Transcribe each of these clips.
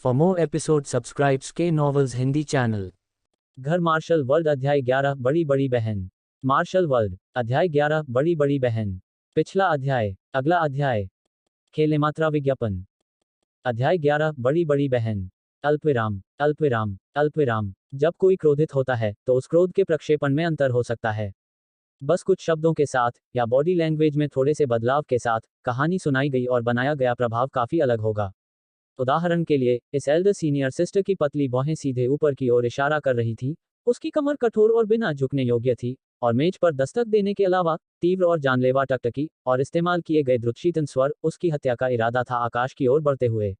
For more episodes, subscribe K Novels Hindi channel. घर martial world अध्याय 11 बड़ी बड़ी बहन। मार्शल वर्ल्ड अध्याय 11 बड़ी बड़ी बहन। पिछला अध्याय। अगला अध्याय। खेले मात्रा विज्ञापन। अध्याय 11 बड़ी बड़ी बहन। अल्पविराम अल्पविराम अल्पविराम। जब कोई क्रोधित होता है तो उस क्रोध के प्रक्षेपण में अंतर हो सकता है। बस कुछ शब्दों के साथ या बॉडी लैंग्वेज में थोड़े से बदलाव के साथ कहानी सुनाई गई और बनाया गया प्रभाव काफी अलग होगा। उदाहरण के लिए, इस एल्डर सीनियर सिस्टर की पतली बाहें सीधे ऊपर की ओर इशारा कर रही थी, उसकी कमर कठोर और बिना झुकने योग्य थी, और मेज पर दस्तक देने के अलावा तीव्र और जानलेवा टकटकी और इस्तेमाल किए गए द्रुतशीतन स्वर उसकी हत्या का इरादा था। आकाश की ओर बढ़ते हुए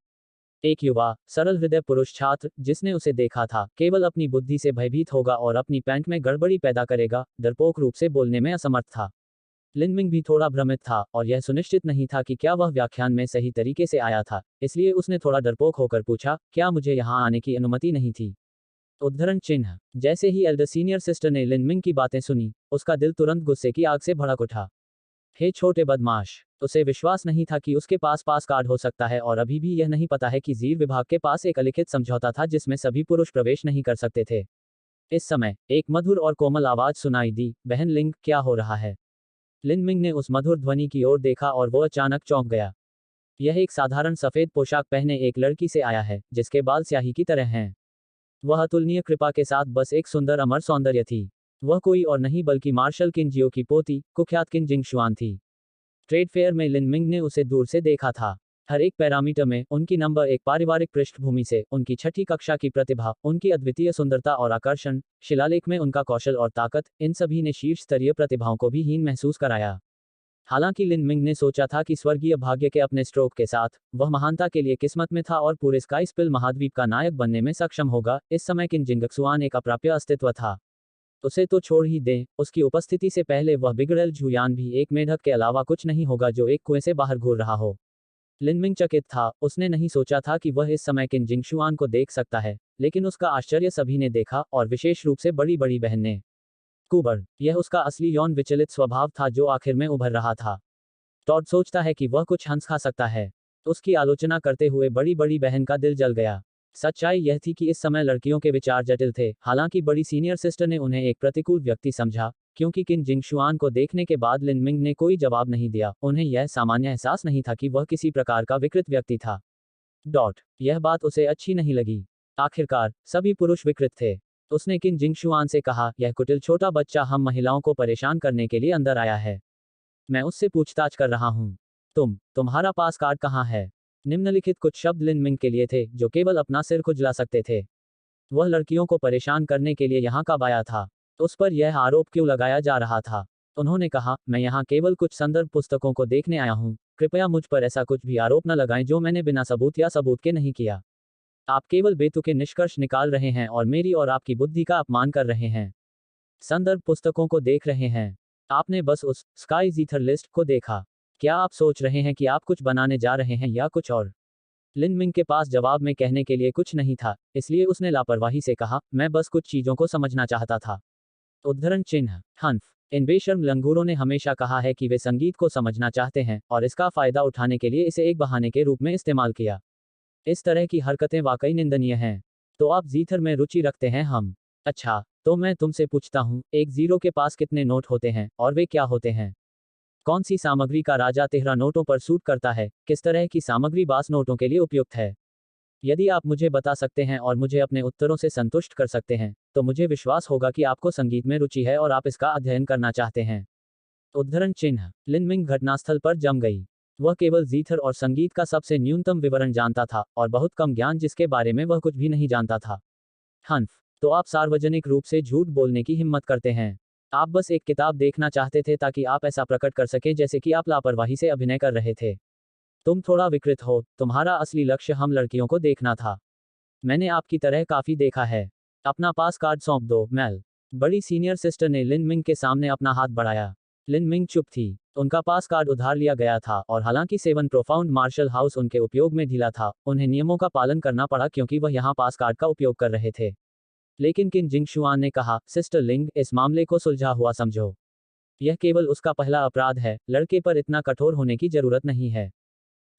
एक युवा सरल हृदय पुरुष छात्र जिसने उसे देखा था केवल अपनी बुद्धि से भयभीत होगा और अपनी पैंट में गड़बड़ी पैदा करेगा, डरपोक रूप से बोलने में असमर्थ था। लिनमिंग भी थोड़ा भ्रमित था और यह सुनिश्चित नहीं था कि क्या वह व्याख्यान में सही तरीके से आया था, इसलिए उसने थोड़ा डरपोक होकर पूछा, क्या मुझे यहाँ आने की अनुमति नहीं थी? उद्धरण चिन्ह। जैसे ही एल्डर सीनियर सिस्टर ने लिनमिंग की बातें सुनी, उसका दिल तुरंत गुस्से की आग से भड़क उठा। हे छोटे बदमाश! उसे विश्वास नहीं था कि उसके पास कार्ड हो सकता है, और अभी भी यह नहीं पता है कि जीर विभाग के पास एक अलिखित समझौता था जिसमें सभी पुरुष प्रवेश नहीं कर सकते थे। इस समय एक मधुर और कोमल आवाज सुनाई दी, बहन लिंग, क्या हो रहा है? लिनमिंग ने उस मधुर ध्वनि की ओर देखा और वो अचानक चौंक गया। यह एक साधारण सफेद पोशाक पहने एक लड़की से आया है जिसके बाल स्याही की तरह हैं। वह अतुलनीय कृपा के साथ बस एक सुंदर अमर सौंदर्य थी। वह कोई और नहीं बल्कि मार्शल किन जियो की पोती, कुख्यात किन जिंग शुआन थी। ट्रेड फेयर में लिनमिंग ने उसे दूर से देखा था। हर एक पैरामीटर में उनकी नंबर एक पारिवारिक पृष्ठभूमि से उनकी छठी कक्षा की प्रतिभा, उनकी अद्वितीय सुंदरता और आकर्षण, शिलालेख में उनका कौशल और ताकत, इन सभी ने शीर्ष स्तरीय प्रतिभाओं को भी हीन महसूस कराया। हालांकि लिनमिंग ने सोचा था कि स्वर्गीय भाग्य के अपने स्ट्रोक के साथ वह महानता के लिए किस्मत में था और पूरे स्काई स्पिल महाद्वीप का नायक बनने में सक्षम होगा, इस समय किन जिंगक्सुआन एक अप्राप्य अस्तित्व था। उसे तो छोड़ ही दें, उसकी उपस्थिति से पहले वह बिगड़ेल झुयान भी एक मेढक के अलावा कुछ नहीं होगा जो एक कुएं से बाहर घूर रहा हो। लिनमिंग चकित था, उसने नहीं सोचा था कि वह इस समय किन जिंगशुआन को देख सकता है, लेकिन उसका आश्चर्य सभी ने देखा, और विशेष रूप से बड़ी बड़ी बहन ने। कुबर, यह उसका असली यौन विचलित स्वभाव था जो आखिर में उभर रहा था। टॉड सोचता है कि वह कुछ हंस खा सकता है। उसकी आलोचना करते हुए बड़ी बड़ी बहन का दिल जल गया। सच्चाई यह थी कि इस समय लड़कियों के विचार जटिल थे। हालांकि बड़ी सीनियर सिस्टर ने उन्हें एक प्रतिकूल व्यक्ति समझा, क्योंकि किन जिंगशुआन को देखने के बाद लिनमिंग ने कोई जवाब नहीं दिया। उन्हें यह सामान्य एहसास नहीं था कि वह किसी प्रकार का विकृत व्यक्ति था। यह बात उसे अच्छी नहीं लगी। आखिरकार सभी पुरुष विकृत थे। उसने किन जिंगशुआन से कहा, यह कुटिल छोटा बच्चा हम महिलाओं को परेशान करने के लिए अंदर आया है। मैं उससे पूछताछ कर रहा हूँ। तुम्हारा पास कार्ड कहाँ है? निम्नलिखित कुछ शब्द लिनमिंग के लिए थे जो केवल अपना सिर खुजला सकते थे। वह लड़कियों को परेशान करने के लिए यहाँ कब आया था? उस पर यह आरोप क्यों लगाया जा रहा था? उन्होंने कहा, मैं यहाँ केवल कुछ संदर्भ पुस्तकों को देखने आया हूँ। कृपया मुझ पर ऐसा कुछ भी आरोप न लगाएं जो मैंने बिना सबूत या सबूत के नहीं किया। आप केवल बेतुके निष्कर्ष निकाल रहे हैं और मेरी और आपकी बुद्धि का अपमान कर रहे हैं। संदर्भ पुस्तकों को देख रहे हैं? आपने बस उस स्काई जीथर लिस्ट को देखा। क्या आप सोच रहे हैं कि आप कुछ बनाने जा रहे हैं या कुछ और? लिनमिंग के पास जवाब में कहने के लिए कुछ नहीं था, इसलिए उसने लापरवाही से कहा, मैं बस कुछ चीजों को समझना चाहता था। उद्धरण चिन्ह। हन्फ। इन बेशर्म लंगूरों ने हमेशा कहा है कि वे संगीत को समझना चाहते हैं और इसका फायदा उठाने के लिए इसे एक बहाने के रूप में इस्तेमाल किया। इस तरह की हरकतें वाकई निंदनीय हैं। तो आप जीथर में रुचि रखते हैं? हम। अच्छा, तो मैं तुमसे पूछता हूँ, एक जीरो के पास कितने नोट होते हैं और वे क्या होते हैं? कौन सी सामग्री का राजा तिहरा नोटों पर सूट करता है? किस तरह की सामग्री बास नोटों के लिए उपयुक्त है? यदि आप मुझे बता सकते हैं और मुझे अपने उत्तरों से संतुष्ट कर सकते हैं, तो मुझे विश्वास होगा कि आपको संगीत में रुचि है और आप इसका अध्ययन करना चाहते हैं। उद्धरण चिन्ह। लिनमिंग घटनास्थल पर जम गई। वह केवल जीथर और संगीत का सबसे न्यूनतम विवरण जानता था और बहुत कम ज्ञान जिसके बारे में वह कुछ भी नहीं जानता था। हन्फ। तो आप सार्वजनिक रूप से झूठ बोलने की हिम्मत करते हैं। आप बस एक किताब देखना चाहते थे ताकि आप ऐसा प्रकट कर सके जैसे कि आप लापरवाही से अभिनय कर रहे थे। तुम थोड़ा विकृत हो। तुम्हारा असली लक्ष्य हम लड़कियों को देखना था। मैंने आपकी तरह काफी देखा है। अपना पास कार्ड सौंप दो, मेल। बड़ी सीनियर सिस्टर ने लिनमिंग के सामने अपना हाथ बढ़ाया। लिनमिंग चुप थी। उनका पास कार्ड उधार लिया गया था और हालांकि सेवन प्रोफाउंड मार्शल हाउस उनके उपयोग में ढीला था, उन्हें नियमों का पालन करना पड़ा क्योंकि वह यहाँ पास कार्ड का उपयोग कर रहे थे। लेकिन किन जिंगशुआन ने कहा, सिस्टर लिंग, इस मामले को सुलझा हुआ समझो। यह केवल उसका पहला अपराध है, लड़के पर इतना कठोर होने की जरूरत नहीं है।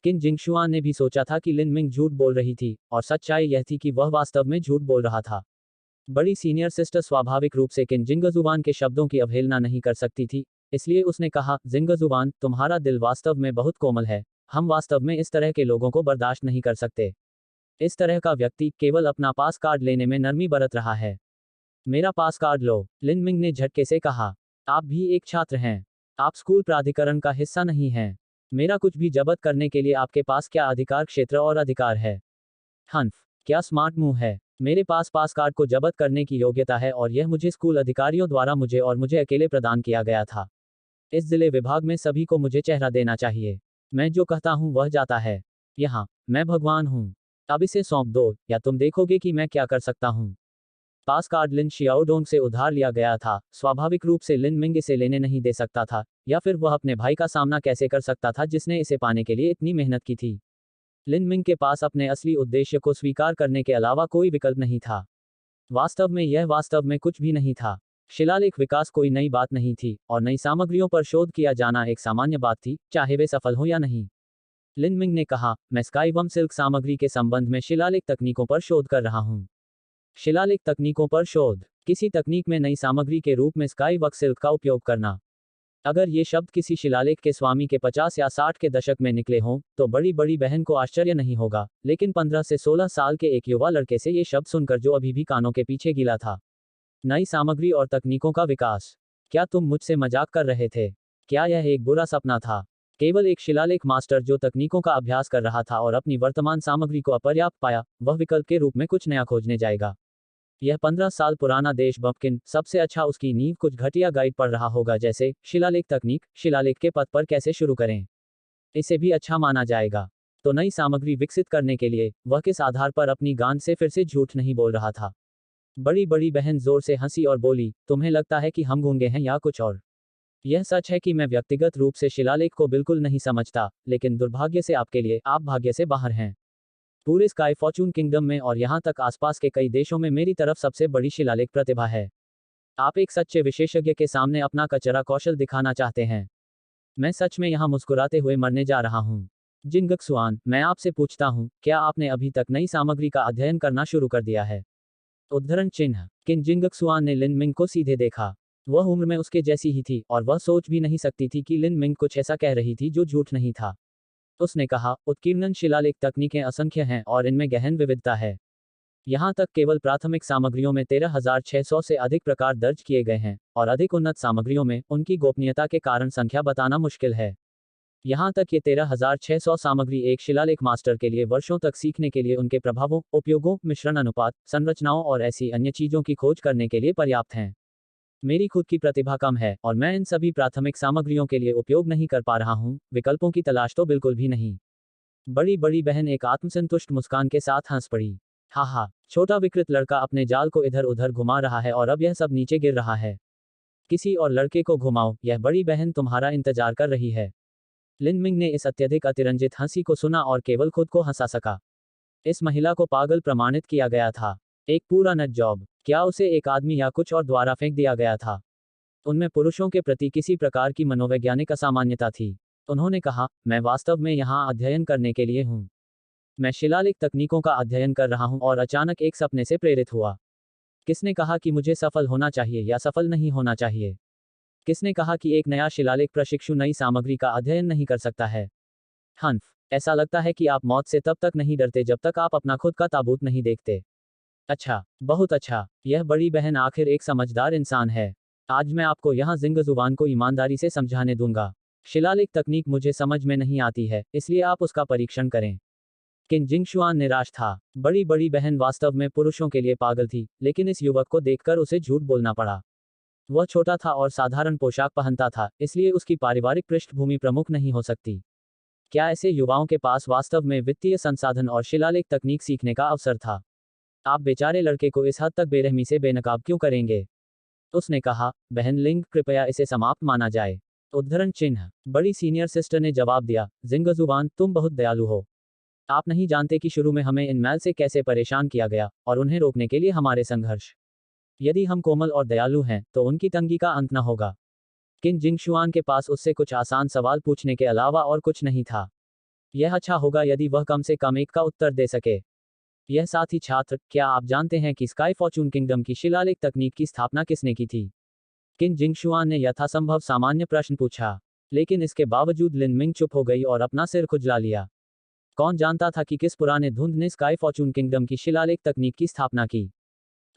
किन जिंगशुआन ने भी सोचा था कि लिन मिंग झूठ बोल रही थी, और सच्चाई यह थी कि वह वास्तव में झूठ बोल रहा था। बड़ी सीनियर सिस्टर स्वाभाविक रूप से किन जिंगजुवान के शब्दों की अवहेलना नहीं कर सकती थी, इसलिए उसने कहा, जिंगजुवान, तुम्हारा दिल वास्तव में बहुत कोमल है। हम वास्तव में इस तरह के लोगों को बर्दाश्त नहीं कर सकते। इस तरह का व्यक्ति केवल अपना पास कार्ड लेने में नरमी बरत रहा है। मेरा पास कार्ड लो, लिन मिंग ने झटके से कहा। आप भी एक छात्र हैं। आप स्कूल प्राधिकरण का हिस्सा नहीं हैं। मेरा कुछ भी जब्त करने के लिए आपके पास क्या अधिकार क्षेत्र और अधिकार है? हन्फ, क्या स्मार्ट मुंह है। मेरे पास कार्ड को जब्त करने की योग्यता है और यह मुझे स्कूल अधिकारियों द्वारा मुझे अकेले प्रदान किया गया था। इस जिले विभाग में सभी को मुझे चेहरा देना चाहिए। मैं जो कहता हूं वह जाता है। यहाँ, मैं भगवान हूं। अब इसे सौंप दो, या तुम देखोगे कि मैं क्या कर सकता हूं। पास कार्ड लिन शियाओडोंग से उधार लिया गया था। स्वाभाविक रूप से लिन मिंग इसे लेने नहीं दे सकता था, या फिर वह अपने भाई का सामना कैसे कर सकता था जिसने इसे पाने के लिए इतनी मेहनत की थी। लिन मिंग के पास अपने असली उद्देश्य को स्वीकार करने के अलावा कोई विकल्प नहीं था। वास्तव में यह वास्तव में कुछ भी नहीं था। शिलालेख विकास कोई नई बात नहीं थी, और नई सामग्रियों पर शोध किया जाना एक सामान्य बात थी, चाहे वे सफल हो या नहीं। लिन मिंग ने कहा, मैं स्काईवम सिल्क सामग्री के संबंध में शिलालेख तकनीकों पर शोध कर रहा हूं। शिलालेख तकनीकों पर शोध, किसी तकनीक में नई सामग्री के रूप में स्काईवक सिल्क का उपयोग करना। अगर ये शब्द किसी शिलालेख के स्वामी के 50 या 60 के दशक में निकले हों, तो बड़ी बड़ी बहन को आश्चर्य नहीं होगा, लेकिन 15 से 16 साल के एक युवा लड़के से ये शब्द सुनकर जो अभी भी कानों के पीछे गीला था। नई सामग्री और तकनीकों का विकास। क्या तुम मुझसे मजाक कर रहे थे? क्या यह एक बुरा सपना था? केवल एक शिलालेख मास्टर जो तकनीकों का अभ्यास कर रहा था और अपनी वर्तमान सामग्री को अपर्याप्त पाया, वह विकल्प के रूप में कुछ नया खोजने जाएगा। यह 15 साल पुराना देश बम्पकिन, सबसे अच्छा उसकी नींव कुछ घटिया गाइड पढ़ रहा होगा, जैसे शिलालेख तकनीक, शिलालेख के पथ पर कैसे शुरू करें। इसे भी अच्छा माना जाएगा। तो नई सामग्री विकसित करने के लिए वह किस आधार पर अपनी गांड से फिर से झूठ नहीं बोल रहा था? बड़ी बड़ी बहन जोर से हंसी और बोली, तुम्हें लगता है कि हम गूंगे हैं या कुछ और? यह सच है कि मैं व्यक्तिगत रूप से शिलालेख को बिल्कुल नहीं समझता, लेकिन दुर्भाग्य से आपके लिए, आप भाग्य से बाहर हैं। पूरे स्काई फॉर्चून किंगडम में और यहाँ तक आसपास के कई देशों में मेरी तरफ सबसे बड़ी शिलालेख प्रतिभा है। आप एक सच्चे विशेषज्ञ के सामने अपना कचरा कौशल दिखाना चाहते हैं। मैं सच में यहाँ मुस्कुराते हुए मरने जा रहा हूँ। जिंगक्सुआन, मैं आपसे पूछता हूँ, क्या आपने अभी तक नई सामग्री का अध्ययन करना शुरू कर दिया है? उद्धरण चिन्ह। किन जिंगक्सुआन ने लिन मिंग को सीधे देखा। वह उम्र में उसके जैसी ही थी, और वह सोच भी नहीं सकती थी कि लिन मिंग कुछ ऐसा कह रही थी जो झूठ नहीं था। उसने कहा, उत्कीर्णन शिलालेख तकनीकें असंख्य हैं और इनमें गहन विविधता है। यहाँ तक केवल प्राथमिक सामग्रियों में 13,600 से अधिक प्रकार दर्ज किए गए हैं, और अधिक उन्नत सामग्रियों में उनकी गोपनीयता के कारण संख्या बताना मुश्किल है। यहाँ तक ये 13,600 सामग्री एक शिलालेख मास्टर के लिए वर्षों तक सीखने के लिए उनके प्रभावों, उपयोगों, मिश्रण अनुपात, संरचनाओं और ऐसी अन्य चीजों की खोज करने के लिए पर्याप्त हैं। मेरी खुद की प्रतिभा कम है, और मैं इन सभी प्राथमिक सामग्रियों के लिए उपयोग नहीं कर पा रहा हूँ, विकल्पों की तलाश तो बिल्कुल भी नहीं। बड़ी बड़ी बहन एक आत्मसंतुष्ट मुस्कान के साथ हंस पड़ी। हा, छोटा विकृत लड़का अपने जाल को इधर उधर घुमा रहा है और अब यह सब नीचे गिर रहा है। किसी और लड़के को घुमाओ, यह बड़ी बहन तुम्हारा इंतजार कर रही है। लिन मिंग ने इस अत्यधिक अतिरंजित हंसी को सुना और केवल खुद को हंसा सका। इस महिला को पागल प्रमाणित किया गया था। एक पूरा नट जॉब। क्या उसे एक आदमी या कुछ और द्वारा फेंक दिया गया था? उनमें पुरुषों के प्रति किसी प्रकार की मनोवैज्ञानिक असामान्यता थी। उन्होंने कहा, मैं वास्तव में यहाँ अध्ययन करने के लिए हूँ। मैं शिलालेख तकनीकों का अध्ययन कर रहा हूँ और अचानक एक सपने से प्रेरित हुआ। किसने कहा कि मुझे सफल होना चाहिए या सफल नहीं होना चाहिए? किसने कहा कि एक नया शिलालेख प्रशिक्षु नई सामग्री का अध्ययन नहीं कर सकता है? हन्फ, ऐसा लगता है कि आप मौत से तब तक नहीं डरते जब तक आप अपना खुद का ताबूत नहीं देखते। अच्छा, बहुत अच्छा। यह बड़ी बहन आखिर एक समझदार इंसान है। आज मैं आपको यहाँ जिंगजुवान को ईमानदारी से समझाने दूंगा। शिलालेख तकनीक मुझे समझ में नहीं आती है, इसलिए आप उसका परीक्षण करें। किन जिंगशुआन निराश था। बड़ी बड़ी बहन वास्तव में पुरुषों के लिए पागल थी, लेकिन इस युवक को देखकर उसे झूठ बोलना पड़ा। वह छोटा था और साधारण पोशाक पहनता था, इसलिए उसकी पारिवारिक पृष्ठभूमि प्रमुख नहीं हो सकती। क्या ऐसे युवाओं के पास वास्तव में वित्तीय संसाधन और शिलालेख तकनीक सीखने का अवसर था? आप बेचारे लड़के को इस हद तक बेरहमी से बेनकाब क्यों करेंगे? उसने कहा, बहन लिंग, कृपया इसे समाप्त माना जाए। उद्धरण चिन्ह। बड़ी सीनियर सिस्टर ने जवाब दिया, जिंगजुवान, तुम बहुत दयालु हो। आप नहीं जानते कि शुरू में हमें इन मैल से कैसे परेशान किया गया, और उन्हें रोकने के लिए हमारे संघर्ष। यदि हम कोमल और दयालु हैं, तो उनकी तंगी का अंत न होगा। किन जिंगशुआन के पास उससे कुछ आसान सवाल पूछने के अलावा और कुछ नहीं था। यह अच्छा होगा यदि वह कम से कम एक का उत्तर दे सके। यह साथी छात्र, क्या आप जानते हैं कि स्काई फॉर्चून किंगडम की शिलालेख तकनीक की स्थापना किसने की थी? किन जिंगशुआन ने यथासंभव सामान्य प्रश्न पूछा, लेकिन इसके बावजूद लिन मिंग चुप हो गई और अपना सिर खुजला लिया। कौन जानता था कि किस पुराने धुंध ने स्काई फॉर्चून किंगडम की शिलालेख तकनीक की स्थापना की?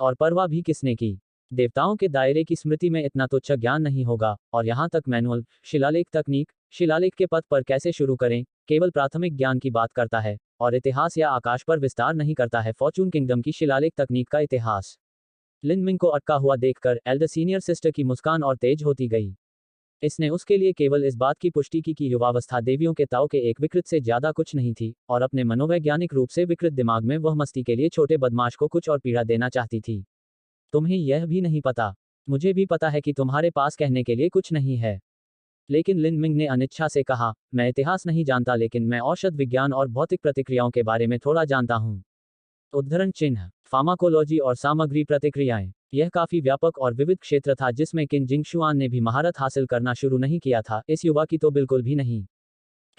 और परवाह भी किसने की? देवताओं के दायरे की स्मृति में इतना तुच्छ ज्ञान नहीं होगा, और यहाँ तक मैनुअल, शिलालेख तकनीक, शिलालेख के पथ पर कैसे शुरू करें, केवल प्राथमिक ज्ञान की बात करता है, और इतिहास या आकाश पर विस्तार नहीं करता है। फॉर्चून किंगडम की शिलालेख तकनीक का इतिहास। लिन मिंग को अटका हुआ देखकर एल्डर सीनियर सिस्टर की मुस्कान और तेज होती गई। इसने उसके लिए केवल इस बात की पुष्टि की कि युवावस्था देवियों के ताव के एक विकृत से ज्यादा कुछ नहीं थी, और अपने मनोवैज्ञानिक रूप से विकृत दिमाग में वह मस्ती के लिए छोटे बदमाश को कुछ और पीड़ा देना चाहती थी। तुम्हें यह भी नहीं पता? मुझे भी पता है कि तुम्हारे पास कहने के लिए कुछ नहीं है। लेकिन लिन मिंग ने अनिच्छा से कहा, मैं इतिहास नहीं जानता, लेकिन मैं औषध विज्ञान और भौतिक प्रतिक्रियाओं के बारे में थोड़ा जानता हूँ। उद्धरण चिन्ह, फार्माकोलॉजी और सामग्री प्रतिक्रियाएं। यह काफी व्यापक और विविध क्षेत्र था जिसमें किन जिंगशुआन ने भी महारत हासिल करना शुरू नहीं किया था, इस युवा की तो बिल्कुल भी नहीं।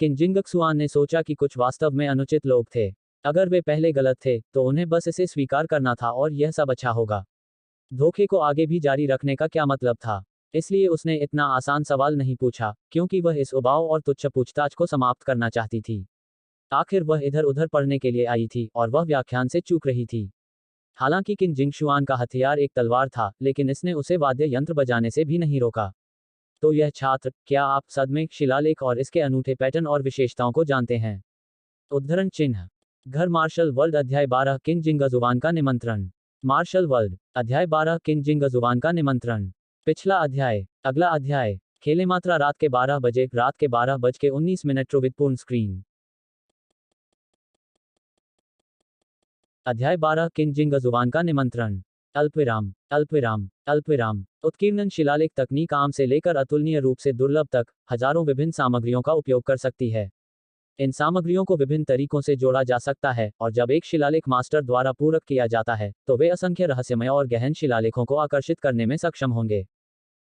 किन जिंगक्सुआन ने सोचा कि कुछ वास्तव में अनुचित लोग थे। अगर वे पहले गलत थे, तो उन्हें बस इसे स्वीकार करना था और यह सब अच्छा होगा। धोखे को आगे भी जारी रखने का क्या मतलब था? इसलिए उसने इतना आसान सवाल नहीं पूछा, क्योंकि वह इस उबाऊ और तुच्छ पूछताछ को समाप्त करना चाहती थी। आखिर वह इधर उधर पढ़ने के लिए आई थी, और वह व्याख्यान से चूक रही थी। हालांकि किन जिंगशुआन का हथियार एक तलवार था, लेकिन इसने उसे वाद्य यंत्र बजाने से भी नहीं रोका। तो यह छात्र, क्या आप सदमे, शिलालेख और इसके अनूठे पैटर्न और विशेषताओं को जानते हैं? उद्धरण चिन्ह, घर मार्शल वर्ल्ड अध्याय 12 किन जिंगजुवान का निमंत्रण। मार्शल वर्ल्ड अध्याय 12 किन जिंगजुवान का निमंत्रण। पिछला अध्याय। अगला अध्याय। खेले मात्रा रात के 12 बजे, रात के 12:19 ट्रुविद पूर्ण स्क्रीन। अध्याय 12 किन जिंगजुवान का निमंत्रण। अल्पविराम, अल्पविराम, अल्पविराम। उत्कीर्णन शिलालेख तकनीक आम से लेकर अतुलनीय रूप से दुर्लभ तक हजारों विभिन्न सामग्रियों का उपयोग कर सकती है। इन सामग्रियों को विभिन्न तरीकों से जोड़ा जा सकता है, और जब एक शिलालेख मास्टर द्वारा पूरक किया जाता है, तो वे असंख्य रहस्यमय और गहन शिलालेखों को आकर्षित करने में सक्षम होंगे।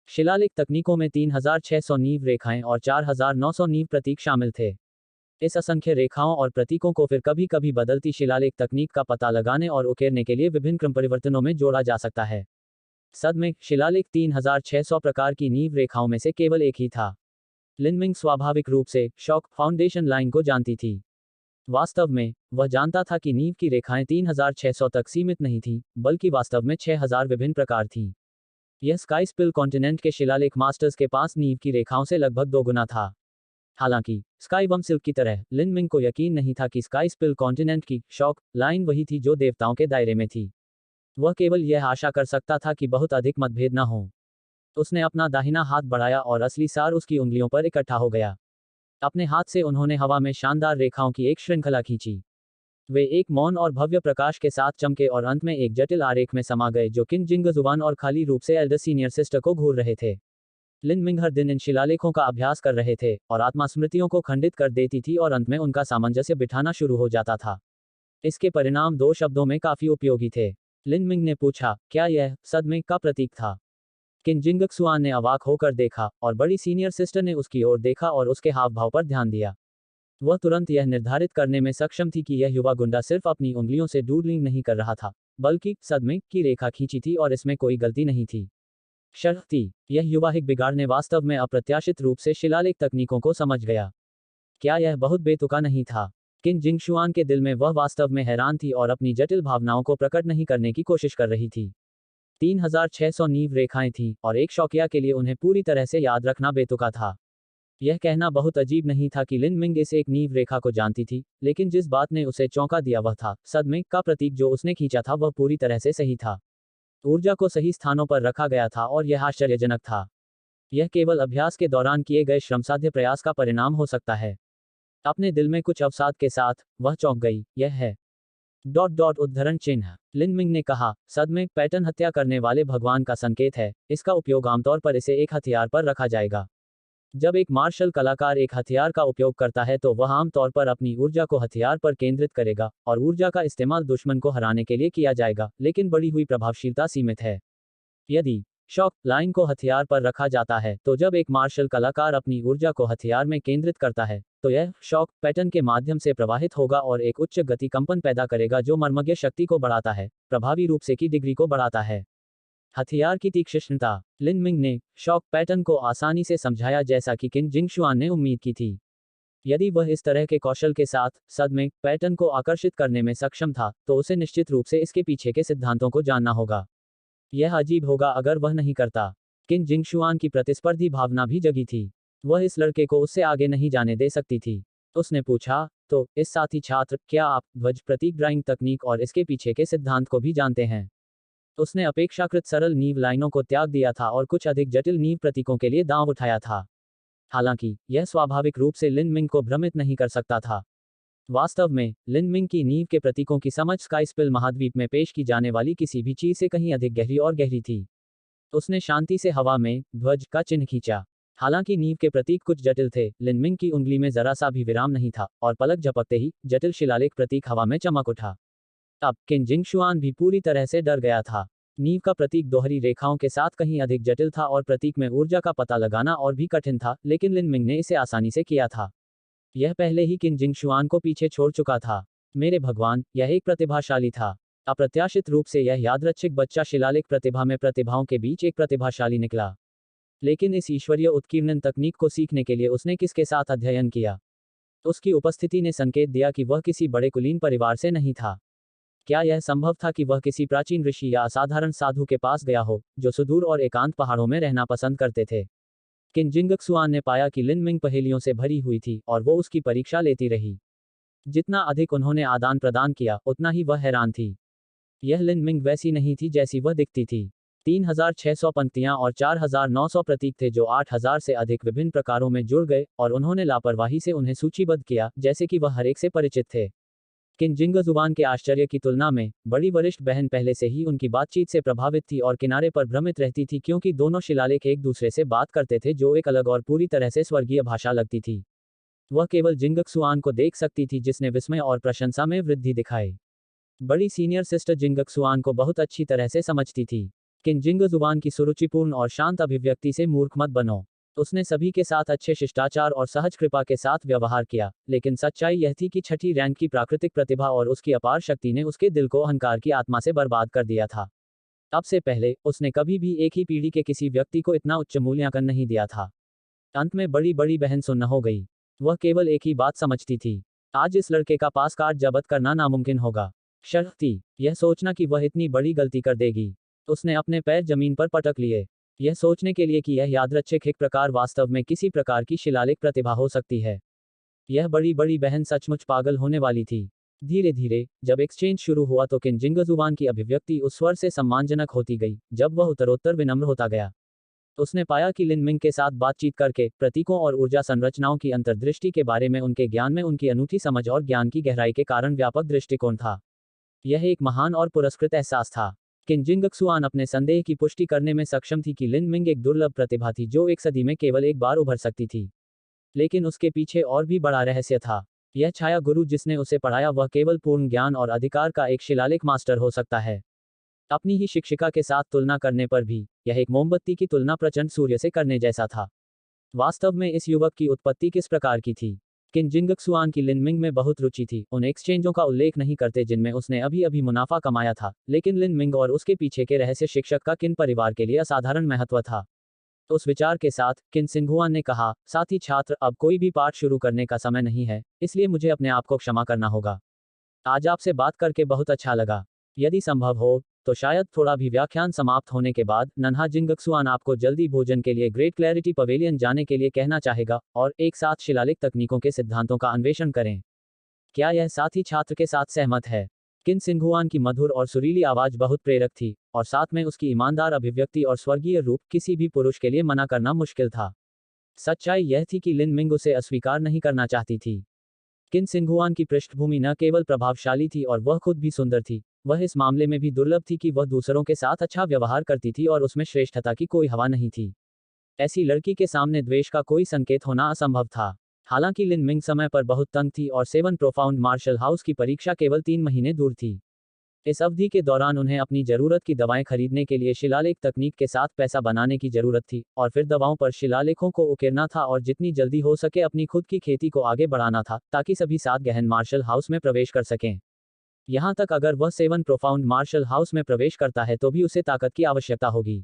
शिलालेख तकनीकों में 3600 नींव रेखाएं और 4900 नींव प्रतीक शामिल थे। इस असंख्य रेखाओं और प्रतीकों को फिर कभी कभी बदलती शिलालेख तकनीक का पता लगाने और उकेरने के लिए विभिन्न क्रम परिवर्तनों में जोड़ा जा सकता है। सदमे, शिलालेख 3600 प्रकार की नींव रेखाओं में से केवल एक ही था। लिन मिंग स्वाभाविक रूप से शॉक फाउंडेशन लाइन को जानती थी। वास्तव में, वह जानता था कि नींव की रेखाएं 3600 तक सीमित नहीं थीं, बल्कि वास्तव में 6000 विभिन्न प्रकार थीं। यह स्काई स्पिल कॉन्टिनेंट के शिलालेख मास्टर्स के पास नींव की रेखाओं से लगभग दोगुना था। हालांकि स्काई बम सिल्क की तरह लिन मिंग को यकीन नहीं था कि स्काई स्पिल कॉन्टिनेंट की शॉक लाइन वही थी जो देवताओं के दायरे में थी। वह केवल यह आशा कर सकता था कि बहुत अधिक मतभेद न हो। उसने अपना दाहिना हाथ बढ़ाया और असली सार उसकी उंगलियों पर इकट्ठा हो गया। अपने हाथ से उन्होंने हवा में शानदार रेखाओं की एक श्रृंखला खींची। वे एक मौन और भव्य प्रकाश के साथ चमके और अंत में एक जटिल आरेख में समा गए जो किन जिंगजुवान और खाली रूप से एल्डर सीनियर सिस्टर को घूर रहे थे। लिन मिंग हर दिन इन शिलालेखों का अभ्यास कर रहे थे, और आत्मा स्मृतियों को खंडित कर देती थी और अंत में उनका सामंजस्य बिठाना शुरू हो जाता था। इसके परिणाम 2 शब्दों में काफी उपयोगी थे। लिन मिंग ने पूछा, क्या यह सदमे का प्रतीक था? किन जिंगक्सुआन ने अवाक होकर देखा, और बड़ी सीनियर सिस्टर ने उसकी ओर देखा और उसके हाव भाव पर ध्यान दिया। वह तुरंत यह निर्धारित करने में सक्षम थी कि यह युवा गुंडा सिर्फ अपनी उंगलियों से डूडलिंग नहीं कर रहा था, बल्कि सदमे की रेखा खींची थी और इसमें कोई गलती नहीं थी। शर्ती, यह युवा हिक बिगाड़ने वास्तव में अप्रत्याशित रूप से शिलालेख तकनीकों को समझ गया। क्या यह बहुत बेतुका नहीं था? किन जिंगशुआन के दिल में वह वास्तव में हैरान थी और अपनी जटिल भावनाओं को प्रकट नहीं करने की कोशिश कर रही थी। 3600 नींव रेखाएं थीं, और एक शौकिया के लिए उन्हें पूरी तरह से याद रखना बेतुका था। यह कहना बहुत अजीब नहीं था कि लिन मिंग इस एक नींव रेखा को जानती थी, लेकिन जिस बात ने उसे चौंका दिया वह था, सदमे का प्रतीक जो उसने खींचा था वह पूरी तरह से सही था। ऊर्जा को सही स्थानों पर रखा गया था और यह आश्चर्यजनक था। यह केवल अभ्यास के दौरान किए गए श्रमसाध्य प्रयास का परिणाम हो सकता है। अपने दिल में कुछ अवसाद के साथ, वह चौंक गई, यह है उद्धरण चिन्ह। लिन मिंग ने कहा, सदमे पैटर्न हत्या करने वाले भगवान का संकेत है, इसका उपयोग आमतौर पर इसे एक हथियार पर रखा जाएगा। जब एक मार्शल कलाकार एक हथियार का उपयोग करता है तो वह आम तौर पर अपनी ऊर्जा को हथियार पर केंद्रित करेगा, और ऊर्जा का इस्तेमाल दुश्मन को हराने के लिए किया जाएगा, लेकिन बढ़ी हुई प्रभावशीलता सीमित है। यदि शॉक लाइन को हथियार पर रखा जाता है, तो जब एक मार्शल कलाकार अपनी ऊर्जा को हथियार में केंद्रित करता है, तो यह शॉक पैटर्न के माध्यम से प्रवाहित होगा और एक उच्च गति कंपन पैदा करेगा जो मर्मज्ञ शक्ति को बढ़ाता है, प्रभावी रूप से की डिग्री को बढ़ाता है। हथियार की तीक्ष्णता। लिन मिंग ने शॉक पैटर्न को आसानी से समझाया जैसा कि किन जिंगशुआन ने उम्मीद की थी। यदि वह इस तरह के कौशल के साथ सदमे पैटर्न को आकर्षित करने में सक्षम था, तो उसे निश्चित रूप से इसके पीछे के सिद्धांतों को जानना होगा। यह अजीब होगा अगर वह नहीं करता। किन जिंगशुआन की प्रतिस्पर्धी भावना भी जगी थी। वह इस लड़के को उससे आगे नहीं जाने दे सकती थी। उसने पूछा, तो इस साथी छात्र, क्या आप ध्वज प्रतीक ड्राइंग तकनीक और इसके पीछे के सिद्धांत को भी जानते हैं? उसने अपेक्षाकृत सरल नींव लाइनों को त्याग दिया था और कुछ अधिक जटिल नींव प्रतीकों के लिए दांव उठाया था। हालांकि यह स्वाभाविक रूप से लिन मिंग को भ्रमित नहीं कर सकता था। वास्तव में लिन मिंग की नींव के प्रतीकों की समझ स्काईस्पिल महाद्वीप में पेश की जाने वाली किसी भी चीज से कहीं अधिक गहरी और गहरी थी। उसने शांति से हवा में ध्वज का चिन्ह खींचा। हालांकि नींव के प्रतीक कुछ जटिल थे, लिन मिंग की उंगली में जरा सा भी विराम नहीं था और पलक झपकते ही जटिल शिलालेख प्रतीक हवा में चमक उठा। अब किन जिंगशुआन भी पूरी तरह से डर गया था। नींव का प्रतीक दोहरी रेखाओं के साथ कहीं अधिक जटिल था और प्रतीक में ऊर्जा का पता लगाना और भी कठिन था, लेकिन लिन मिंग ने इसे आसानी से किया था। यह पहले ही किन जिंगशुआन को पीछे छोड़ चुका था। मेरे भगवान, यह एक प्रतिभाशाली था। अप्रत्याशित रूप से यह यादृच्छिक बच्चा शिलालेख प्रतिभा में प्रतिभाओं के बीच एक प्रतिभाशाली निकला। लेकिन इस ईश्वरीय उत्कीर्णन तकनीक को सीखने के लिए उसने किसके साथ अध्ययन किया? उसकी उपस्थिति ने संकेत दिया कि वह किसी बड़े कुलीन परिवार से नहीं था। क्या यह संभव था कि वह किसी प्राचीन ऋषि या असाधारण साधु के पास गया हो, जो सुदूर और एकांत पहाड़ों में रहना पसंद करते थे? किन जिंगक्सुआन ने पाया कि लिन मिंग पहेलियों से भरी हुई थी और वो उसकी परीक्षा लेती रही। जितना अधिक उन्होंने आदान प्रदान किया, उतना ही वह हैरान थी। यह लिन मिंग वैसी नहीं थी जैसी वह दिखती थी। 3600 पंक्तियां और 4900 प्रतीक थे जो 8000 से अधिक विभिन्न प्रकारों में जुड़ गए, और उन्होंने लापरवाही से उन्हें सूचीबद्ध किया, जैसे कि वह हर एक से परिचित थे। किन जिंगजुआन के आश्चर्य की तुलना में बड़ी वरिष्ठ बहन पहले से ही उनकी बातचीत से प्रभावित थी और किनारे पर भ्रमित रहती थी, क्योंकि दोनों शिलालेख एक दूसरे से बात करते थे जो एक अलग और पूरी तरह से स्वर्गीय भाषा लगती थी। वह केवल जिंगक्सुआन को देख सकती थी जिसने विस्मय और प्रशंसा में वृद्धि दिखाई। बड़ी सीनियर सिस्टर जिंगक्सुआन को बहुत अच्छी तरह से समझती थी। किन जिंगजुआन की सुरुचिपूर्ण और शांत अभिव्यक्ति से मूर्ख मत बनो। उसने सभी के साथ अच्छे शिष्टाचार और सहज कृपा के साथ व्यवहार किया, लेकिन सच्चाई यह थी कि छठी रैंक की प्राकृतिक प्रतिभा और उसकी अपार शक्ति ने उसके दिल को अहंकार की आत्मा से बर्बाद कर दिया था। अब से पहले उसने कभी भी एक ही पीढ़ी के किसी व्यक्ति को इतना उच्च मूल्यांकन नहीं दिया था। अंत में बड़ी बड़ी बहन सुन्न हो गई। वह केवल एक ही बात समझती थी, आज इस लड़के का पास कार्ड जब्त करना नामुमकिन होगा। शर्त यह सोचना कि वह इतनी बड़ी गलती कर देगी। उसने अपने पैर जमीन पर पटक लिए, यह सोचने के लिए कि यह यादृच्छिक एक प्रकार वास्तव में किसी प्रकार की शिलालेख प्रतिभा हो सकती है। यह बड़ी बड़ी बहन सचमुच पागल होने वाली थी। धीरे धीरे जब एक्सचेंज शुरू हुआ तो किन जिंगजुआन की अभिव्यक्ति उस स्वर से सम्मानजनक होती गई जब वह उत्तरोत्तर विनम्र होता गया। उसने पाया कि लिन मिंग के साथ बातचीत करके प्रतीकों और ऊर्जा संरचनाओं की अंतर्दृष्टि के बारे में उनके ज्ञान में उनकी अनूठी समझ और ज्ञान की गहराई के कारण व्यापक दृष्टिकोण था। यह एक महान और पुरस्कृत एहसास था। किन जिंगक्सुआन अपने संदेह की पुष्टि करने में सक्षम थी कि लिन मिंग एक दुर्लभ प्रतिभा थी जो एक सदी में केवल एक बार उभर सकती थी। लेकिन उसके पीछे और भी बड़ा रहस्य था। यह छाया गुरु जिसने उसे पढ़ाया वह केवल पूर्ण ज्ञान और अधिकार का एक शिलालेख मास्टर हो सकता है। अपनी ही शिक्षिका के साथ तुलना करने पर भी यह एक मोमबत्ती की तुलना प्रचंड सूर्य से करने जैसा था। वास्तव में इस युवक की उत्पत्ति किस प्रकार की थी? किन जिंगक्सुआन की लिन मिंग में बहुत रुचि थी। उन एक्सचेंजों का उल्लेख नहीं करते जिनमें उसने अभी अभी मुनाफा कमाया था, लेकिन लिन मिंग और उसके पीछे के रहस्य शिक्षक का किन परिवार के लिए असाधारण महत्व था। उस विचार के साथ किन सिंघुआन ने कहा, साथी छात्र, अब कोई भी पाठ शुरू करने का समय नहीं है, इसलिए मुझे अपने आप को क्षमा करना होगा। आज आपसे बात करके बहुत अच्छा लगा। यदि संभव हो तो शायद थोड़ा भी व्याख्यान समाप्त होने के बाद नन्हा जिंगक्सुआन आपको जल्दी भोजन के लिए ग्रेट क्लैरिटी पवेलियन जाने के लिए कहना चाहेगा और एक साथ शिलालेख तकनीकों के सिद्धांतों का अन्वेषण करें। क्या यह साथी छात्र के साथ सहमत है? किन सिंघुआन की मधुर और सुरीली आवाज बहुत प्रेरक थी, और साथ में उसकी ईमानदार अभिव्यक्ति और स्वर्गीय रूप किसी भी पुरुष के लिए मना करना मुश्किल था। सच्चाई यह थी कि लिन मिंग उसे अस्वीकार नहीं करना चाहती थी। किन सिंघुआन की पृष्ठभूमि न केवल प्रभावशाली थी और वह खुद भी सुंदर थी, वह इस मामले में भी दुर्लभ थी कि वह दूसरों के साथ अच्छा व्यवहार करती थी और उसमें श्रेष्ठता की कोई हवा नहीं थी। ऐसी लड़की के सामने द्वेष का कोई संकेत होना असंभव था। हालांकि लिन मिंग समय पर बहुत तंग थी और 7 प्रोफाउंड मार्शल हाउस की परीक्षा केवल 3 महीने दूर थी। इस अवधि के दौरान उन्हें अपनी जरूरत की दवाएं खरीदने के लिए शिलालेख तकनीक के साथ पैसा बनाने की जरूरत थी, और फिर दवाओं पर शिलालेखों को उकेरना था और जितनी जल्दी हो सके अपनी खुद की खेती को आगे बढ़ाना था, ताकि सभी 7 गहन मार्शल हाउस में प्रवेश कर सकें। यहाँ तक अगर वह 7 प्रोफाउंड मार्शल हाउस में प्रवेश करता है तो भी उसे ताकत की आवश्यकता होगी।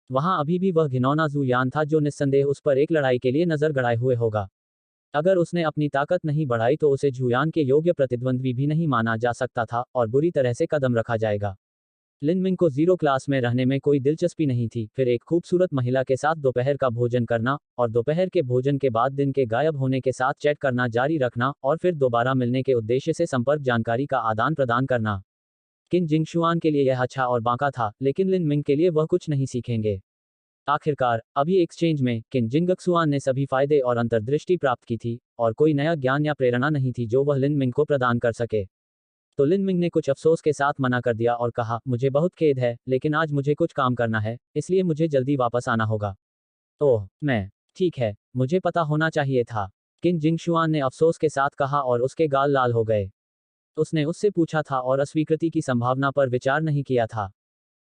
वहाँ अभी भी वह घिनौना जू यान था जो निस्संदेह उस पर एक लड़ाई के लिए नजर गड़ाए हुए होगा। अगर उसने अपनी ताकत नहीं बढ़ाई तो उसे झुयान के योग्य प्रतिद्वंद्वी भी नहीं माना जा सकता था और बुरी तरह से कदम रखा जाएगा। लिन मिंग को 0 क्लास में रहने में कोई दिलचस्पी नहीं थी, फिर एक खूबसूरत महिला के साथ दोपहर का भोजन करना और दोपहर के भोजन के बाद दिन के गायब होने के साथ चैट करना जारी रखना और फिर दोबारा मिलने के उद्देश्य से संपर्क जानकारी का आदान प्रदान करना। किन जिंगशुआन के लिए यह अच्छा और बांका था, लेकिन लिन मिंग के लिए वह कुछ नहीं सीखेंगे। आखिरकार अभी एक्सचेंज में किन जिंगक्सुआन ने सभी फायदे और अंतर्दृष्टि प्राप्त की थी, और कोई नया ज्ञान या प्रेरणा नहीं थी जो वह लिन मिंग को प्रदान कर सके। तो लिन मिंग ने कुछ अफसोस के साथ मना कर दिया और कहा, मुझे बहुत खेद है, लेकिन आज मुझे कुछ काम करना है, इसलिए मुझे जल्दी वापस आना होगा। ओह, ठीक है, मुझे पता होना चाहिए था, किन जिंगशुआन ने अफसोस के साथ कहा और उसके गाल लाल हो गए। उसने उससे पूछा था और अस्वीकृति की संभावना पर विचार नहीं किया था।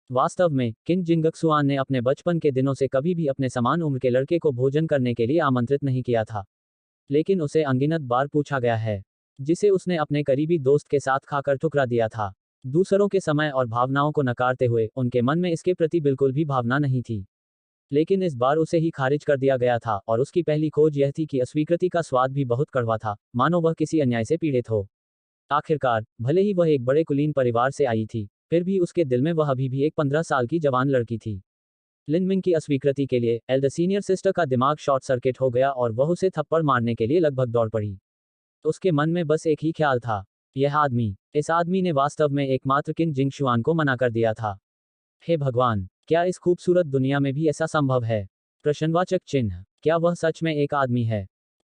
वास्तव में किन जिंगक्सुआन ने अपने बचपन के दिनों से कभी भी अपने समान उम्र के लड़के को भोजन करने के लिए आमंत्रित नहीं किया था, लेकिन उसे अनगिनत बार पूछा गया है, जिसे उसने अपने करीबी दोस्त के साथ खाकर ठुकरा दिया था। दूसरों के समय और भावनाओं को नकारते हुए उनके मन में इसके प्रति बिल्कुल भी भावना नहीं थी, लेकिन इस बार उसे ही खारिज कर दिया गया था और उसकी पहली खोज यह थी कि अस्वीकृति का स्वाद भी बहुत कड़वा था, मानो वह किसी अन्याय से पीड़ित हो। आखिरकार भले ही वह एक बड़े कुलीन परिवार से आई थी, फिर भी उसके दिल में वह अभी भी एक 15 साल की जवान लड़की थी। लिन मिंग की अस्वीकृति के लिए एल्डर सीनियर सिस्टर का दिमाग शॉर्ट सर्किट हो गया और वह उसे थप्पड़ मारने के लिए लगभग दौड़ पड़ी। उसके मन में बस एक ही ख्याल था, इस आदमी ने वास्तव में एकमात्र किन जिंगशुआन को मना कर दिया था। हे भगवान, क्या इस खूबसूरत दुनिया में भी ऐसा संभव है? प्रश्नवाचक चिन्ह, क्या वह सच में एक आदमी है?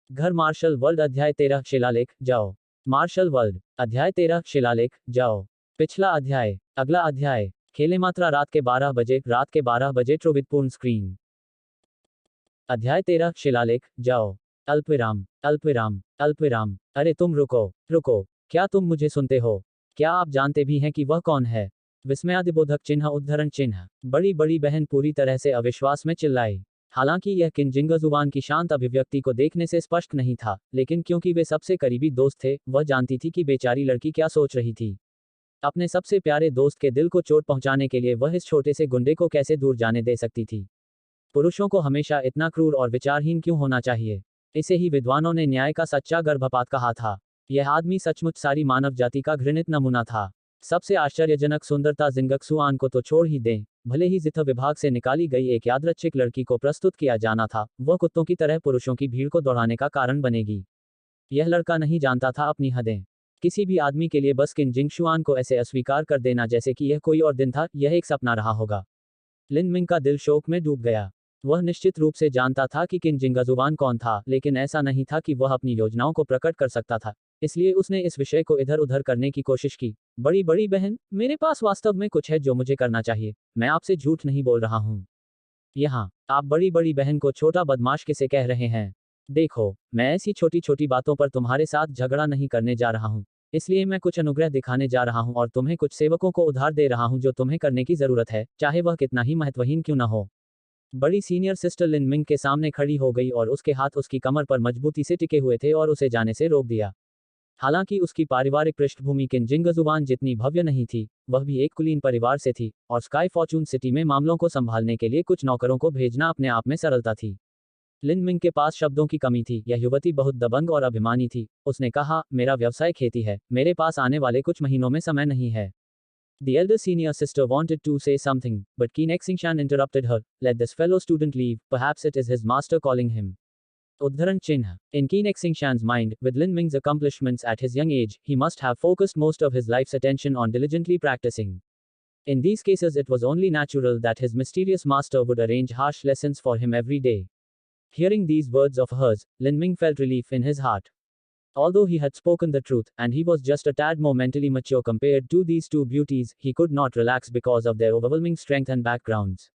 घर मार्शल वर्ल्ड अध्याय 13 शिलालेख, जाओ। मार्शल वर्ल्ड अध्याय 13 शिलालेख, जाओ। पिछला अध्याय, अगला अध्याय, खेले मात्रा रात के 12 बजे ट्रोवितपूर्ण स्क्रीन। अध्याय 13 शिलालेख, जाओ। अल्पविराम अल्पविराम अल्पविराम। अरे तुम रुको, क्या तुम मुझे सुनते हो? क्या आप जानते भी हैं कि वह कौन है? विस्मयादिबोधक चिन्ह उद्धरण चिन्ह। बड़ी बड़ी बहन पूरी तरह से अविश्वास में चिल्लाई। हालांकि यह किन जिंगजुवान की शांत अभिव्यक्ति को देखने से स्पष्ट नहीं था, लेकिन क्योंकि वे सबसे करीबी दोस्त थे, वह जानती थी कि बेचारी लड़की क्या सोच रही थी। अपने सबसे प्यारे दोस्त के दिल को चोट पहुंचाने के लिए वह इस छोटे से गुंडे को कैसे दूर जाने दे सकती थी? पुरुषों को हमेशा इतना क्रूर और विचारहीन क्यों होना चाहिए? इसे ही विद्वानों ने न्याय का सच्चा गर्भपात कहा था। यह आदमी सचमुच सारी मानव जाति का घृणित नमूना था। सबसे आश्चर्यजनक सुंदरता जिंगक्सुआन को तो छोड़ ही दें, भले ही जिथ विभाग से निकाली गई एक यादृच्छिक लड़की को प्रस्तुत किया जाना था, वह कुत्तों की तरह पुरुषों की भीड़ को दौड़ाने का कारण बनेगी। यह लड़का नहीं जानता था अपनी हदें। किसी भी आदमी के लिए बस किन जिंगशुआन को ऐसे अस्वीकार कर देना जैसे कि यह कोई और दिन था, यह एक सपना रहा होगा। लिन मिंग का दिल शोक में डूब गया। वह निश्चित रूप से जानता था कि किन जिंगजुवान कौन था, लेकिन ऐसा नहीं था कि वह अपनी योजनाओं को प्रकट कर सकता था। इसलिए उसने इस विषय को इधर उधर करने की कोशिश की। बड़ी बड़ी बहन, मेरे पास वास्तव में कुछ है जो मुझे करना चाहिए। मैं आपसे झूठ नहीं बोल रहा हूँ। यहाँ आप बड़ी बड़ी बहन को छोटा बदमाश किसे कह रहे हैं? देखो, मैं ऐसी छोटी छोटी बातों पर तुम्हारे साथ झगड़ा नहीं करने जा रहा हूँ, इसलिए मैं कुछ अनुग्रह दिखाने जा रहा हूँ और तुम्हें कुछ सेवकों को उधार दे रहा हूँ जो तुम्हें करने की जरूरत है, चाहे वह कितना ही महत्वहीन क्यों न हो। बड़ी सीनियर सिस्टर लिन मिंग के सामने खड़ी हो गई और उसके हाथ उसकी कमर पर मजबूती से टिके हुए थे और उसे जाने से रोक दिया। हालांकि उसकी पारिवारिक पृष्ठभूमि किन जिंगजुवान जितनी भव्य नहीं थी, वह भी एक कुलीन परिवार से थी, और स्काई फॉर्चून सिटी में मामलों को संभालने के लिए कुछ नौकरों को भेजना अपने आप में सरलता थी। लिन मिंग के पास शब्दों की कमी थी। यह युवती बहुत दबंग और अभिमानी थी। उसने कहा, मेरा व्यवसाय खेती है, मेरे पास आने वाले कुछ महीनों में समय नहीं है। The elder senior sister wanted to say something, but Keen Exingshan interrupted her. Let this fellow student leave, perhaps it is his master calling him. Uddharan Chinha. In Keen Exingshan's mind, with Lin Ming's accomplishments at his young age, he must have focused most of his life's attention on diligently practicing. In these cases, it was only natural that his mysterious master would arrange harsh lessons for him every day. Hearing these words of hers, Lin Ming felt relief in his heart. Although he had spoken the truth, and he was just a tad more mentally mature compared to these two beauties, he could not relax because of their overwhelming strength and backgrounds.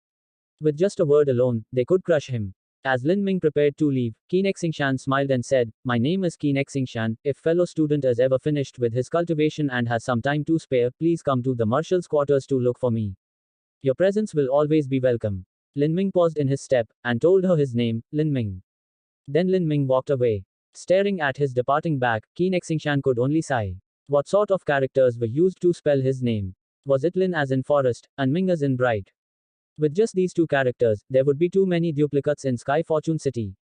With just a word alone, they could crush him. As Lin Ming prepared to leave, Keen Xingshan smiled and said, "My name is Keen Xingshan. If fellow student is ever finished with his cultivation and has some time to spare, please come to the marshal's quarters to look for me. Your presence will always be welcome." Lin Ming paused in his step and told her his name, Lin Ming. Then Lin Ming walked away. Staring at his departing back, Keen Xingshan could only sigh. What sort of characters were used to spell his name? Was it Lin as in forest, and Ming as in bright? With just these two characters, there would be too many duplicates in Sky Fortune City.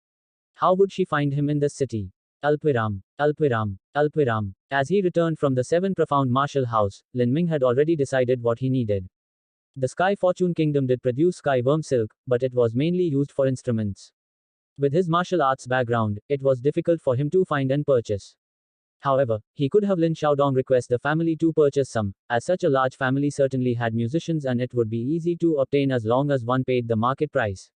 How would she find him in this city? Alpiram, Alpiram, Alpiram. As he returned from the Seven Profound Martial House, Lin Ming had already decided what he needed. The Sky Fortune Kingdom did produce Sky Worm Silk, but it was mainly used for instruments. With his martial arts background, it was difficult for him to find and purchase. However, he could have Lin Xiaodong request the family to purchase some, as such a large family certainly had musicians and it would be easy to obtain as long as one paid the market price.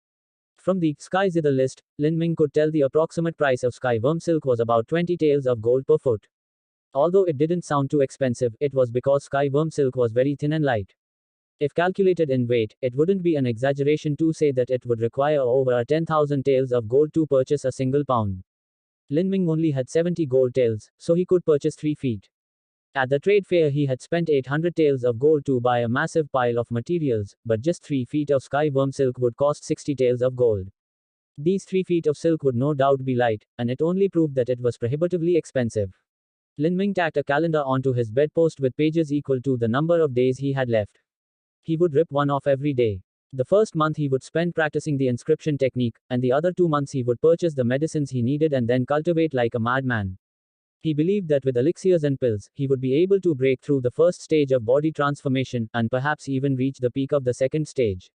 From the Sky Zither list, Lin Ming could tell the approximate price of Sky Worm Silk was about 20 taels of gold per foot. Although it didn't sound too expensive, it was because Sky Worm Silk was very thin and light. If calculated in weight, it wouldn't be an exaggeration to say that it would require over 10,000 taels of gold to purchase a single pound. Lin Ming only had 70 gold taels, so he could purchase 3 feet. At the trade fair he had spent 800 taels of gold to buy a massive pile of materials, but just 3 feet of Sky Worm Silk would cost 60 taels of gold. These 3 feet of silk would no doubt be light, and it only proved that it was prohibitively expensive. Lin Ming tacked a calendar onto his bedpost with pages equal to the number of days he had left. He would rip one off every day. The first month he would spend practicing the inscription technique, and the other 2 months he would purchase the medicines he needed and then cultivate like a madman. He believed that with elixirs and pills, he would be able to break through the first stage of body transformation, and perhaps even reach the peak of the second stage.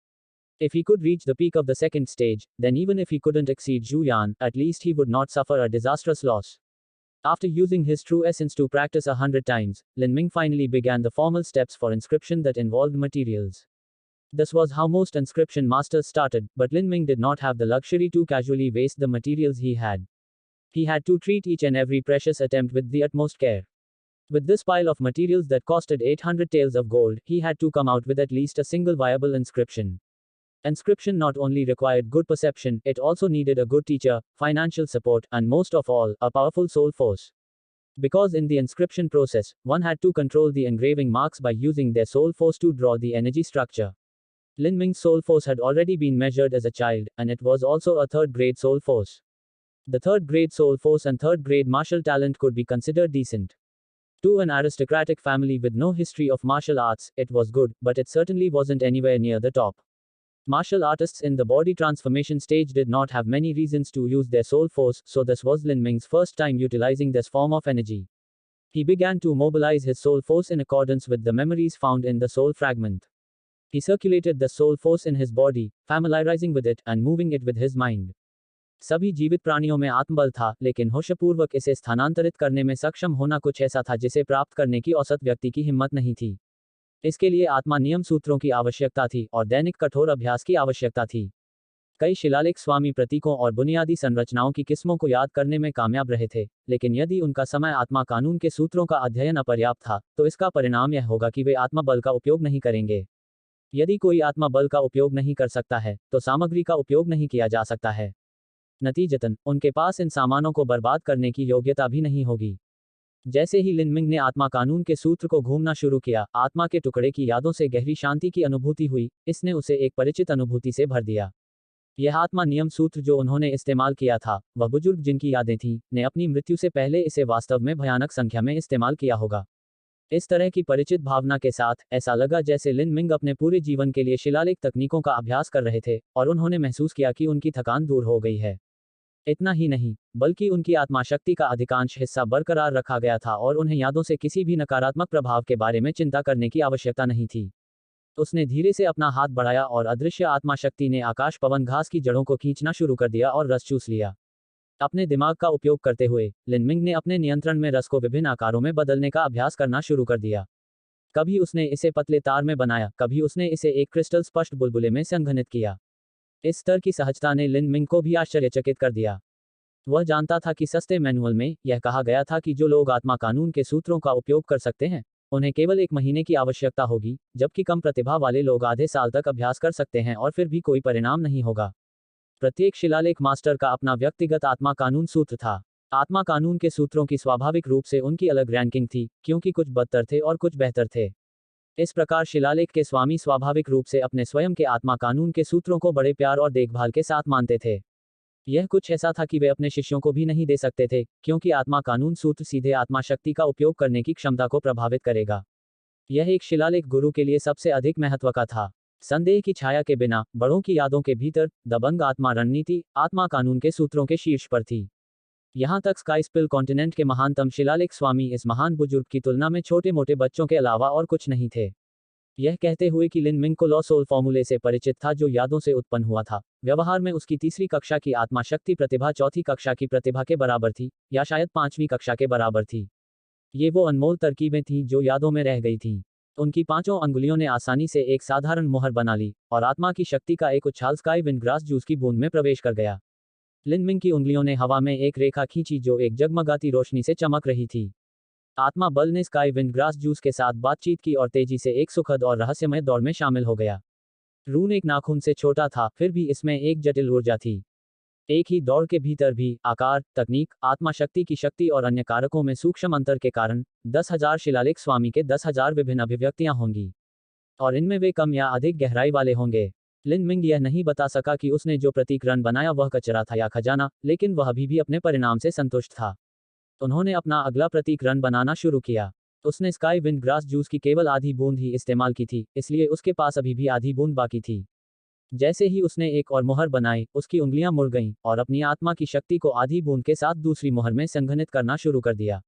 If he could reach the peak of the second stage, then even if he couldn't exceed Zhu Yan, at least he would not suffer a disastrous loss. After using his true essence to practice 100 times, Lin Ming finally began the formal steps for inscription that involved materials. This was how most inscription masters started, but Lin Ming did not have the luxury to casually waste the materials he had. He had to treat each and every precious attempt with the utmost care. With this pile of materials that costed 800 taels of gold, he had to come out with at least a single viable inscription. Inscription not only required good perception, it also needed a good teacher, financial support, and most of all, a powerful soul force. Because in the inscription process, one had to control the engraving marks by using their soul force to draw the energy structure. Lin Ming's soul force had already been measured as a child, and it was also a third-grade soul force. The third-grade soul force and third-grade martial talent could be considered decent. To an aristocratic family with no history of martial arts, it was good, but it certainly wasn't anywhere near the top. Martial artists in the body transformation stage did not have many reasons to use their soul force, so this was Lin Ming's first time utilizing this form of energy. He began to mobilize his soul force in accordance with the memories found in the soul fragment. He circulated the soul force in his body, familiarizing with it, and moving it with his mind. सभी जीवित प्राणियों में आत्मबल था, लेकिन होशपूर्वक इसे स्थानांतरित करने में सक्षम होना कुछ ऐसा था जिसे प्राप्त करने की औसत व्यक्ति की हिम्मत नहीं थी। इसके लिए आत्मा नियम सूत्रों की आवश्यकता थी और दैनिक कठोर अभ्यास की आवश्यकता थी। कई शिलालेख स्वामी प्रतीकों और बुनियादी संरचनाओं की किस्मों को याद करने में कामयाब रहे थे, लेकिन यदि उनका समय आत्मा कानून के सूत्रों का अध्ययन अपर्याप्त था, तो इसका परिणाम यह होगा कि वे आत्मा बल का उपयोग नहीं करेंगे। यदि कोई आत्मा बल का उपयोग नहीं कर सकता है, तो सामग्री का उपयोग नहीं किया जा सकता है। नतीजतन, उनके पास इन सामानों को बर्बाद करने की योग्यता भी नहीं होगी। जैसे ही लिन मिंग ने आत्मा कानून के सूत्र को घूमना शुरू किया, आत्मा के टुकड़े की यादों से गहरी शांति की अनुभूति हुई, इसने उसे एक परिचित अनुभूति से भर दिया। यह आत्मा नियम सूत्र जो उन्होंने इस्तेमाल किया था, वह बुजुर्ग जिनकी यादें थीं, ने अपनी मृत्यु से पहले इसे वास्तव में भयानक संख्या में इस्तेमाल किया होगा। इस तरह की परिचित भावना के साथ, ऐसा लगा जैसे लिन मिंग अपने पूरे जीवन के लिए शिलालेख तकनीकों का अभ्यास कर रहे थे, और उन्होंने महसूस किया कि उनकी थकान दूर हो गई है। इतना ही नहीं, बल्कि उनकी आत्मा शक्ति का अधिकांश हिस्सा बरकरार रखा गया था और उन्हें यादों से किसी भी नकारात्मक प्रभाव के बारे में चिंता करने की आवश्यकता नहीं थी। उसने धीरे से अपना हाथ बढ़ाया और अदृश्य आत्मा शक्ति ने आकाश पवन घास की जड़ों को खींचना शुरू कर दिया और रस चूस लिया। अपने दिमाग का उपयोग करते हुए, लिन मिंग ने अपने नियंत्रण में रस को विभिन्न आकारों में बदलने का अभ्यास करना शुरू कर दिया। कभी उसने इसे पतले तार में बनाया, कभी उसने इसे एक क्रिस्टल स्पष्ट बुलबुले में संघनित किया। इस स्तर की सहजता ने लिन मिंग को भी आश्चर्यचकित कर दिया। वह जानता था कि सस्ते मैनुअल में यह कहा गया था कि जो लोग आत्मा कानून के सूत्रों का उपयोग कर सकते हैं, उन्हें केवल 1 महीने की आवश्यकता होगी, जबकि कम प्रतिभा वाले लोग आधे साल तक अभ्यास कर सकते हैं और फिर भी कोई परिणाम नहीं होगा। प्रत्येक शिलालेख मास्टर का अपना व्यक्तिगत आत्मा कानून सूत्र था। आत्मा कानून के सूत्रों की स्वाभाविक रूप से उनकी अलग रैंकिंग थी, क्योंकि कुछ बदतर थे और कुछ बेहतर थे। इस प्रकार शिलालेख के स्वामी स्वाभाविक रूप से अपने स्वयं के आत्मा कानून के सूत्रों को बड़े प्यार और देखभाल के साथ मानते थे। यह कुछ ऐसा था कि वे अपने शिष्यों को भी नहीं दे सकते थे, क्योंकि आत्मा कानून सूत्र सीधे आत्मा शक्ति का उपयोग करने की क्षमता को प्रभावित करेगा। यह एक शिलालेख गुरु के लिए सबसे अधिक महत्व का था। संदेह की छाया के बिना, बड़ों की यादों के भीतर, दबंग आत्मा रणनीति, आत्मा कानून के सूत्रों के शीर्ष पर थी। यहाँ तक स्काईस्पिल कॉन्टिनेंट के महानतम शिलालेख स्वामी इस महान बुजुर्ग की तुलना में छोटे मोटे बच्चों के अलावा और कुछ नहीं थे। यह कहते हुए कि लिन मिंग को लॉ सोल फॉर्मूले से परिचित था जो यादों से उत्पन्न हुआ था, व्यवहार में उसकी तीसरी कक्षा की आत्मा शक्ति प्रतिभा चौथी कक्षा की प्रतिभा के बराबर थी, या शायद पांचवीं कक्षा के बराबर थी। ये वो अनमोल तरकीबें थीं जो यादों में रह गई थीं। उनकी पांचों अंगुलियों ने आसानी से एक साधारण मुहर बना ली, और आत्मा की शक्ति का एक उछाल स्काई विंड ग्रास जूस की बूंद में प्रवेश कर गया। लिन मिंग की उंगलियों ने हवा में एक रेखा खींची जो एक जगमगाती रोशनी से चमक रही थी। आत्मा बल ने स्काई विंड ग्रास जूस के साथ बातचीत की और तेजी से एक सुखद और रहस्यमय दौड़ में शामिल हो गया। रून एक नाखून से छोटा था, फिर भी इसमें एक जटिल ऊर्जा थी। एक ही दौड़ के भीतर भी आकार, तकनीक, आत्मा शक्ति की शक्ति और अन्य कारकों में सूक्ष्म अंतर के कारण 10,000 शिलालेख स्वामी के 10,000 विभिन्न अभिव्यक्तियां होंगी, और इनमें वे कम या अधिक गहराई वाले होंगे। लिन मिंग यह नहीं बता सका कि उसने जो प्रतीक रन बनाया वह कचरा था या खजाना, लेकिन वह अभी भी अपने परिणाम से संतुष्ट था। उन्होंने अपना अगला प्रतीक रन बनाना शुरू किया। उसने स्काई विंड ग्रास जूस की केवल आधी बूंद ही इस्तेमाल की थी, इसलिए उसके पास अभी भी आधी बूंद बाकी थी। जैसे ही उसने एक और मुहर बनाई, उसकी उंगलियां मुड़ गईं, और अपनी आत्मा की शक्ति को आधी बूंद के साथ दूसरी मुहर में संघनित करना शुरू कर दिया।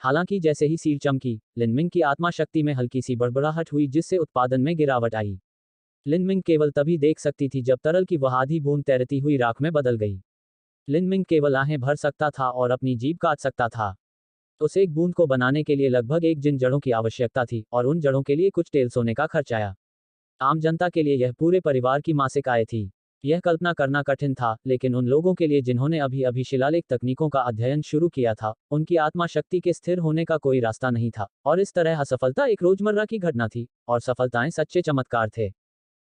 हालांकि जैसे ही सील चमकी, लिन मिंग की आत्मा शक्ति में हल्की सी बड़बड़ाहट हुई, जिससे उत्पादन में गिरावट आई। लिन मिंग केवल तभी देख सकती थी जब तरल की वह आधी बूंद तैरती हुई राख में बदल गई। लिन मिंग केवल आहें भर सकता था और अपनी जीभ काट सकता था। उस एक बूंद को बनाने के लिए लगभग एक जिन जड़ों की आवश्यकता थी, और उन जड़ों के लिए कुछ तेल सोने का खर्च आया। आम जनता के लिए यह पूरे परिवार की मासिक आय थी। यह कल्पना करना कठिन था, लेकिन उन लोगों के लिए जिन्होंने अभी अभी शिलालेख तकनीकों का अध्ययन शुरू किया था, उनकी आत्मा शक्ति के स्थिर होने का कोई रास्ता नहीं था, और इस तरह असफलता एक रोजमर्रा की घटना थी, और सफलताएं सच्चे चमत्कार थे।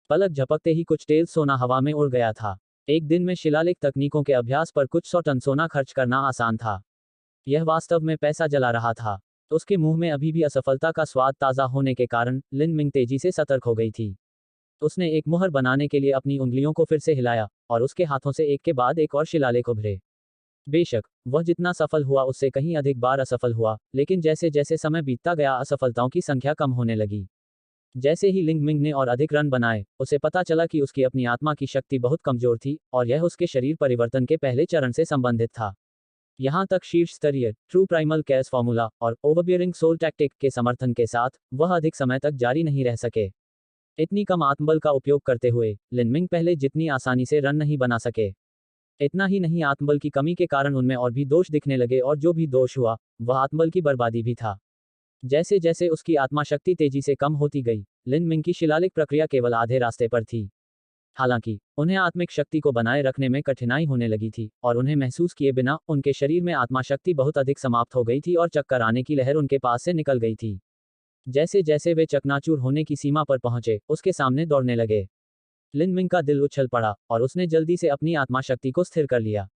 पलक झपकते ही कुछ तेल सोना हवा में उड़ गया था। एक दिन में शिलालेख तकनीकों के अभ्यास पर कुछ 100 टन सोना खर्च करना आसान था। यह वास्तव में पैसा जला रहा था। उसके मुंह में अभी भी असफलता का स्वाद ताज़ा होने के कारण लिन मिंग तेजी से सतर्क हो गई थी। उसने एक मुहर बनाने के लिए अपनी उंगलियों को फिर से हिलाया, और उसके हाथों से एक के बाद एक और शिलालेख उभरे। बेशक वह जितना सफल हुआ उससे कहीं अधिक बार असफल हुआ, लेकिन जैसे जैसे समय बीतता गया असफलताओं की संख्या कम होने लगी। जैसे ही लिंग मिंग ने और अधिक रन बनाए, उसे पता चला कि उसकी अपनी आत्मा की शक्ति बहुत कमजोर थी, और यह उसके शरीर परिवर्तन के पहले चरण से संबंधित था। यहाँ तक शीर्ष स्तरीय ट्रू प्राइमल कैस फॉर्मूला और ओवरबियरिंग सोल टैक्टिक के समर्थन के साथ वह अधिक समय तक जारी नहीं रह सके। इतनी कम आत्मबल का उपयोग करते हुए लिन मिंग पहले जितनी आसानी से रन नहीं बना सके। इतना ही नहीं, आत्मबल की कमी के कारण उनमें और भी दोष दिखने लगे, और जो भी दोष हुआ वह आत्मबल की बर्बादी भी था। जैसे जैसे उसकी आत्मा शक्ति तेजी से कम होती गई, लिन मिंग की शिलालेख प्रक्रिया केवल आधे रास्ते पर थी। हालांकि उन्हें आत्मिक शक्ति को बनाए रखने में कठिनाई होने लगी थी, और उन्हें महसूस किए बिना उनके शरीर में आत्मा शक्ति बहुत अधिक समाप्त हो गई थी, और चक्कर आने की लहर उनके पास से निकल गई थी। जैसे जैसे वे चकनाचूर होने की सीमा पर पहुंचे, उसके सामने दौड़ने लगे। लिन मिंग का दिल उछल पड़ा, और उसने जल्दी से अपनी आत्मा शक्ति को स्थिर कर लिया।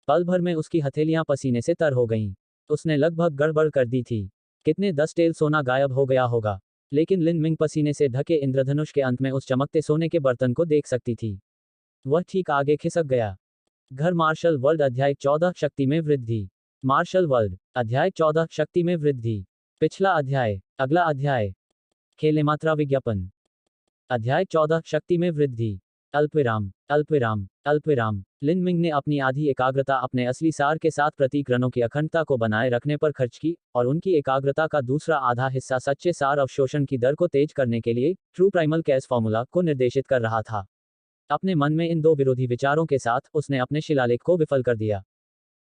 पल भर में उसकी हथेलियां पसीने से तर हो गईं। उसने लगभग गड़बड़ कर दी थी। कितने 10 टेल सोना गायब हो गया होगा, लेकिन लिन मिंग पसीने से ढके इंद्रधनुष के अंत में उस चमकते सोने के बर्तन को देख सकती थी। वह ठीक आगे खिसक गया। घर मार्शल वर्ल्ड अध्याय 14 शक्ति में वृद्धि। मार्शल वर्ल्ड अध्याय 14 शक्ति में वृद्धि। पिछला अध्याय। अगला अध्याय। खेले मात्रा विज्ञापन। अध्याय 14 शक्ति में वृद्धि। अल्पविराम अल्पविराम अल्पविराम। लिन मिंग ने अपनी आधी एकाग्रता अपने असली सार के साथ प्रतीक रनों की अखंडता को बनाए रखने पर खर्च की, और उनकी एकाग्रता का दूसरा आधा हिस्सा सच्चे सार अवशोषण की दर को तेज करने के लिए ट्रू प्राइमल कैस फॉर्मूला को निर्देशित कर रहा था। अपने मन में इन दो विरोधी विचारों के साथ उसने अपने शिलालेख को विफल कर दिया।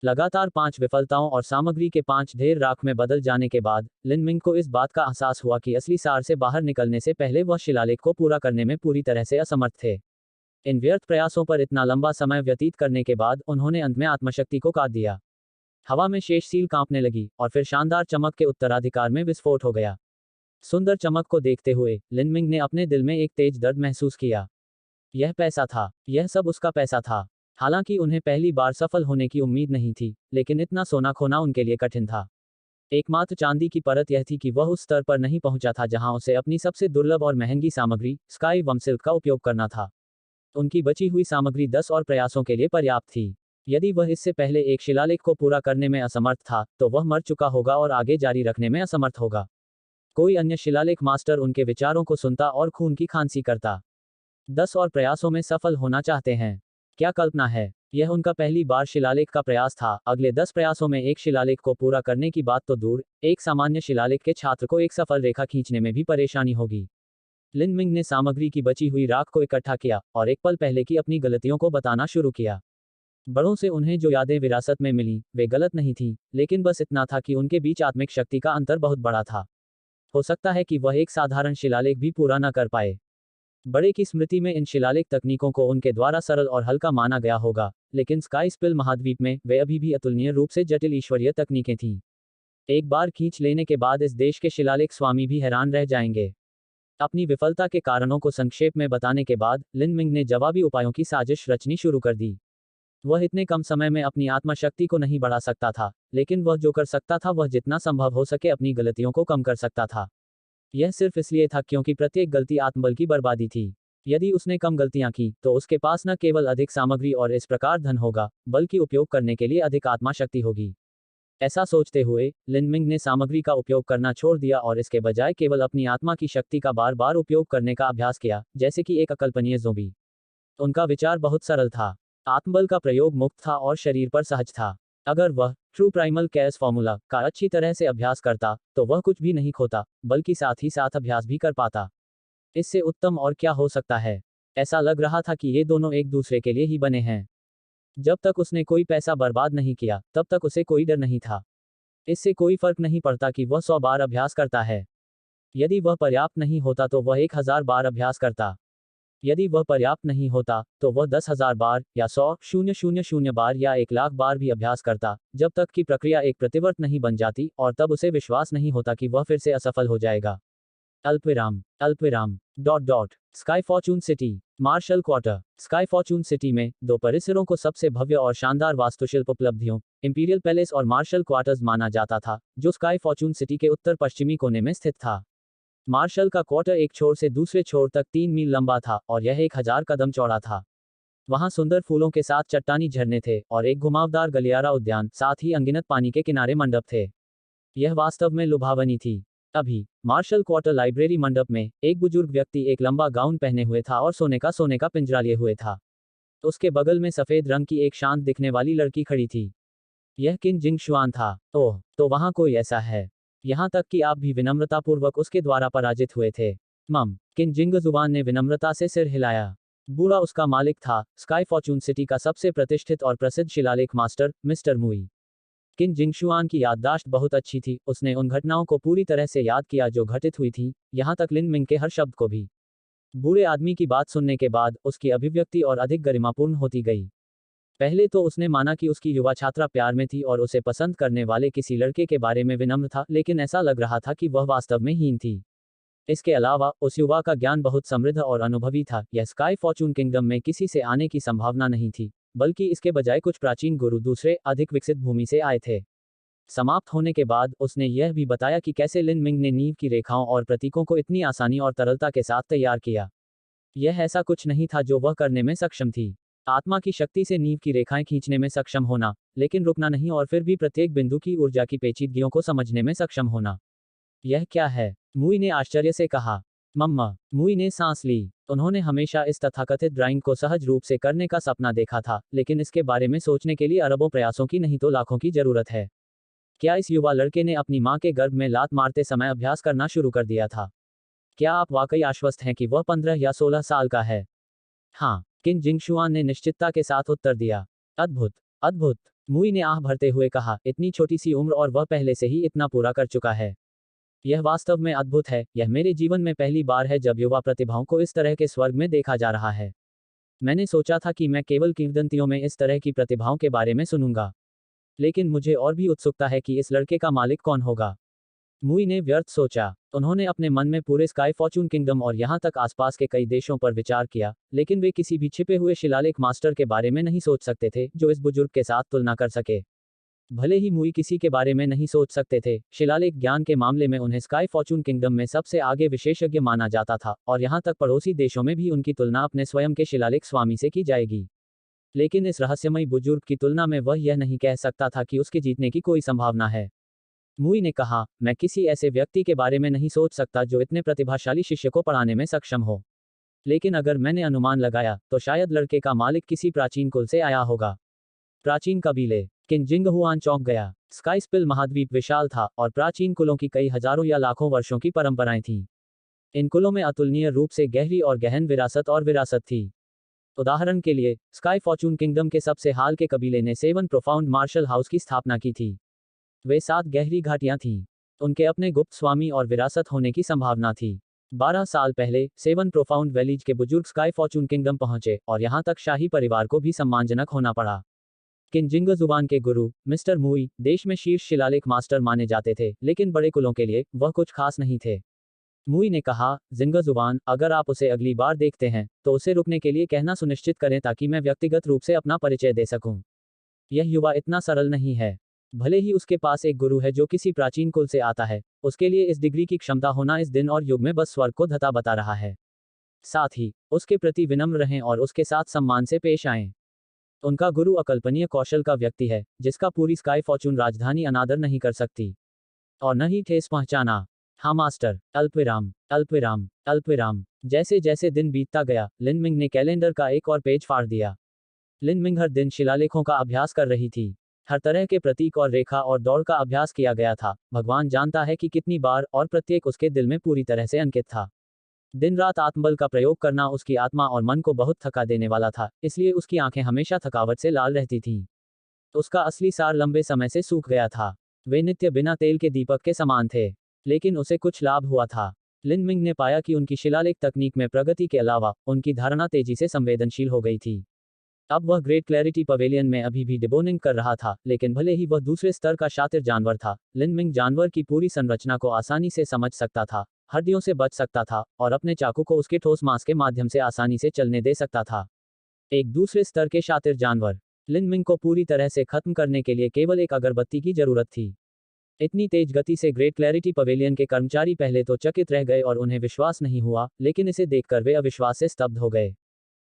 लगातार 5 विफलताओं और सामग्री के 5 ढेर राख में बदल जाने के बाद लिन मिंग को इस बात का एहसास हुआ कि असली सार से बाहर निकलने से पहले वह शिलालेख को पूरा करने में पूरी तरह से असमर्थ थे। इन व्यर्थ प्रयासों पर इतना लंबा समय व्यतीत करने के बाद उन्होंने अंत में आत्मशक्ति को काट दिया। हवा में शेष सील कांपने लगी, और फिर शानदार चमक के उत्तराधिकार में विस्फोट हो गया। सुंदर चमक को देखते हुए लिन मिंग ने अपने दिल में एक तेज दर्द महसूस किया। यह पैसा था, यह सब उसका पैसा था। हालांकि उन्हें पहली बार सफल होने की उम्मीद नहीं थी, लेकिन इतना सोना खोना उनके लिए कठिन था। एकमात्र चांदी की परत यह थी कि वह उस स्तर पर नहीं पहुंचा था जहां उसे अपनी सबसे दुर्लभ और महंगी सामग्री स्काई वम सिल्क का उपयोग करना था। उनकी बची हुई सामग्री 10 और प्रयासों के लिए पर्याप्त थी। यदि वह इससे पहले एक शिलालेख को पूरा करने में असमर्थ था, तो वह मर चुका होगा और आगे जारी रखने में असमर्थ होगा। कोई अन्य शिलालेख मास्टर उनके विचारों को सुनता और खून की खांसी करता। 10 और प्रयासों में सफल होना चाहते हैं। क्या कल्पना है। यह उनका पहली बार शिलालेख का प्रयास था। अगले 10 प्रयासों में एक शिलालेख को पूरा करने की बात तो दूर, एक सामान्य शिलालेख के छात्र को एक सफल रेखा खींचने में भी परेशानी होगी। लिन मिंग ने सामग्री की बची हुई राख को इकट्ठा किया और एक पल पहले की अपनी गलतियों को बताना शुरू किया। बड़ों से उन्हें जो यादें विरासत में मिली, वे गलत नहीं थीं, लेकिन बस इतना था कि उनके बीच आत्मिक शक्ति का अंतर बहुत बड़ा था। हो सकता है कि वह एक साधारण शिलालेख भी पूरा न कर पाए। बड़े की स्मृति में इन शिलालेख तकनीकों को उनके द्वारा सरल और हल्का माना गया होगा, लेकिन स्काई स्पिल महाद्वीप में वे अभी भी अतुलनीय रूप से जटिल ईश्वरीय तकनीकें थीं। एक बार खींच लेने के बाद इस देश के शिलालेख स्वामी भी हैरान रह जाएंगे। अपनी विफलता के कारणों को संक्षेप में बताने के बाद लिन मिंग ने जवाबी उपायों की साजिश रचनी शुरू कर दी। वह इतने कम समय में अपनी आत्मशक्ति को नहीं बढ़ा सकता था, लेकिन वह जो कर सकता था वह जितना संभव हो सके अपनी गलतियों को कम कर सकता था। यह सिर्फ इसलिए था क्योंकि प्रत्येक गलती आत्मबल की बर्बादी थी। यदि उसने कम गलतियां की, तो उसके पास न केवल अधिक सामग्री और इस प्रकार धन होगा, बल्कि उपयोग करने के लिए अधिक आत्मा शक्ति होगी। ऐसा सोचते हुए लिन मिंग ने सामग्री का उपयोग करना छोड़ दिया और इसके बजाय केवल अपनी आत्मा की शक्ति का बार बार उपयोग करने का अभ्यास किया, जैसे कि एक अकल्पनीय ज़ोंबी। उनका विचार बहुत सरल था। आत्मबल का प्रयोग मुक्त था और शरीर पर सहज था। अगर वह ट्रू प्राइमल कैस फॉर्मूला का अच्छी तरह से अभ्यास करता, तो वह कुछ भी नहीं खोता, बल्कि साथ ही साथ अभ्यास भी कर पाता। इससे उत्तम और क्या हो सकता है। ऐसा लग रहा था कि ये दोनों एक दूसरे के लिए ही बने हैं। जब तक उसने कोई पैसा बर्बाद नहीं किया, तब तक उसे कोई डर नहीं था। इससे कोई फर्क नहीं पड़ता कि वह 100 बार अभ्यास करता है। यदि वह पर्याप्त नहीं होता तो वह 1000 बार अभ्यास करता। यदि वह पर्याप्त नहीं होता, तो वह 10,000 बार या 100,000 बार या 1,00,000 बार भी अभ्यास करता, जब तक कि प्रक्रिया एक प्रतिवर्त नहीं बन जाती और तब उसे विश्वास नहीं होता कि वह फिर से असफल हो जाएगा। अल्पविराम अल्पविराम dot dot sky fortune city marshal quarter. Sky fortune city में दो परिसरों को सबसे भव्य और शानदार वास्तुशिल्प उपलब्धियों इंपीरियल पैलेस और मार्शल क्वार्टर्स माना जाता था, जो स्काई फॉर्चून सिटी के उत्तर पश्चिमी कोने में स्थित था। मार्शल का क्वार्टर एक छोर से दूसरे छोर तक 3 मील लंबा था और यह 1000 कदम चौड़ा था। वहां सुंदर फूलों के साथ चट्टानी झरने थे और एक घुमावदार गलियारा उद्यान, साथ ही अनगिनत पानी के किनारे मंडप थे। यह वास्तव में लुभावनी थी। अभी मार्शल क्वार्टर लाइब्रेरी मंडप में एक बुजुर्ग व्यक्ति एक लंबा गाउन पहने हुए था और सोने का पिंजरा लिए हुए था। उसके बगल में सफेद रंग की एक शांत दिखने वाली लड़की खड़ी थी। यह किन जिंग शुआन था। ओह, तो वहां कोई ऐसा है। यहां तक कि आप भी विनम्रतापूर्वक उसके द्वारा पराजित हुए थे। किन जिंग जुबान ने विनम्रता से सिर हिलाया। बूढ़ा उसका मालिक था, स्काई फॉर्चून सिटी का सबसे प्रतिष्ठित और प्रसिद्ध शिलालेख मास्टर मिस्टर मुई। किन जिंगशुआन की याददाश्त बहुत अच्छी थी। उसने उन घटनाओं को पूरी तरह से याद किया जो घटित हुई थी, यहां तक लिन मिंग के हर शब्द को भी। बूढ़े आदमी की बात सुनने के बाद उसकी अभिव्यक्ति और अधिक गरिमापूर्ण होती गई। पहले तो उसने माना कि उसकी युवा छात्रा प्यार में थी और उसे पसंद करने वाले किसी लड़के के बारे में विनम्र था, लेकिन ऐसा लग रहा था कि वह वास्तव में हीन थी। इसके अलावा उस युवा का ज्ञान बहुत समृद्ध और अनुभवी था। यह स्काई फॉर्चून किंगडम में किसी से आने की संभावना नहीं थी, बल्कि इसके बजाय कुछ प्राचीन गुरु दूसरे अधिक विकसित भूमि से आए थे। समाप्त होने के बाद उसने यह भी बताया कि कैसे लिन मिंग ने नींव की रेखाओं और प्रतीकों को इतनी आसानी और तरलता के साथ तैयार किया। यह ऐसा कुछ नहीं था जो वह करने में सक्षम थी। आत्मा की शक्ति से नींव की रेखाएं खींचने में सक्षम होना, लेकिन रुकना नहीं और फिर भी प्रत्येक बिंदु की ऊर्जा की पेचीदगियों को समझने में सक्षम होना। यह क्या है? मुई ने आश्चर्य से कहा। मम्मा। मुई ने सांस ली। उन्होंने हमेशा इस तथाकथित ड्राइंग को सहज रूप से करने का सपना देखा था, लेकिन इसके बारे में सोचने के लिए अरबों प्रयासों की नहीं तो लाखों की जरूरत है। क्या इस युवा लड़के ने अपनी मां के गर्भ में लात मारते समय अभ्यास करना शुरू कर दिया था? क्या आप वाकई आश्वस्त हैं कि वह 15 या 16 साल का है? हाँ, किन जिंगशुआन ने निश्चितता के साथ उत्तर दिया। अद्भुत, अद्भुत, मुई ने आह भरते हुए कहा। इतनी छोटी सी उम्र और वह पहले से ही इतना पूरा कर चुका है। यह वास्तव में अद्भुत है। यह मेरे जीवन में पहली बार है जब युवा प्रतिभाओं को इस तरह के स्वर्ग में देखा जा रहा है। मैंने सोचा था कि मैं केवल किंवदंतियों में इस तरह की प्रतिभाओं के बारे में सुनूंगा, लेकिन मुझे और भी उत्सुकता है कि इस लड़के का मालिक कौन होगा। मुई ने व्यर्थ सोचा। उन्होंने अपने मन में पूरे स्काई फॉर्चून किंगडम और यहाँ तक आसपास के कई देशों पर विचार किया, लेकिन वे किसी भी छिपे हुए शिलालेख मास्टर के बारे में नहीं सोच सकते थे जो इस बुजुर्ग के साथ तुलना कर सके। भले ही मुई किसी के बारे में नहीं सोच सकते थे, शिलालेख ज्ञान के मामले में उन्हें स्काई फॉर्चून किंगडम में सबसे आगे विशेषज्ञ माना जाता था, और यहाँ तक पड़ोसी देशों में भी उनकी तुलना अपने स्वयं के शिलालेख स्वामी से की जाएगी। लेकिन इस रहस्यमयी बुजुर्ग की तुलना में वह यह नहीं कह सकता था कि उसके जीतने की कोई संभावना है। मुई ने कहा, मैं किसी ऐसे व्यक्ति के बारे में नहीं सोच सकता जो इतने प्रतिभाशाली शिष्य को पढ़ाने में सक्षम हो। लेकिन अगर मैंने अनुमान लगाया, तो शायद लड़के का मालिक किसी प्राचीन कुल से आया होगा। प्राचीन कबीले। किन जिंग हुआन चौंक गया। स्काई स्पिल महाद्वीप विशाल था, और प्राचीन कुलों की कई हजारों या लाखों वर्षों की परंपराएं थीं। इन कुलों में अतुलनीय रूप से गहरी और गहन विरासत थी। उदाहरण के लिए, स्काई फॉर्चून किंगडम के सबसे हाल के कबीले ने 7 प्रोफाउंड मार्शल हाउस की स्थापना की थी। वे 7 गहरी घाटियां थीं। उनके अपने गुप्त स्वामी और विरासत होने की संभावना थी। 12 साल पहले 7 प्रोफाउंड वैलीज के बुजुर्ग स्काई फॉर्चून किंगडम पहुंचे, और यहां तक शाही परिवार को भी सम्मानजनक होना पड़ा। किन जिंग जुबान के गुरु मिस्टर मुई देश में शीर्ष शिलालेख मास्टर माने जाते थे, लेकिन बड़े कुलों के लिए वह कुछ खास नहीं थे। मुई ने कहा, जिंग जुबान, अगर आप उसे अगली बार देखते हैं तो उसे रुकने के लिए कहना सुनिश्चित करें ताकि मैं व्यक्तिगत रूप से अपना परिचय दे सकूं। यह युवा इतना सरल नहीं है। भले ही उसके पास एक गुरु है जो किसी प्राचीन कुल से आता है, उसके लिए इस डिग्री की क्षमता होना इस दिन और युग में बस स्वर्ग को धता बता रहा है। साथ ही उसके प्रति विनम्र रहें और उसके साथ सम्मान से पेश आएं। उनका गुरु अकल्पनीय कौशल का व्यक्ति है, जिसका पूरी स्काई फॉर्चून राजधानी अनादर नहीं कर सकती, और न ही ठेस पहुंचाना। हाँ मास्टर। अल्पविराम अल्पविराम अल्पविराम। जैसे जैसे दिन बीतता गया, लिन मिंग ने कैलेंडर का एक और पेज फाड़ दिया। लिन मिंग हर दिन शिलालेखों का अभ्यास कर रही थी। हर तरह के प्रतीक और रेखा और दौड़ का अभ्यास किया गया था, भगवान जानता है कि कितनी बार, और प्रत्येक उसके दिल में पूरी तरह से अंकित था। दिन रात आत्मबल का प्रयोग करना उसकी आत्मा और मन को बहुत थका देने वाला था, इसलिए उसकी आंखें हमेशा थकावट से लाल रहती थीं। उसका असली सार लंबे समय से सूख गया था। वे नित्य बिना तेल के दीपक के समान थे। लेकिन उसे कुछ लाभ हुआ था। लिन मिंग ने पाया कि उनकी शिलालेख तकनीक में प्रगति के अलावा उनकी धारणा तेजी से संवेदनशील हो गई थी। अब वह ग्रेट क्लैरिटी पवेलियन में अभी भी डिबोनिंग कर रहा था, लेकिन भले ही वह दूसरे स्तर का शातिर जानवर था, लिन मिंग जानवर की पूरी संरचना को आसानी से समझ सकता था, हड्डियों से बच सकता था, और अपने चाकू को उसके ठोस मांस के माध्यम से आसानी से चलने दे सकता था। एक दूसरे स्तर के शातिर जानवर। लिन मिंग को पूरी तरह से खत्म करने के लिए केवल एक अगरबत्ती की जरूरत थी। इतनी तेज गति से ग्रेट क्लैरिटी पवेलियन के कर्मचारी पहले तो चकित रह गए और उन्हें विश्वास नहीं हुआ, लेकिन इसे देखकर वे अविश्वास से स्तब्ध हो गए।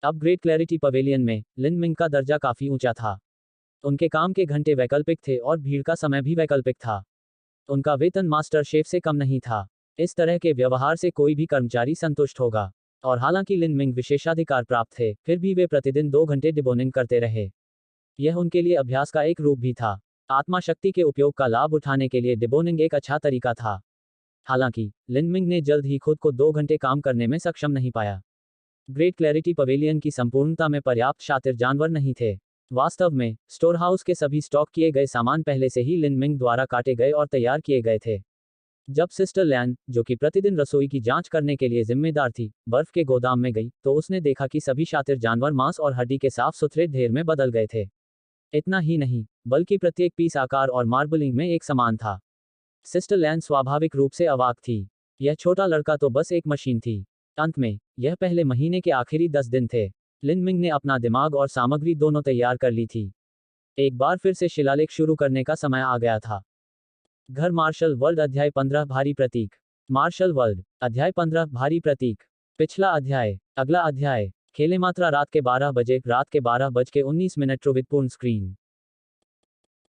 अब ग्रेट क्लैरिटी पवेलियन में लिन मिंग का दर्जा काफी ऊंचा था। उनके काम के घंटे वैकल्पिक थे और भीड़ का समय भी वैकल्पिक था। उनका वेतन मास्टर शेफ से कम नहीं था। इस तरह के व्यवहार से कोई भी कर्मचारी संतुष्ट होगा। और हालांकि लिन मिंग विशेषाधिकार प्राप्त थे, फिर भी वे प्रतिदिन 2 घंटे डिबोनिंग करते रहे। यह उनके लिए अभ्यास का एक रूप भी था। आत्मा शक्ति के उपयोग का लाभ उठाने के लिए डिबोनिंग एक अच्छा तरीका था। हालांकि लिन मिंग ने जल्द ही खुद को 2 घंटे काम करने में सक्षम नहीं पाया। ग्रेट क्लैरिटी पवेलियन की संपूर्णता में पर्याप्त शातिर जानवर नहीं थे। वास्तव में स्टोरहाउस के सभी स्टॉक किए गए सामान पहले से ही लिन मिंग द्वारा काटे गए और तैयार किए गए थे। जब सिस्टर लैन, जो कि प्रतिदिन रसोई की जांच करने के लिए जिम्मेदार थी, बर्फ के गोदाम में गई, तो उसने देखा कि सभी शातिर जानवर मांस और हड्डी के साफ सुथरे ढेर में बदल गए थे। इतना ही नहीं, बल्कि प्रत्येक पीस आकार और मार्बलिंग में एक समान था। सिस्टर लैन स्वाभाविक रूप से अवाक थी। यह छोटा लड़का तो बस एक मशीन थी। अंत में, यह पहले महीने के आखिरी 10 दिन थे। लिन मिंग ने अपना दिमाग और सामग्री दोनों तैयार कर ली थी। एक बार फिर से शिलालेख शुरू करने का समय आ गया था। घर मार्शल वर्ल्ड अध्याय 15 भारी प्रतीक। मार्शल वर्ल्ड अध्याय 15 भारी प्रतीक। पिछला अध्याय। अगला अध्याय। खेले मात्रा रात के 12 बजे, रात के 12:19 ट्रुवितपूर्ण स्क्रीन।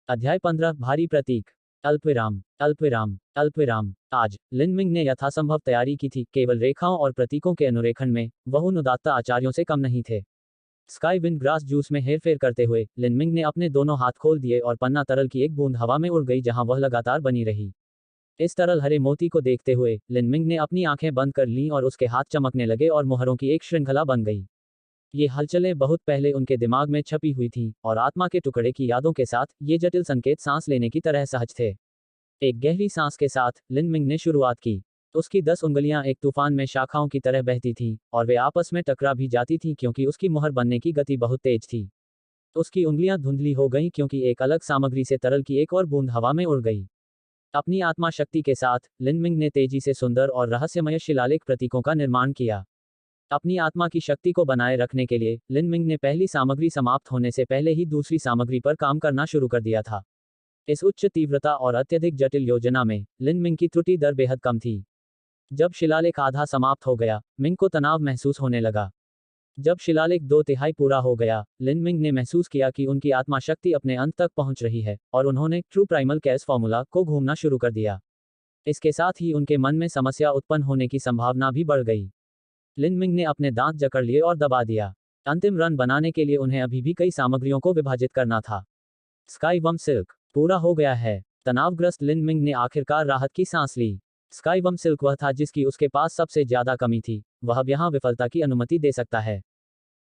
अध्याय 15 भारी प्रतीक। अल्पविराम अल्पविराम अल्पविराम। आज लिन मिंग ने यथासंभव तैयारी की थी, केवल रेखाओं और प्रतीकों के अनुरेखण में वह उन उदात्त आचार्यों से कम नहीं थे। स्काई विंड ग्रास जूस में हेरफेर करते हुए लिन मिंग ने अपने दोनों हाथ खोल दिए और पन्ना तरल की एक बूंद हवा में उड़ गई, जहां वह लगातार बनी रही। इस तरल हरे मोती को देखते हुए लिन मिंग ने अपनी आंखें बंद कर लीं और उसके हाथ चमकने लगे और मुहरों की एक श्रृंखला बन गई। ये हलचलें बहुत पहले उनके दिमाग में छपी हुई थीं, और आत्मा के टुकड़े की यादों के साथ ये जटिल संकेत सांस लेने की तरह सहज थे। एक गहरी सांस के साथ लिन मिंग ने शुरुआत की। उसकी 10 उंगलियां एक तूफान में शाखाओं की तरह बहती थीं, और वे आपस में टकरा भी जाती थीं क्योंकि उसकी मुहर बनने की गति बहुत तेज थी। उसकी उंगलियां धुंधली हो गईं क्योंकि एक अलग सामग्री से तरल की एक और बूंद हवा में उड़ गई। अपनी आत्मा शक्ति के साथ लिनमिंग ने तेजी से सुंदर और रहस्यमय शिलालेख प्रतीकों का निर्माण किया। अपनी आत्मा की शक्ति को बनाए रखने के लिए लिनमिंग ने पहली सामग्री समाप्त होने से पहले ही दूसरी सामग्री पर काम करना शुरू कर दिया था। इस उच्च तीव्रता और अत्यधिक जटिल योजना में लिनमिंग की त्रुटि दर बेहद कम थी। जब शिलालेख आधा समाप्त हो गया, मिंग को तनाव महसूस होने लगा। जब शिलालेख 2/3 पूरा हो गया, लिनमिंग ने महसूस किया कि उनकी आत्मा शक्ति अपने अंत तक पहुंच रही है, और उन्होंने ट्रू प्राइमल कैस फॉर्मूला को घूमना शुरू कर दिया। इसके साथ ही उनके मन में समस्या उत्पन्न होने की संभावना भी बढ़ गई। लिनमिंग ने अपने दांत जकड़ लिए और दबा दिया। अंतिम रन बनाने के लिए उन्हें अभी भी कई सामग्रियों को विभाजित करना था। स्काई वम सिल्क पूरा हो गया है। तनावग्रस्त लिनमिंग ने आखिरकार राहत की सांस ली। स्काई वम सिल्क वह था जिसकी उसके पास सबसे ज्यादा कमी थी। वह अब यहां विफलता की अनुमति दे सकता है।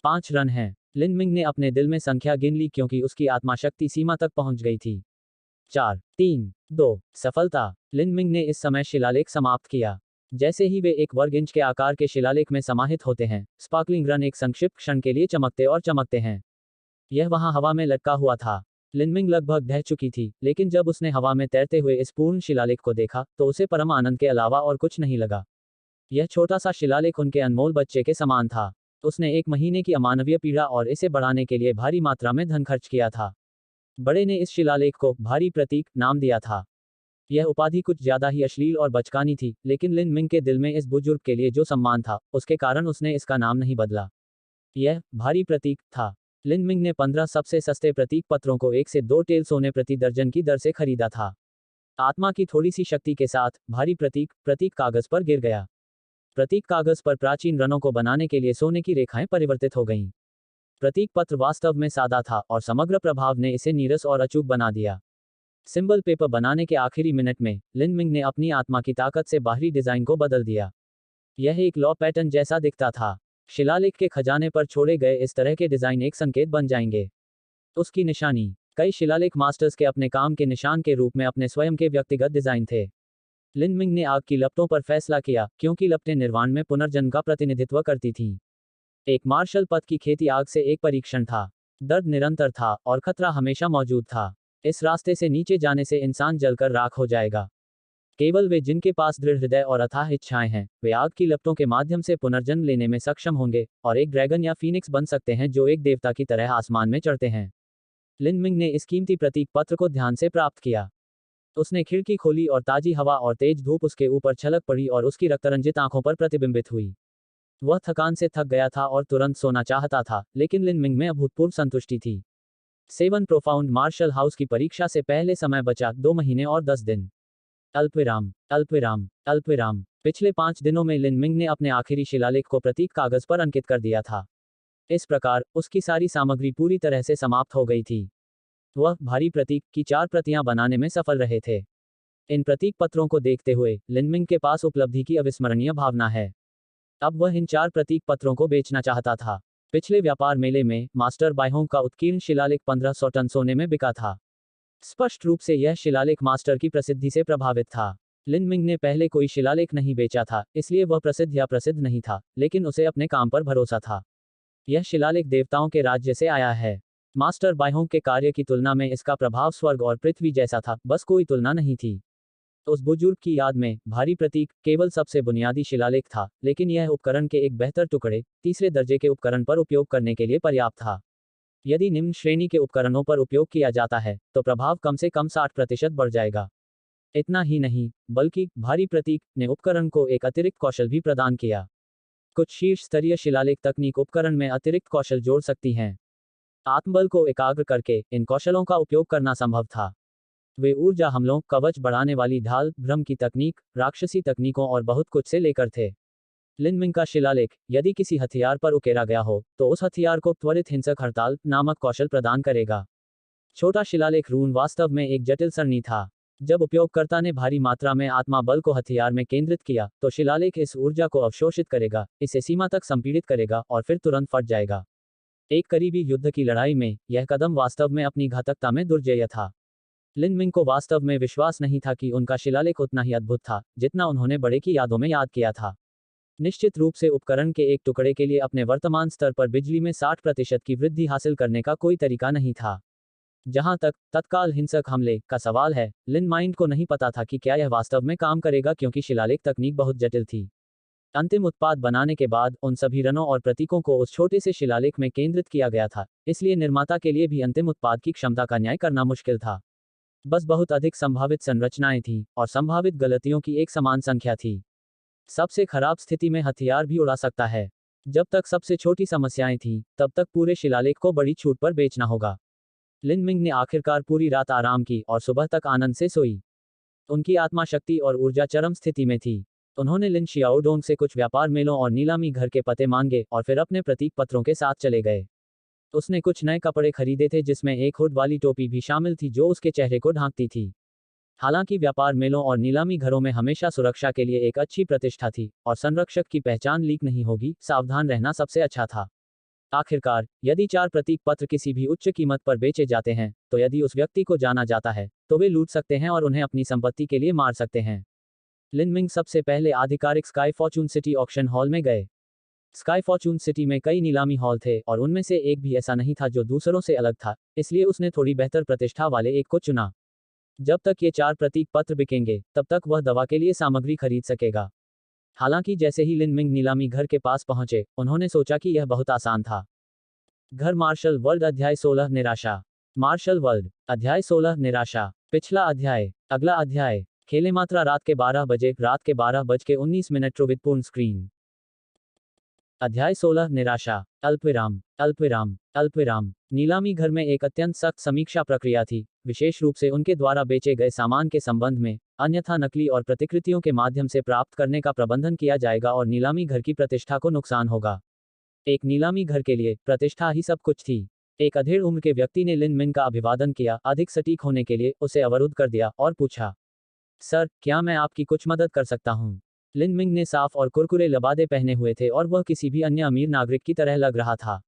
5 रन हैं। लिनमिंग ने अपने दिल में संख्या गिन ली क्योंकि उसकी आत्मा शक्ति सीमा तक पहुंच गई थी। 4, 3, 2, सफलता। लिनमिंग ने इस समय शिलालेख समाप्त किया। जैसे ही वे 1 वर्ग इंच के आकार के शिलालेख में समाहित होते हैं, स्पार्कलिंग रन एक संक्षिप्त क्षण के लिए चमकते और चमकते हैं। यह वहां हवा में लटका हुआ था। लिनमिंग लगभग ढह चुकी थी, लेकिन जब उसने हवा में तैरते हुए इस पूर्ण शिलालेख को देखा, तो उसे परम आनंद के अलावा और कुछ नहीं लगा। यह छोटा सा शिलालेख उनके अनमोल बच्चे के समान था। उसने 1 महीने की अमानवीय पीड़ा और इसे बढ़ाने के लिए भारी मात्रा में धन खर्च किया था। बड़े ने इस शिलालेख को भारी प्रतीक नाम दिया था। यह उपाधि कुछ ज्यादा ही अश्लील और बचकानी थी, लेकिन लिनमिंग के दिल में इस बुजुर्ग के लिए जो सम्मान था, उसके कारण उसने इसका नाम नहीं बदला। यह भारी प्रतीक था। लिनमिंग ने 15 सबसे सस्ते प्रतीक पत्रों को 1 से 2 टेल सोने प्रति दर्जन की दर से खरीदा था। आत्मा की थोड़ी सी शक्ति के साथ भारी प्रतीक कागज पर गिर गया। प्रतीक कागज पर प्राचीन रनों को बनाने के लिए सोने की रेखाएं परिवर्तित हो गईं। प्रतीक पत्र वास्तव में सादा था और समग्र प्रभाव ने इसे नीरस और अचूक बना दिया। सिंबल पेपर बनाने के आखिरी मिनट में लिनमिंग ने अपनी आत्मा की ताकत से बाहरी डिजाइन को बदल दिया। यह एक लॉ पैटर्न जैसा दिखता था। शिलालेख के खजाने पर छोड़े गए इस तरह के डिजाइन एक संकेत बन जाएंगे। उसकी निशानी। कई शिलालेख मास्टर्स के अपने काम के निशान के रूप में अपने स्वयं के व्यक्तिगत डिजाइन थे। लिनमिंग ने आग की लपटों पर फैसला किया, क्योंकि लपटें निर्वाण में पुनर्जन्म का प्रतिनिधित्व करती थीं। एक मार्शल पथ की खेती आग से एक परीक्षण था। दर्द निरंतर था और खतरा हमेशा मौजूद था। इस रास्ते से नीचे जाने से इंसान जलकर राख हो जाएगा। केवल वे जिनके पास दृढ़ हृदय और अथाह इच्छाएं हैं, वे आग की लपटों के माध्यम से पुनर्जन्म लेने में सक्षम होंगे और एक ड्रैगन या फीनिक्स बन सकते हैं जो एक देवता की तरह आसमान में चढ़ते हैं। लिनमिंग ने इस कीमती प्रतीक पत्र को ध्यान से प्राप्त किया। उसने खिड़की खोली और ताजी हवा और तेज धूप उसके ऊपर छलक पड़ी और उसकी रक्तरंजित आंखों पर प्रतिबिंबित हुई। वह थकान से थक गया था और तुरंत सोना चाहता था, लेकिन लिनमिंग में अभूतपूर्व संतुष्टि थी। 7 प्रोफाउंड मार्शल हाउस की परीक्षा से पहले समय बचा 2 महीने और 10 दिन। अल्पविराम अल्पविराम अल्पविराम। पिछले 5 दिनों में लिनमिंग ने अपने आखिरी शिलालेख को प्रतीक कागज पर अंकित कर दिया था। इस प्रकार उसकी सारी सामग्री पूरी तरह से समाप्त हो गई थी। वह भारी प्रतीक की 4 प्रतियां बनाने में सफल रहे थे। इन प्रतीक पत्रों को देखते हुए लिनमिंग के पास उपलब्धि की अविस्मरणीय भावना है। अब वह इन 4 प्रतीक पत्रों को बेचना चाहता था। पिछले व्यापार मेले में मास्टर बायहोंग का उत्कीर्ण शिलालेख 1500 टन सोने में बिका था। स्पष्ट रूप से यह शिलालेख मास्टर की प्रसिद्धि से प्रभावित था। लिनमिंग ने पहले कोई शिलालेख नहीं बेचा था, इसलिए वह प्रसिद्ध या प्रसिद्ध नहीं था, लेकिन उसे अपने काम पर भरोसा था। यह शिलालेख देवताओं के राज्य से आया है। मास्टर बायहोंग के कार्य की तुलना में इसका प्रभाव स्वर्ग और पृथ्वी जैसा था, बस कोई तुलना नहीं थी। उस बुजुर्ग की याद में भारी प्रतीक केवल सबसे बुनियादी शिलालेख था, लेकिन यह उपकरण के एक बेहतर टुकड़े, तीसरे दर्जे के उपकरण पर उपयोग करने के लिए पर्याप्त था। यदि निम्न श्रेणी के उपकरणों पर उपयोग किया जाता है, तो प्रभाव कम से कम 60% बढ़ जाएगा। इतना ही नहीं, बल्कि भारी प्रतीक ने उपकरण को एक अतिरिक्त कौशल भी प्रदान किया। कुछ शीर्ष स्तरीय शिलालेख तकनीक उपकरण में अतिरिक्त कौशल जोड़ सकती हैं। आत्मबल को एकाग्र करके इन कौशलों का उपयोग करना संभव था। वे ऊर्जा हमलों, कवच बढ़ाने वाली ढाल, भ्रम की तकनीक, राक्षसी तकनीकों और बहुत कुछ से लेकर थे। लिनमिंग का शिलालेख, यदि किसी हथियार पर उकेरा गया हो, तो उस हथियार को त्वरित हिंसक हड़ताल नामक कौशल प्रदान करेगा। छोटा शिलालेख रून वास्तव में एक जटिल सरणी था। जब उपयोगकर्ता ने भारी मात्रा में आत्मा बल को हथियार में केंद्रित किया, तो शिलालेख इस ऊर्जा को अवशोषित करेगा, इसे सीमा तक संपीड़ित करेगा और फिर तुरंत फट जाएगा। एक करीबी युद्ध की लड़ाई में यह कदम वास्तव में अपनी घातकता में दुर्जेय था। लिनमिंग को वास्तव में विश्वास नहीं था कि उनका शिलालेख उतना ही अद्भुत था, जितना उन्होंने बड़े की यादों में याद किया था। निश्चित रूप से उपकरण के एक टुकड़े के लिए अपने वर्तमान स्तर पर बिजली में 60% की वृद्धि हासिल करने का कोई तरीका नहीं था। जहां तक तत्काल हिंसक हमले का सवाल है, लिन माइंड को नहीं पता था कि क्या यह वास्तव में काम करेगा, क्योंकि शिलालेख तकनीक बहुत जटिल थी। अंतिम उत्पाद बनाने के बाद उन सभी रनों और प्रतीकों को उस छोटे से शिलालेख में केंद्रित किया गया था, इसलिए निर्माता के लिए भी अंतिम उत्पाद की क्षमता का न्याय करना मुश्किल था। बस बहुत अधिक संभावित संरचनाएं थीं, और संभावित गलतियों की एक समान संख्या थी। सबसे खराब स्थिति में हथियार भी उड़ा सकता है। जब तक सबसे छोटी समस्याएं थीं, तब तक पूरे शिलालेख को बड़ी छूट पर बेचना होगा। लिन मिंग ने आखिरकार पूरी रात आराम की और सुबह तक आनंद से सोई। उनकी आत्मा शक्ति और ऊर्जा चरम स्थिति में थी। उन्होंने लिन शियाओडोंग से कुछ व्यापार मेलों और नीलामी घर के पते मांगे और फिर अपने प्रतीक पत्रों के साथ चले गए। उसने कुछ नए कपड़े खरीदे थे, जिसमें एक हुड वाली टोपी भी शामिल थी जो उसके चेहरे को ढांकती थी। हालांकि व्यापार मेलों और नीलामी घरों में हमेशा सुरक्षा के लिए एक अच्छी प्रतिष्ठा थी, और संरक्षक की पहचान लीक नहीं होगी, सावधान रहना सबसे अच्छा था। आखिरकार, यदि 4 प्रतीक पत्र किसी भी उच्च कीमत पर बेचे जाते हैं, तो यदि उस व्यक्ति को जाना जाता है, तो वे लूट सकते हैं और उन्हें अपनी संपत्ति के लिए मार सकते हैं। लिन मिंग सबसे पहले आधिकारिक sky fortune city auction hall में गए। स्काई फॉर्चून सिटी में कई नीलामी हॉल थे, और उनमें से एक भी ऐसा नहीं था जो दूसरों से अलग था, इसलिए उसने थोड़ी बेहतर प्रतिष्ठा वाले एक को चुना। जब तक ये 4 प्रतीक पत्र बिकेंगे, तब तक वह दवा के लिए सामग्री खरीद सकेगा। हालांकि जैसे ही लिन मिंग नीलामी घर के पास पहुंचे, उन्होंने सोचा कि यह बहुत आसान था। घर मार्शल वर्ल्ड अध्याय 16 निराशा। मार्शल वर्ल्ड अध्याय 16 निराशा। पिछला अध्याय। अगला अध्याय। खेले मात्रा रात के 12 बजे, रात के 12:19 ट्रुवित पूर्ण स्क्रीन। अध्याय 16 निराशा। अल्पविराम अल्पविराम अल्पविराम। नीलामी घर में एक अत्यंत सख्त समीक्षा प्रक्रिया थी, विशेष रूप से उनके द्वारा बेचे गए सामान के संबंध में, अन्यथा नकली और प्रतिकृतियों के माध्यम से प्राप्त करने का प्रबंधन किया जाएगा और नीलामी घर की प्रतिष्ठा को नुकसान होगा। एक नीलामी घर के लिए प्रतिष्ठा ही सब कुछ थी। एक अधेड़ उम्र के व्यक्ति ने लिन मिंग का अभिवादन किया, अधिक सटीक होने के लिए उसे अवरुद्ध कर दिया, और पूछा, सर, क्या मैं आपकी कुछ मदद कर सकता हूँ? लिन मिंग ने साफ और कुरकुरे लबादे पहने हुए थे और वह किसी भी अन्य अमीर नागरिक की तरह लग रहा था।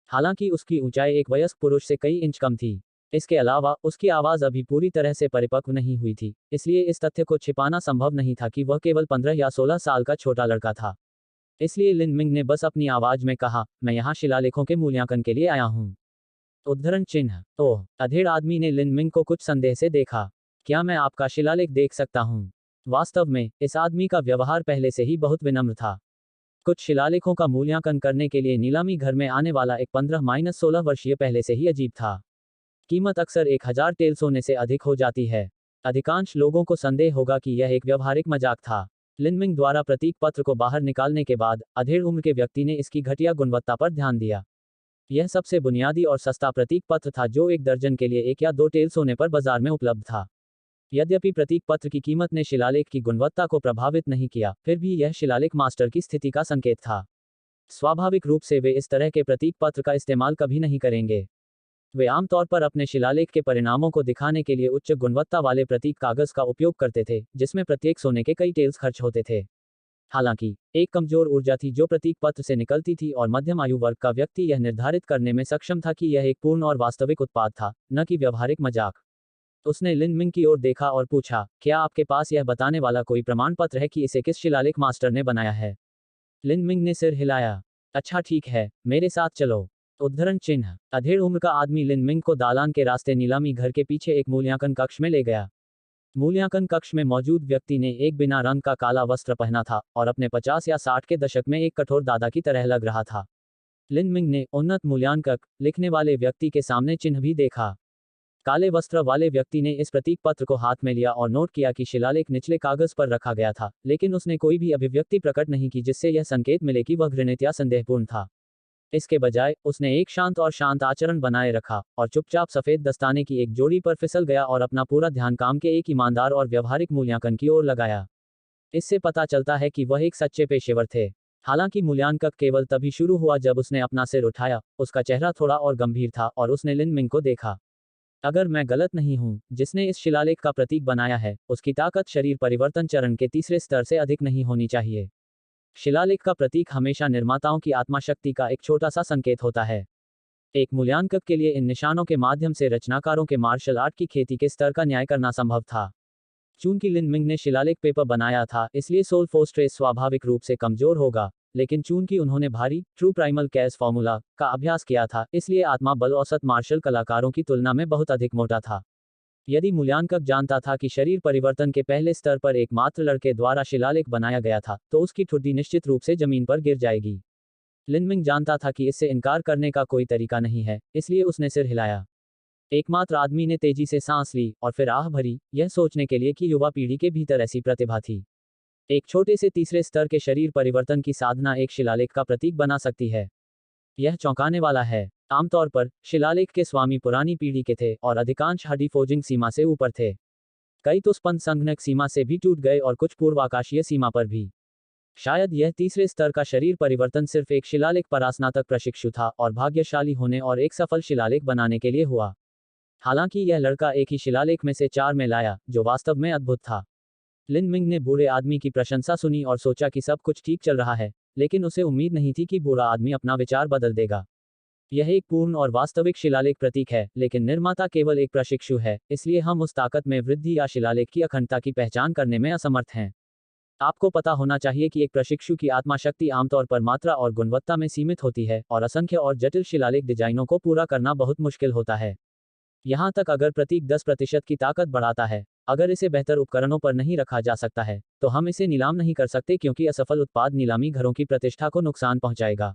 हालांकि उसकी ऊंचाई एक वयस्क पुरुष से कई इंच कम थी। इसके अलावा उसकी आवाज अभी पूरी तरह से परिपक्व नहीं हुई थी, इसलिए इस तथ्य को छिपाना संभव नहीं था कि वह केवल 15 या 16 साल का छोटा लड़का था। इसलिए लिन मिंग ने बस अपनी आवाज में कहा, मैं यहाँ शिलालेखों के मूल्यांकन के लिए आया हूँ। उद्धरण चिन्ह। ओह। अधेड़ आदमी ने लिन मिंग को कुछ संदेह से देखा। क्या मैं आपका शिलालेख देख सकता हूँ? वास्तव में, इस आदमी का व्यवहार पहले से ही बहुत विनम्र था। कुछ शिलालेखों का मूल्यांकन करने के लिए नीलामी घर में आने वाला एक 15-16 वर्षीय पहले से ही अजीब था। कीमत अक्सर 1000 टेल सोने से अधिक हो जाती है। अधिकांश लोगों को संदेह होगा कि यह एक व्यवहारिक मजाक था। लिन मिंग द्वारा प्रतीक पत्र को बाहर निकालने के बाद अधेड़ उम्र के व्यक्ति ने इसकी घटिया गुणवत्ता पर ध्यान दिया। यह सबसे बुनियादी और सस्ता प्रतीक पत्र था जो 1 दर्जन के लिए 1 या 2 टेल सोने पर बाजार में उपलब्ध था। यद्यपि प्रतीक पत्र की कीमत ने शिलालेख की गुणवत्ता को प्रभावित नहीं किया, फिर भी यह शिलालेख मास्टर की स्थिति का संकेत था। स्वाभाविक रूप से वे इस तरह के प्रतीक पत्र का इस्तेमाल कभी नहीं करेंगे। वे आमतौर पर अपने शिलालेख के परिणामों को दिखाने के लिए उच्च गुणवत्ता वाले प्रतीक कागज का उपयोग करते थे, जिसमें प्रत्येक सोने के कई टेल्स खर्च होते थे। हालांकि, एक कमजोर ऊर्जा थी जो प्रतीक पत्र से निकलती थी, और मध्यम आयु वर्ग का व्यक्ति यह निर्धारित करने में सक्षम था कि यह एक पूर्ण और वास्तविक उत्पाद था, न कि व्यावहारिक मजाक। उसने लिन मिंग की ओर देखा और पूछा, क्या आपके पास यह बताने वाला कोई प्रमाण पत्र है कि इसे किस शिलालेख मास्टर ने बनाया है? लिन मिंग ने सिर हिलाया। अच्छा ठीक है, मेरे साथ चलो। उद्धरण चिन्ह। अधेड़ उम्र का आदमी लिन मिंग को दालान के रास्ते नीलामी घर के पीछे एक मूल्यांकन कक्ष में ले गया। मूल्यांकन कक्ष में मौजूद व्यक्ति ने एक बिना रंग का काला वस्त्र पहना था और अपने 50 या 60 के दशक में एक कठोर दादा की तरह लग रहा था। लिन मिंग ने उन्नत मूल्यांकक लिखने वाले व्यक्ति के सामने चिन्ह भी देखा। काले वस्त्र वाले व्यक्ति ने इस प्रतीक पत्र को हाथ में लिया और नोट किया कि शिलालेख निचले कागज पर रखा गया था, लेकिन उसने कोई भी अभिव्यक्ति प्रकट नहीं की जिससे यह संकेत मिले कि वह घृणित या संदेहपूर्ण था। इसके बजाय, उसने एक शांत और शांत आचरण बनाए रखा, और चुपचाप सफेद दस्ताने की एक जोड़ी पर फिसल गया और अपना पूरा ध्यान काम के एक ईमानदार और व्यवहारिक मूल्यांकन की ओर लगाया। इससे पता चलता है कि वह एक सच्चे पेशेवर थे। हालांकि मूल्यांकन केवल तभी शुरू हुआ जब उसने अपना सिर उठाया, उसका चेहरा थोड़ा और गंभीर था, और उसने लिन मिंग को देखा। अगर मैं गलत नहीं हूं, जिसने इस शिलालेख का प्रतीक बनाया है, उसकी ताकत शरीर परिवर्तन चरण के तीसरे स्तर से अधिक नहीं होनी चाहिए। शिलालेख का प्रतीक हमेशा निर्माताओं की आत्मा शक्ति का एक छोटा सा संकेत होता है। एक मूल्यांकन के लिए इन निशानों के माध्यम से रचनाकारों के मार्शल आर्ट की खेती के स्तर का न्याय करना संभव था। चूंकि लिन मिंग ने शिलालेख पेपर बनाया था, इसलिए सोल फोर्ट्रेस स्वाभाविक रूप से कमजोर होगा, लेकिन चूंकि उन्होंने भारी ट्रू प्राइमल कैस फॉर्मूला का अभ्यास किया था, इसलिए आत्मा बल औसत मार्शल कलाकारों की तुलना में बहुत अधिक मोटा था। यदि मूल्यांकक जानता था कि शरीर परिवर्तन के पहले स्तर पर एकमात्र लड़के द्वारा शिलालेख बनाया गया था, तो उसकी ठुड्डी निश्चित रूप से जमीन पर गिर जाएगी। लिनमिंग जानता था कि इससे इनकार करने का कोई तरीका नहीं है, इसलिए उसने सिर हिलाया। एकमात्र आदमी ने तेजी से सांस ली और फिर आह भरी, यह सोचने के लिए कि युवा पीढ़ी के भीतर ऐसी प्रतिभा थी। एक छोटे से तीसरे स्तर के शरीर परिवर्तन की साधना एक शिलालेख का प्रतीक बना सकती है। यह चौंकाने वाला है। आमतौर पर शिलालेख के स्वामी पुरानी पीढ़ी के थे और अधिकांश हड्डी फोजिंग सीमा से ऊपर थे। कई तो स्पंद संघनक सीमा से भी टूट गए और कुछ पूर्वाकाशीय सीमा पर भी। शायद यह तीसरे स्तर का शरीर परिवर्तन सिर्फ एक शिलालेख परास्नातक प्रशिक्षु था और भाग्यशाली होने और एक सफल शिलालेख बनाने के लिए हुआ। हालांकि यह लड़का एक ही शिलालेख में से 4 में लाया, जो वास्तव में अद्भुत था। लिनमिंग ने बूढ़े आदमी की प्रशंसा सुनी और सोचा कि सब कुछ ठीक चल रहा है, लेकिन उसे उम्मीद नहीं थी कि बूढ़ा आदमी अपना विचार बदल देगा। यह एक पूर्ण और वास्तविक शिलालेख प्रतीक है, लेकिन निर्माता केवल एक प्रशिक्षु है, इसलिए हम उस ताकत में वृद्धि या शिलालेख की अखंडता की पहचान करने में असमर्थ हैं। आपको पता होना चाहिए कि एक प्रशिक्षु की आत्मा शक्ति आमतौर पर मात्रा और गुणवत्ता में सीमित होती है और असंख्य और जटिल शिलालेख डिजाइनों को पूरा करना बहुत मुश्किल होता है। यहाँ तक अगर प्रतीक 10% की ताकत बढ़ाता है, अगर इसे बेहतर उपकरणों पर नहीं रखा जा सकता है, तो हम इसे नीलाम नहीं कर सकते क्योंकि असफल उत्पाद नीलामी घरों की प्रतिष्ठा को नुकसान पहुंचाएगा।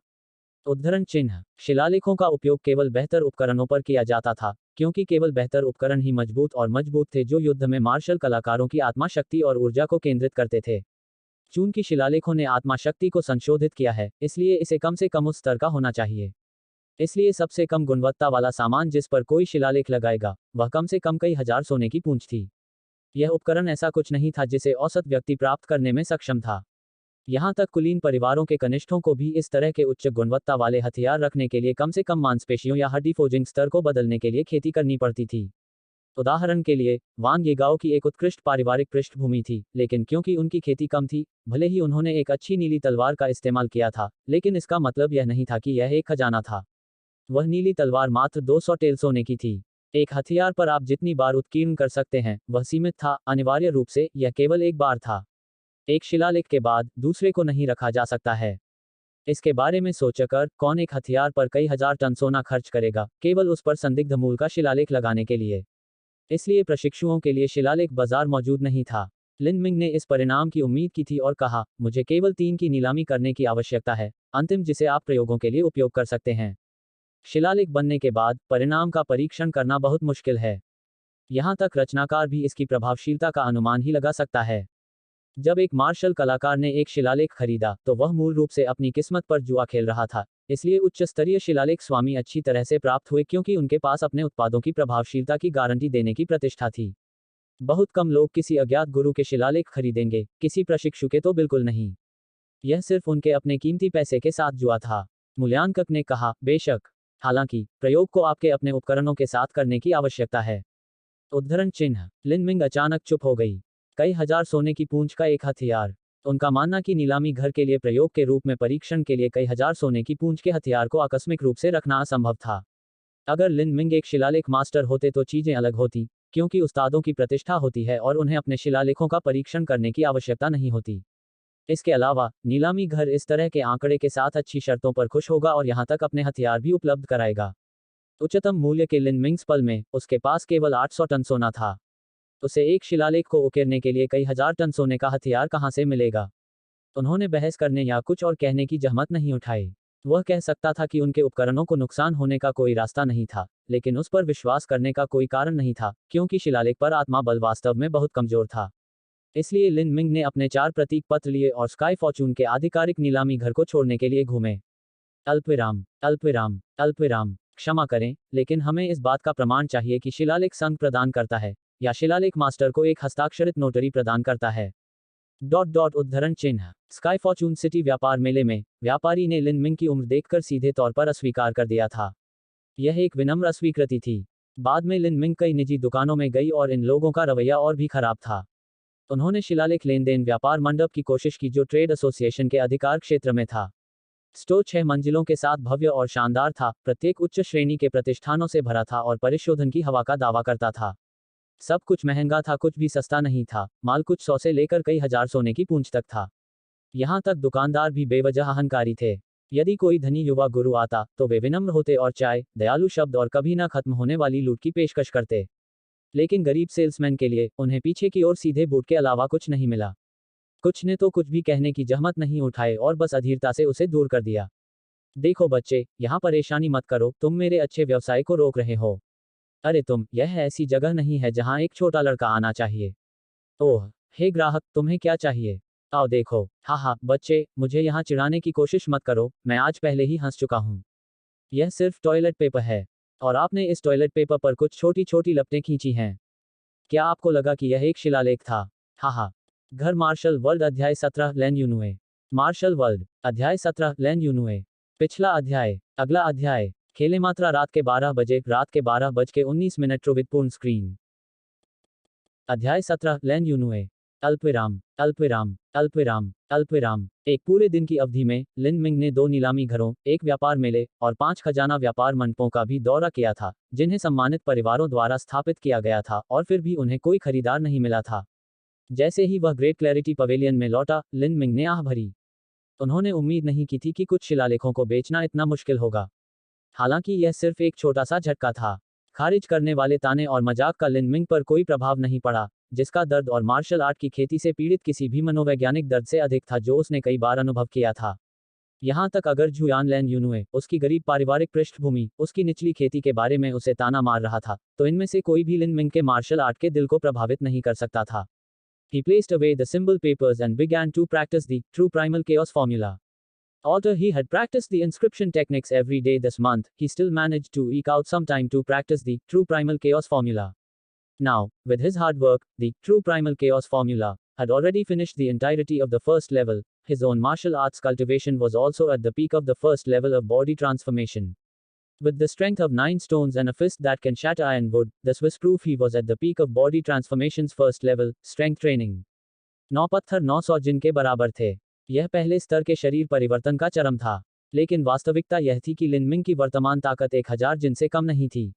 उद्धरण चिन्ह। शिलालेखों का उपयोग केवल बेहतर उपकरणों पर किया जाता था, क्योंकि केवल बेहतर उपकरण ही मजबूत थे जो युद्ध में मार्शल कलाकारों की आत्मा शक्ति और ऊर्जा को केंद्रित करते थे। चूंकि शिलालेखों ने आत्मा शक्ति को संशोधित किया है, इसलिए इसे कम से कम उस स्तर का होना चाहिए। इसलिए सबसे कम गुणवत्ता वाला सामान जिस पर कोई शिलालेख लगाएगा, वह कम से कम कई हजार सोने की पूंछ थी। यह उपकरण ऐसा कुछ नहीं था जिसे औसत व्यक्ति प्राप्त करने में सक्षम था। यहाँ तक कुलीन परिवारों के कनिष्ठों को भी इस तरह के उच्च गुणवत्ता वाले हथियार रखने के लिए कम से कम मांसपेशियों या हड्डी फोजिंग स्तर को बदलने के लिए खेती करनी पड़ती थी। उदाहरण के लिए, वांग येगाओ की एक उत्कृष्ट पारिवारिक पृष्ठभूमि थी, लेकिन क्योंकि उनकी खेती कम थी, भले ही उन्होंने एक अच्छी नीली तलवार का इस्तेमाल किया था, लेकिन इसका मतलब यह नहीं था कि यह एक खजाना था। वह नीली तलवार मात्र 200 टेल सोने की थी। एक हथियार पर आप जितनी बार उत्कीर्ण कर सकते हैं, वह सीमित था, अनिवार्य रूप से, यह केवल एक बार था। एक शिलालेख के बाद दूसरे को नहीं रखा जा सकता है। इसके बारे में सोचकर, कौन एक हथियार पर कई हजार टन सोना खर्च करेगा, केवल उस पर संदिग्ध मूल का शिलालेख लगाने के लिए। इसलिए प्रशिक्षुओं के लिए शिलालेख बाजार मौजूद नहीं था। लिनमिंग ने इस परिणाम की उम्मीद की थी और कहा, मुझे केवल 3 की नीलामी करने की आवश्यकता है, अंतिम जिसे आप प्रयोगों के लिए उपयोग कर सकते हैं। शिलालेख बनने के बाद परिणाम का परीक्षण करना बहुत मुश्किल है। यहाँ तक रचनाकार भी इसकी प्रभावशीलता का अनुमान ही लगा सकता है। जब एक मार्शल कलाकार ने एक शिलालेख खरीदा, तो वह मूल रूप से अपनी किस्मत पर जुआ खेल रहा था। इसलिए उच्च स्तरीय शिलालेख स्वामी अच्छी तरह से प्राप्त हुए क्योंकि उनके पास अपने उत्पादों की प्रभावशीलता की गारंटी देने की प्रतिष्ठा थी। बहुत कम लोग किसी अज्ञात गुरु के शिलालेख खरीदेंगे, किसी प्रशिक्षु के तो बिल्कुल नहीं। यह सिर्फ उनके अपने कीमती पैसे के साथ जुआ था। मूल्यांकक ने कहा, बेशक। हालांकि प्रयोग को आपके अपने उपकरणों के साथ करने की आवश्यकता है। उद्धरण चिन्ह। लिनमिंग अचानक चुप हो गई। कई हजार सोने की पूंछ का एक हथियार। उनका मानना कि नीलामी घर के लिए प्रयोग के रूप में परीक्षण के लिए कई हजार सोने की पूंछ के हथियार को आकस्मिक रूप से रखना असंभव था। अगर लिनमिंग एक शिलालेख मास्टर होते तो चीजें अलग होती, क्योंकि उस्तादों की प्रतिष्ठा होती है और उन्हें अपने शिलालेखों का परीक्षण करने की आवश्यकता नहीं होती। इसके अलावा, नीलामी घर इस तरह के आंकड़े के साथ अच्छी शर्तों पर खुश होगा और यहां तक अपने हथियार भी उपलब्ध कराएगा। उच्चतम मूल्य के लिनमिंग्स पल में, उसके पास केवल 800 टन सोना था। उसे एक शिलालेख को उकेरने के लिए कई हजार टन सोने का हथियार कहां से मिलेगा? उन्होंने बहस करने या कुछ और कहने की जहमत नहीं उठाई। वह कह सकता था कि उनके उपकरणों को नुकसान होने का कोई रास्ता नहीं था, लेकिन उस पर विश्वास करने का कोई कारण नहीं था, क्योंकि शिलालेख पर आत्मा बल वास्तव में बहुत कमजोर था। इसलिए लिनमिंग ने अपने 4 प्रतीक पत्र लिए और स्काई फॉर्चून के आधिकारिक नीलामी घर को छोड़ने के लिए घूमे। अल्पविराम, अल्पविराम, अल्पविराम। क्षमा करें, लेकिन हमें इस बात का प्रमाण चाहिए कि शिलालेख संघ प्रदान करता है, या शिलालेख मास्टर को एक हस्ताक्षरित नोटरी प्रदान करता है। उद्धरण चिन्ह। स्काई फॉर्चून सिटी व्यापार मेले में, व्यापारी ने लिनमिंग की उम्र देखकर सीधे तौर पर अस्वीकार कर दिया था। यह एक विनम्र अस्वीकृति थी। बाद में लिनमिंग कई निजी दुकानों में गई और इन लोगों का रवैया और भी खराब था। उन्होंने शिलालेख लेन देन व्यापार मंडप की कोशिश की जो ट्रेड एसोसिएशन के अधिकार क्षेत्र में था। स्टोर 6 मंजिलों के साथ भव्य और शानदार था, प्रत्येक उच्च श्रेणी के प्रतिष्ठानों से भरा था और परिशोधन की हवा का दावा करता था। सब कुछ महंगा था, कुछ भी सस्ता नहीं था। माल कुछ 100 से लेकर कई हजार सोने की पूंछ तक था। यहाँ तक दुकानदार भी बेवजह अहंकारी थे। यदि कोई धनी युवा गुरु आता तो वे विनम्र होते और चाय, दयालु शब्द और कभी ना खत्म होने वाली लूट की पेशकश करते। लेकिन गरीब सेल्समैन के लिए उन्हें पीछे की ओर सीधे बूट के अलावा कुछ नहीं मिला। कुछ ने तो कुछ भी कहने की जहमत नहीं उठाए और बस अधीरता से उसे दूर कर दिया। देखो बच्चे, यहाँ परेशानी मत करो, तुम मेरे अच्छे व्यवसाय को रोक रहे हो। अरे यह ऐसी जगह नहीं है जहाँ एक छोटा लड़का आना चाहिए। ओह, हे ग्राहक, तुम्हें क्या चाहिए? आओ देखो। हाँ बच्चे, मुझे यहाँ चिढ़ाने की कोशिश मत करो, मैं आज पहले ही हंस चुका हूँ। यह सिर्फ टॉयलेट पेपर है और आपने इस टॉयलेट पेपर पर कुछ छोटी छोटी लपटें खींची हैं। क्या आपको लगा कि यह एक शिलालेख था? हाँ। घर मार्शल वर्ल्ड अध्याय 17 लेन यूनुए। मार्शल वर्ल्ड अध्याय 17 लेन यूनुए। पिछला अध्याय। अगला अध्याय। खेले मात्रा रात के 12 बजे, रात के 12:19 ट्रू विद पूर्ण स्क्रीन। अध्याय 17 लेन यूनुए। अल्पविराम अल्पविराम अल्पविराम अल्पविराम। एक पूरे दिन की अवधि में लिन मिंग ने 2 नीलामी घरों, एक व्यापार मेले और 5 खजाना व्यापार मंडपों का भी दौरा किया था, जिन्हें सम्मानित परिवारों द्वारा स्थापित किया गया था, और फिर भी उन्हें कोई खरीदार नहीं मिला था। जैसे ही वह ग्रेट क्लैरिटी पवेलियन में लौटा, लिन मिंग ने आह भरी। उन्होंने उम्मीद नहीं की थी कि कुछ शिलालेखों को बेचना इतना मुश्किल होगा। हालांकि यह सिर्फ एक छोटा सा झटका था। खारिज करने वाले ताने और मजाक का लिन मिंग पर कोई प्रभाव नहीं पड़ा, जिसका दर्द और मार्शल आर्ट की खेती से पीड़ित किसी भी मनोवैज्ञानिक दर्द से अधिक था जो उसने कई बार अनुभव किया था। यहाँ तक अगर झुयान लैन यूनुए, उसकी गरीब पारिवारिक पृष्ठभूमि, उसकी निचली खेती के बारे में उसे ताना मार रहा था, तो इनमें से कोई भी लिन मिंग के मार्शल आर्ट के दिल को प्रभावित नहीं कर सकता था। He placed away the symbol papers and began to practice the true primal chaos formula. Although he had practiced the inscription techniques every day this month, he still managed to eke out some time to practice the true primal chaos formula. Now, with his hard work, the true primal chaos formula had already finished the entirety of the first level. His own martial arts cultivation was also at the peak of the first level of body transformation. With the strength of 9 stones and a fist that can shatter iron wood, the Swiss proof he was at the peak of body transformation's first level, strength training. 9 पत्थर 900 जिन के बराबर थे। यह पहले स्तर के शरीर परिवर्तन का चरम था। लेकिन वास्तविकता यह थी कि लिन मिंग की वर्तमान ताकत 1000 जिन से कम नहीं थी।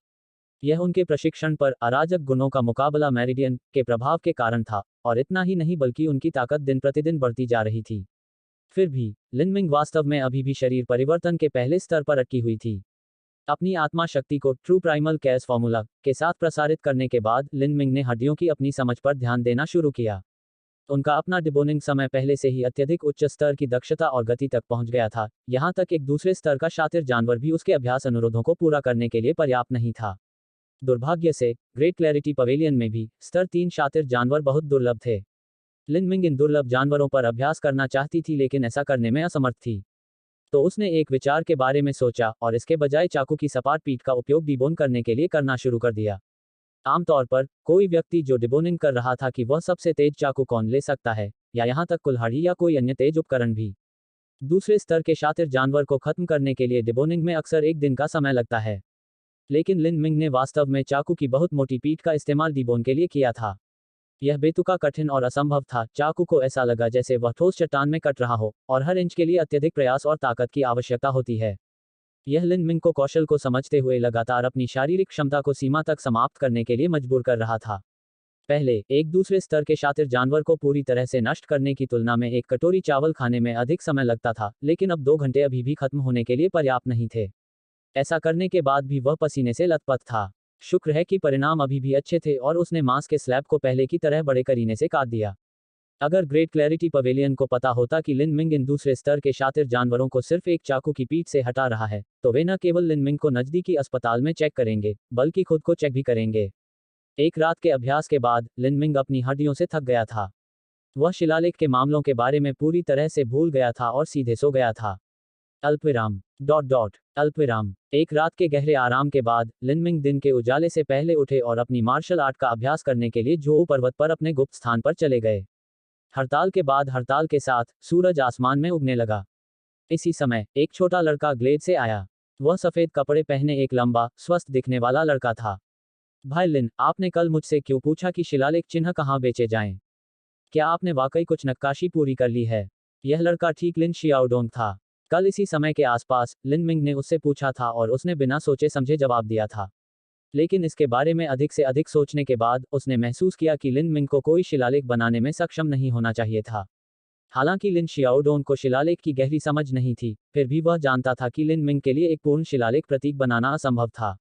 यह उनके प्रशिक्षण पर अराजक गुणों का मुकाबला मेरिडियन के प्रभाव के कारण था, और इतना ही नहीं बल्कि उनकी ताकत दिन प्रतिदिन बढ़ती जा रही थी। फिर भी, लिन मिंग वास्तव में अभी भी शरीर परिवर्तन के पहले स्तर पर अटकी हुई थी। अपनी आत्मा शक्ति को ट्रू प्राइमल कैस फॉर्मूला के साथ प्रसारित करने के बाद लिन मिंग ने हड्डियों की अपनी समझ पर ध्यान देना शुरू किया। उनका अपना डिबोनिंग समय पहले से ही अत्यधिक उच्च स्तर की दक्षता और गति तक पहुंच गया था, यहां तक एक दूसरे स्तर का शातिर जानवर भी उसके अभ्यास अनुरोधों को पूरा करने के लिए पर्याप्त नहीं था। दुर्भाग्य से, ग्रेट क्लैरिटी पवेलियन में भी स्तर 3 शातिर जानवर बहुत दुर्लभ थे। लिन मिंग इन दुर्लभ जानवरों पर अभ्यास करना चाहती थी लेकिन ऐसा करने में असमर्थ थी। तो उसने एक विचार के बारे में सोचा और इसके बजाय चाकू की सपाट पीठ का उपयोग डिबोन करने के लिए करना शुरू कर दिया। आमतौर पर, कोई व्यक्ति जो डिबोनिंग कर रहा था कि वह सबसे तेज चाकू कौन ले सकता है, या यहाँ तक कुल्हाड़ी या कोई अन्य तेज उपकरण भी। दूसरे स्तर के शातिर जानवर को खत्म करने के लिए डिबोनिंग में अक्सर एक दिन का समय लगता है। लेकिन लिन मिंग ने वास्तव में चाकू की बहुत मोटी पीठ का इस्तेमाल डिबोन के लिए किया था। यह बेतुका कठिन और असंभव था। चाकू को ऐसा लगा जैसे वह ठोस चट्टान में कट रहा हो, और हर इंच के लिए अत्यधिक प्रयास और ताकत की आवश्यकता होती है। यह लिन मिंग को कौशल को समझते हुए लगातार अपनी शारीरिक क्षमता को सीमा तक समाप्त करने के लिए मजबूर कर रहा था। पहले, एक दूसरे स्तर के शातिर जानवर को पूरी तरह से नष्ट करने की तुलना में एक कटोरी चावल खाने में अधिक समय लगता था, लेकिन अब 2 घंटे अभी भी खत्म होने के लिए पर्याप्त नहीं थे। ऐसा करने के बाद भी वह पसीने से लथपथ था। शुक्र है कि परिणाम अभी भी अच्छे थे और उसने मांस के स्लैब को पहले की तरह बड़े करीने से काट दिया। अगर ग्रेट क्लैरिटी पवेलियन को पता होता कि लिन मिंग इन दूसरे स्तर के शातिर जानवरों को सिर्फ एक चाकू की पीठ से हटा रहा है, तो वे न केवल लिन मिंग को नजदीकी अस्पताल में चेक करेंगे, बल्कि खुद को चेक भी करेंगे। एक रात के अभ्यास के बाद, लिन मिंग अपनी हड्डियों से थक गया था। वह शिलालेख के मामलों के बारे में पूरी तरह से भूल गया था और सीधे सो गया था। अल्पविराम अल्पविराम। एक रात के गहरे आराम के बाद, लिन मिंग दिन के उजाले से पहले उठे और अपनी मार्शल आर्ट का अभ्यास करने के लिए जोऊ पर्वत पर अपने गुप्त स्थान पर चले गए। हड़ताल के बाद हड़ताल के साथ, सूरज आसमान में उगने लगा। इसी समय, एक छोटा लड़का ग्लेड से आया। वह सफेद कपड़े पहने एक लंबा, स्वस्थ दिखने वाला लड़का था। भाई लिन, आपने कल मुझसे क्यों पूछा कि शिलालेख चिन्ह कहाँ बेचे जाएं? क्या आपने वाकई कुछ नक्काशी पूरी कर ली है? यह लड़का ठीक लिन शियाओडोंग था। कल इसी समय के आसपास, लिन मिंग ने उससे पूछा था और उसने बिना सोचे समझे जवाब दिया था। लेकिन इसके बारे में अधिक से अधिक सोचने के बाद, उसने महसूस किया कि लिन मिंग को कोई शिलालेख बनाने में सक्षम नहीं होना चाहिए था। हालांकि लिन शियाओडोंग को शिलालेख की गहरी समझ नहीं थी, फिर भी वह जानता था कि लिन मिंग के लिए एक पूर्ण शिलालेख प्रतीक बनाना असंभव था।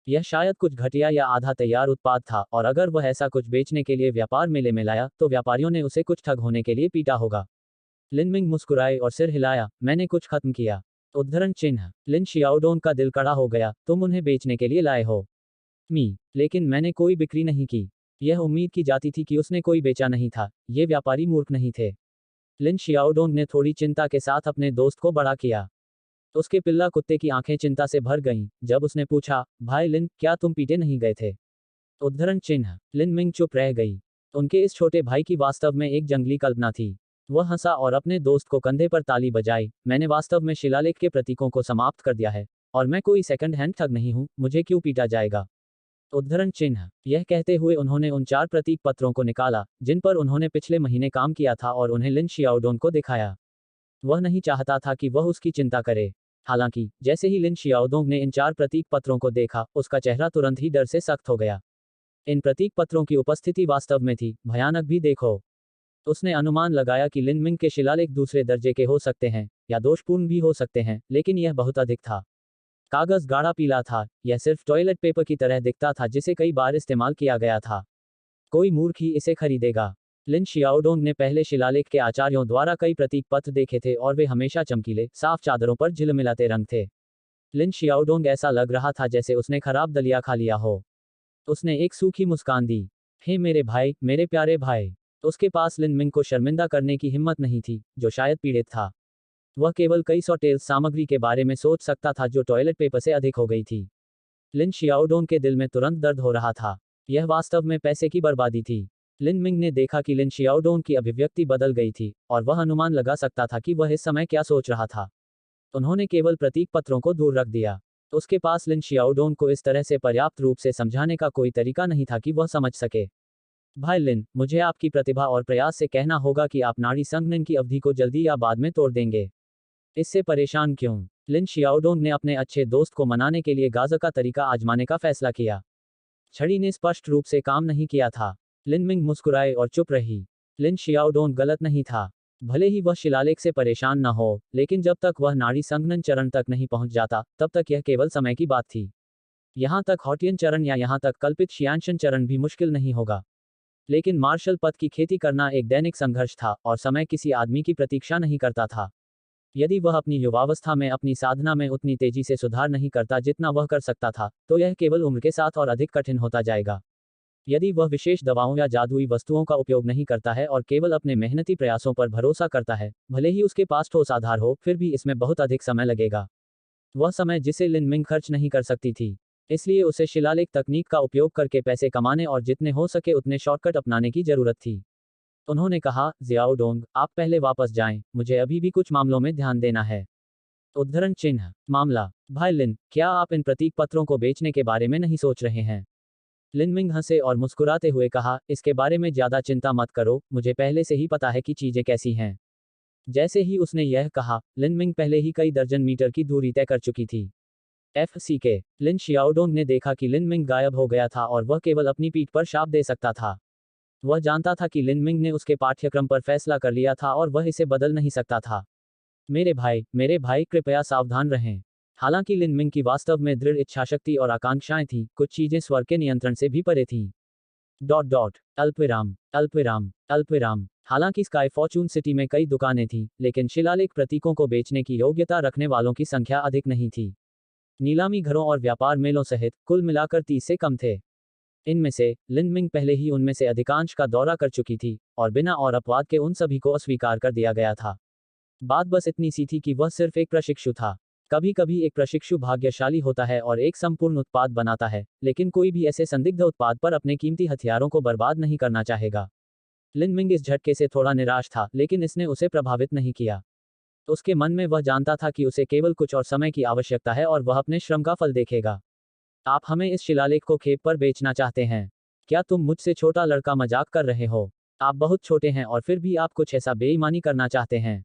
यह शायद कुछ घटिया या आधा तैयार उत्पाद था, और अगर वह ऐसा कुछ बेचने के लिए व्यापार मेले में लाया, तो व्यापारियों ने उसे कुछ ठग होने के लिए पीटा होगा। लिन मिंग मुस्कुराए और सिर हिलाया, मैंने कुछ खत्म किया। उद्धरण चिन्ह। लिन शियाओडोंग का दिल कड़ा हो गया, तुम उन्हें बेचने के लिए लाए हो। लेकिन मैंने कोई बिक्री नहीं की। यह उम्मीद की जाती थी कि उसने कोई बेचा नहीं था, ये व्यापारी मूर्ख नहीं थे। लिन शियाओडोंग ने थोड़ी चिंता के साथ अपने दोस्त को बड़ा किया। उसके पिल्ला कुत्ते की आंखें चिंता से भर गईं जब उसने पूछा, भाई लिन, क्या तुम पीटे नहीं गए थे? उद्धरण चिन्ह। लिन मिंग चुप रह गई। उनके इस छोटे भाई की वास्तव में एक जंगली कल्पना थी। वह हंसा और अपने दोस्त को कंधे पर ताली बजाई, मैंने वास्तव में शिलालेख के प्रतीकों को समाप्त कर दिया है, और मैं कोई सेकंड हैंड ठग नहीं हूं, मुझे क्यों पीटा जाएगा? उद्धरण चिन्ह। यह कहते हुए उन्होंने उन 4 प्रतीक पत्रों को निकाला, जिन पर उन्होंने पिछले महीने काम किया था, और उन्हें लिन शियाओडोंग को दिखाया। वह नहीं चाहता था कि वह उसकी चिंता करे। हालांकि जैसे ही लिन शियाओदोंग ने इन 4 प्रतीक पत्रों को देखा, उसका चेहरा तुरंत ही डर से सख्त हो गया। इन प्रतीक पत्रों की उपस्थिति वास्तव में थी भयानक भी। देखो, उसने अनुमान लगाया कि लिन मिंग के शिलालेख दूसरे दर्जे के हो सकते हैं, या दोषपूर्ण भी हो सकते हैं, लेकिन यह बहुत अधिक था। कागज गाढ़ा पीला था, यह सिर्फ टॉयलेट पेपर की तरह दिखता था जिसे कई बार इस्तेमाल किया गया था। कोई मूर्ख ही इसे खरीदेगा। लिन शियाओडोंग ने पहले शिलालेख के आचार्यों द्वारा कई प्रतीक पत्र देखे थे, और वे हमेशा चमकीले, साफ चादरों पर झिलमिलाते रंग थे। लिन शियाओडोंग ऐसा लग रहा था जैसे उसने खराब दलिया खा लिया हो। उसने एक सूखी मुस्कान दी। हे मेरे भाई, मेरे प्यारे भाई। उसके पास लिन मिंग को शर्मिंदा करने की हिम्मत नहीं थी, जो शायद पीड़ित था। वह केवल कई सौ टेल्स सामग्री के बारे में सोच सकता था जो टॉयलेट पेपर से अधिक हो गई थी। लिन शियाओडोंग के दिल में तुरंत दर्द हो रहा था। यह वास्तव में पैसे की बर्बादी थी। लिन मिंग ने देखा कि लिन शियाओडोंग की अभिव्यक्ति बदल गई थी, और वह अनुमान लगा सकता था कि वह इस समय क्या सोच रहा था। उन्होंने केवल प्रतीक पत्रों को दूर रख दिया। उसके पास लिन शियाओडोंग को इस तरह से पर्याप्त रूप से समझाने का कोई तरीका नहीं था कि वह समझ सके। भाई लिन, मुझे आपकी प्रतिभा और प्रयास से कहना होगा कि आप नाड़ी संघनन की अवधि को जल्दी या बाद में तोड़ देंगे। इससे परेशान क्यों? लिन शियाओडोंग ने अपने अच्छे दोस्त को मनाने के लिए गाजा का तरीका आजमाने का फैसला किया। छड़ी ने स्पष्ट रूप से काम नहीं किया था। लिन मिंग मुस्कुराए और चुप रही। लिन शियाओडोंग गलत नहीं था। भले ही वह शिलालेख से परेशान न हो, लेकिन जब तक वह नाड़ी संघनन चरण तक नहीं पहुंच जाता, तब तक यह केवल समय की बात थी। यहां तक हॉटियन चरण या यहां तक कल्पित शियांशन चरण भी मुश्किल नहीं होगा। लेकिन मार्शल पद की खेती करना एक दैनिक संघर्ष था, और समय किसी आदमी की प्रतीक्षा नहीं करता था। यदि वह अपनी युवावस्था में अपनी साधना में उतनी तेजी से सुधार नहीं करता जितना वह कर सकता था, तो यह केवल उम्र के साथ और अधिक कठिन होता जाएगा। यदि वह विशेष दवाओं या जादुई वस्तुओं का उपयोग नहीं करता है और केवल अपने मेहनती प्रयासों पर भरोसा करता है, भले ही उसके पास ठोस आधार हो, फिर भी इसमें बहुत अधिक समय लगेगा। वह समय जिसे लिन मिंग खर्च नहीं कर सकती थी। इसलिए उसे शिलालेख तकनीक का उपयोग करके पैसे कमाने और जितने हो सके उतने शॉर्टकट अपनाने की जरूरत थी। उन्होंने कहा, जियाओडोंग, आप पहले वापस जाएं, मुझे अभी भी कुछ मामलों में ध्यान देना है। उद्धरण चिन्ह। मामला। भाई लिन, क्या आप इन प्रतीक पत्रों को बेचने के बारे में नहीं सोच रहे हैं? लिन मिंग हंसे और मुस्कुराते हुए कहा, इसके बारे में ज्यादा चिंता मत करो, मुझे पहले से ही पता है कि चीजें कैसी हैं। जैसे ही उसने यह कहा, लिन मिंग पहले ही कई दर्जन मीटर की दूरी तय कर चुकी थी। FCK। लिन शियाओडोंग ने देखा कि लिन मिंग गायब हो गया था और वह केवल अपनी पीठ पर शाप दे सकता था। वह जानता था कि लिन मिंग ने उसके पाठ्यक्रम पर फैसला कर लिया था और वह इसे बदल नहीं सकता था। मेरे भाई कृपया सावधान रहें। हालांकि लिन मिंग की वास्तव में दृढ़ इच्छाशक्ति और आकांक्षाएं थीं, कुछ चीजें स्वर्ग के नियंत्रण से भी परे थीं। अल्पविराम अल्पविराम अल्पविराम। हालांकि स्काई फॉर्चून सिटी में कई दुकानें थीं, लेकिन शिलालेख प्रतीकों को बेचने की योग्यता रखने वालों की संख्या अधिक नहीं थी। नीलामी घरों और व्यापार मेलों सहित कुल मिलाकर 30 से कम थे। इनमें से लिन मिंग पहले ही उनमें से अधिकांश का दौरा कर चुकी थी, और बिना और अपवाद के उन सभी को अस्वीकार कर दिया गया था। बात बस इतनी सी थी कि वह सिर्फ एक प्रशिक्षु था। कभी कभी एक प्रशिक्षु भाग्यशाली होता है और एक संपूर्ण उत्पाद बनाता है, लेकिन कोई भी ऐसे संदिग्ध उत्पाद पर अपने कीमती हथियारों को बर्बाद नहीं करना चाहेगा। लिन मिंग इस झटके से थोड़ा निराश था, लेकिन इसने उसे प्रभावित नहीं किया। उसके मन में वह जानता था कि उसे केवल कुछ और समय की आवश्यकता है और वह अपने श्रम का फल देखेगा। आप हमें इस शिलालेख को खेप पर बेचना चाहते हैं? क्या तुम मुझसे छोटा लड़का मजाक कर रहे हो? आप बहुत छोटे हैं और फिर भी आप कुछ ऐसा बेईमानी करना चाहते हैं।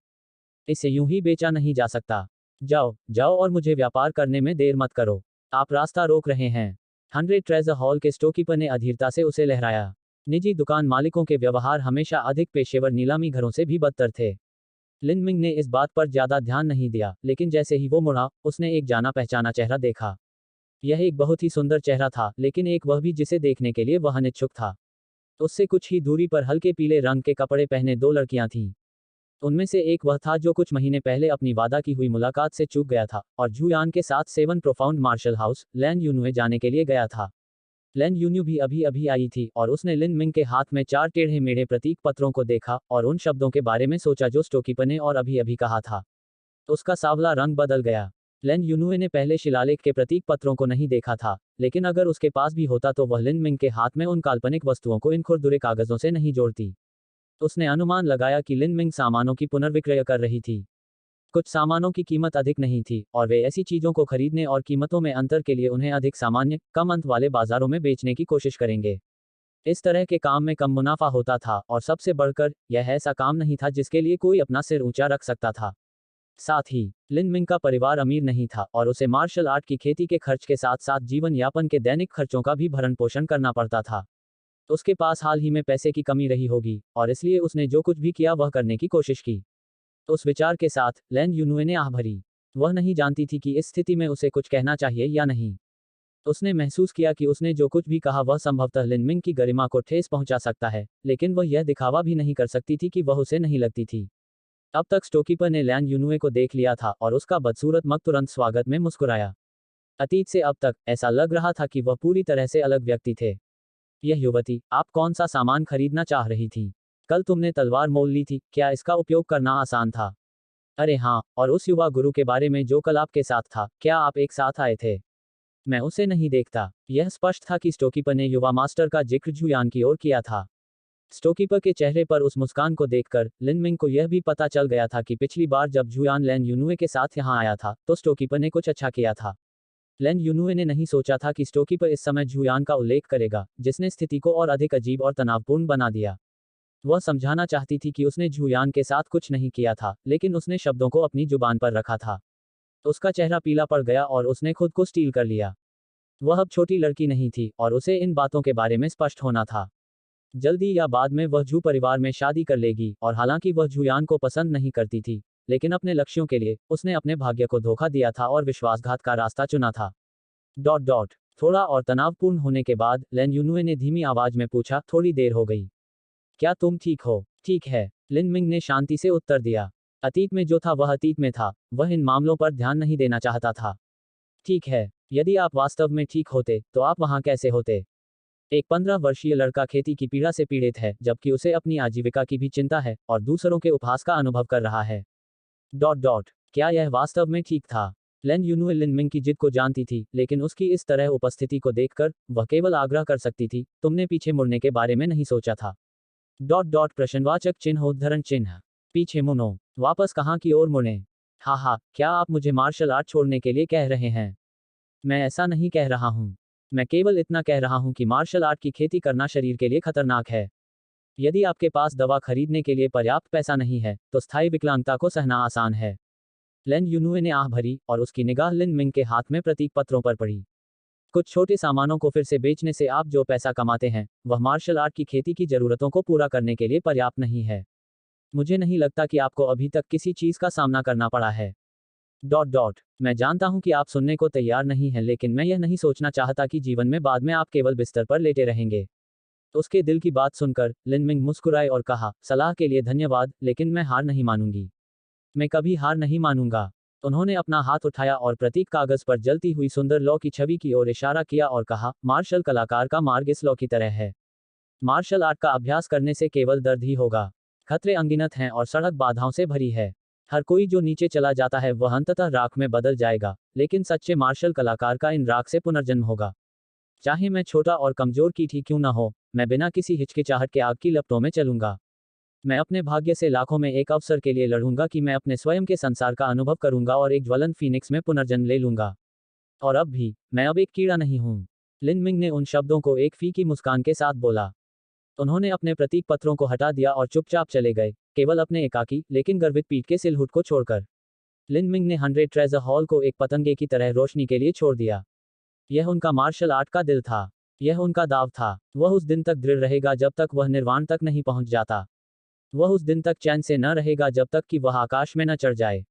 इसे यूं ही बेचा नहीं जा सकता। जाओ जाओ और मुझे व्यापार करने में देर मत करो। आप रास्ता रोक रहे हैं। 100 ट्रेजर हॉल के स्टोरकीपर ने अधीरता से उसे लहराया। निजी दुकान मालिकों के व्यवहार हमेशा अधिक पेशेवर नीलामी घरों से भी बदतर थे। लिन मिंग ने इस बात पर ज्यादा ध्यान नहीं दिया, लेकिन जैसे ही वो मुड़ा, उसने एक जाना पहचाना चेहरा देखा। यह एक बहुत ही सुंदर चेहरा था, लेकिन एक वह भी जिसे देखने के लिए वह अनिच्छुक था। उससे कुछ ही दूरी पर हल्के पीले रंग के कपड़े पहने दो लड़कियां थीं। उनमें से एक वह था जो कुछ महीने पहले अपनी वादा की हुई मुलाकात से चूक गया था और जुयान के साथ 7 प्रोफाउंड मार्शल हाउस, लैन यूनुए जाने के लिए गया था। लैन यून्यू भी अभी अभी आई थी और उसने लिन मिंग के हाथ में 4 टेढ़े मेढ़े प्रतीक पत्रों को देखा और उन शब्दों के बारे में सोचा जो स्टोकीपर ने और अभी अभी कहा था। उसका सांवला रंग बदल गया। लैन यूनुए ने पहले शिलालेख के प्रतीक पत्रों को नहीं देखा था, लेकिन अगर उसके पास भी होता तो वह लिन मिंग के हाथ में उन काल्पनिक वस्तुओं को इन खुरदुरे कागजों से नहीं जोड़ती। उसने अनुमान लगाया कि लिन मिंग सामानों की पुनर्विक्रय कर रही थी। कुछ सामानों की कीमत अधिक नहीं थी और वे ऐसी चीजों को खरीदने और कीमतों में अंतर के लिए उन्हें अधिक सामान्य, कम अंत वाले बाजारों में बेचने की कोशिश करेंगे। इस तरह के काम में कम मुनाफा होता था और सबसे बढ़कर, यह ऐसा काम नहीं था जिसके लिए कोई अपना सिर ऊंचा रख सकता था। साथ ही, लिन मिंग का परिवार अमीर नहीं था और उसे मार्शल आर्ट की खेती के खर्च के साथ साथ जीवन यापन के दैनिक खर्चों का भी भरण पोषण करना पड़ता था। उसके पास हाल ही में पैसे की कमी रही होगी और इसलिए उसने जो कुछ भी किया वह करने की कोशिश की। उस विचार के साथ, लैन यूनुए ने आह भरी। वह नहीं जानती थी कि इस स्थिति में उसे कुछ कहना चाहिए या नहीं। उसने महसूस किया कि उसने जो कुछ भी कहा वह संभवतः लिन मिंग की गरिमा को ठेस पहुंचा सकता है, लेकिन वह यह दिखावा भी नहीं कर सकती थी कि वह उसे नहीं लगती थी। अब तक स्टोकीपर ने लैन यूनुए को देख लिया था और उसका बदसूरत मग तुरंत स्वागत में मुस्कुराया। अतीत से अब तक, ऐसा लग रहा था कि वह पूरी तरह से अलग व्यक्ति थे। यह युवती, आप कौन सा सामान खरीदना चाह रही थी? कल तुमने तलवार मोल ली थी, क्या इसका उपयोग करना आसान था? अरे हाँ, और उस युवा गुरु के बारे में जो कल आपके साथ था, क्या आप एक साथ आए थे? मैं उसे नहीं देखता। यह स्पष्ट था कि स्टोकीपर ने युवा मास्टर का जिक्र जुयान की ओर किया था। स्टोकीपर के चेहरे पर उस मुस्कान को देखकर, लिन मिंग को यह भी पता चल गया था कि पिछली बार जब जुयान लैन यूनुए के साथ यहां आया था, तो स्टोकीपर ने कुछ अच्छा किया था। लैन यूनुए ने नहीं सोचा था कि स्टोकीपर इस समय जुयान का उल्लेख करेगा, जिसने स्थिति को और अधिक अजीब और तनावपूर्ण बना दिया। वह समझाना चाहती थी कि उसने जुयान के साथ कुछ नहीं किया था, लेकिन उसने शब्दों को अपनी जुबान पर रखा था। उसका चेहरा पीला पड़ गया और उसने खुद को स्टील कर लिया। वह अब छोटी लड़की नहीं थी और उसे इन बातों के बारे में स्पष्ट होना था। जल्दी या बाद में वह जू परिवार में शादी कर लेगी और हालांकि वह जुयान को पसंद नहीं करती थी, लेकिन अपने लक्ष्यों के लिए, उसने अपने भाग्य को धोखा दिया था और विश्वासघात का रास्ता चुना था। थोड़ा और तनावपूर्ण होने के बाद, लैन यूनुए ने धीमी आवाज में पूछा, थोड़ी देर हो गई। क्या तुम ठीक हो? ठीक है, लिन मिंग ने शांति से उत्तर दिया। अतीत में जो था वह अतीत में था, वह इन मामलों पर ध्यान नहीं देना चाहता था। ठीक है, यदि आप वास्तव में ठीक होते, तो आप वहां कैसे होते? एक 15 वर्षीय लड़का खेती की पीड़ा से पीड़ित है, जबकि उसे अपनी आजीविका की भी चिंता है और दूसरों के उपहास का अनुभव कर रहा है। क्या यह वास्तव में ठीक था? लैन यूनुए लिन मिंग की जिद को जानती थी, लेकिन उसकी इस तरह उपस्थिति को देखकर, वह केवल आग्रह कर सकती थी, तुमने पीछे मुड़ने के बारे में नहीं सोचा था? प्रश्नवाचक चिन्ह उद्धरण चिन्ह। पीछे मुड़ो। वापस कहाँ की ओर मुड़े? हा, क्या आप मुझे मार्शल आर्ट छोड़ने के लिए कह रहे हैं? मैं ऐसा नहीं कह रहा हूँ। मैं केवल इतना कह रहा हूँ कि मार्शल आर्ट की खेती करना शरीर के लिए खतरनाक है। यदि आपके पास दवा खरीदने के लिए पर्याप्त पैसा नहीं है, तो स्थायी विकलांगता को सहना आसान है। लैन यूनुए ने आह भरी और उसकी निगाह लिन मिंग के हाथ में प्रतीक पत्रों पर पड़ी। कुछ छोटे सामानों को फिर से बेचने से आप जो पैसा कमाते हैं, वह मार्शल आर्ट की खेती की जरूरतों को पूरा करने के लिए पर्याप्त नहीं है। मुझे नहीं लगता कि आपको अभी तक किसी चीज का सामना करना पड़ा है। मैं जानता हूं कि आप सुनने को तैयार नहीं हैं, लेकिन मैं यह नहीं सोचना चाहता कि जीवन में बाद में आप केवल बिस्तर पर लेटे रहेंगे। उसके दिल की बात सुनकर, लिन मिंग मुस्कुराए और कहा, सलाह के लिए धन्यवाद, लेकिन मैं हार नहीं मानूंगी। मैं कभी हार नहीं मानूंगा। उन्होंने अपना हाथ उठाया और प्रतीक कागज पर जलती हुई सुंदर लौ की छवि की ओर इशारा किया और कहा, मार्शल कलाकार का मार्ग इस लौ की तरह है। मार्शल आर्ट का अभ्यास करने से केवल दर्द ही होगा। खतरे अनगिनत हैं और सड़क बाधाओं से भरी है। हर कोई जो नीचे चला जाता है वह अंततः राख में बदल जाएगा, लेकिन सच्चे मार्शल कलाकार का इन राख से पुनर्जन्म होगा। चाहे मैं छोटा और कमजोर कीट ही क्यों न हो, मैं बिना किसी हिचकिचाहट के आग की लपटों में चलूंगा। मैं अपने भाग्य से लाखों में एक अवसर के लिए लड़ूंगा कि मैं अपने स्वयं के संसार का अनुभव करूंगा और एक ज्वलंत फीनिक्स में पुनर्जन्म ले लूंगा। और अब भी, मैं अब एक कीड़ा नहीं हूं। लिन मिंग ने उन शब्दों को एक फीकी मुस्कान के साथ बोला। उन्होंने अपने प्रतीक पत्रों को हटा दिया और चुपचाप चले गए, केवल अपने एकाकी लेकिन गर्वित पीठ के सिलहुट को छोड़कर। लिन मिंग ने 100 ट्रेजर हॉल को एक पतंगे की तरह रोशनी के लिए छोड़ दिया। यह उनका मार्शल आर्ट का दिल था। यह उनका दाव था। वह उस दिन तक दृढ़ रहेगा जब तक वह निर्वाण तक नहीं पहुंच जाता। वह उस दिन तक चैन से न रहेगा जब तक कि वह आकाश में न चढ़ जाए।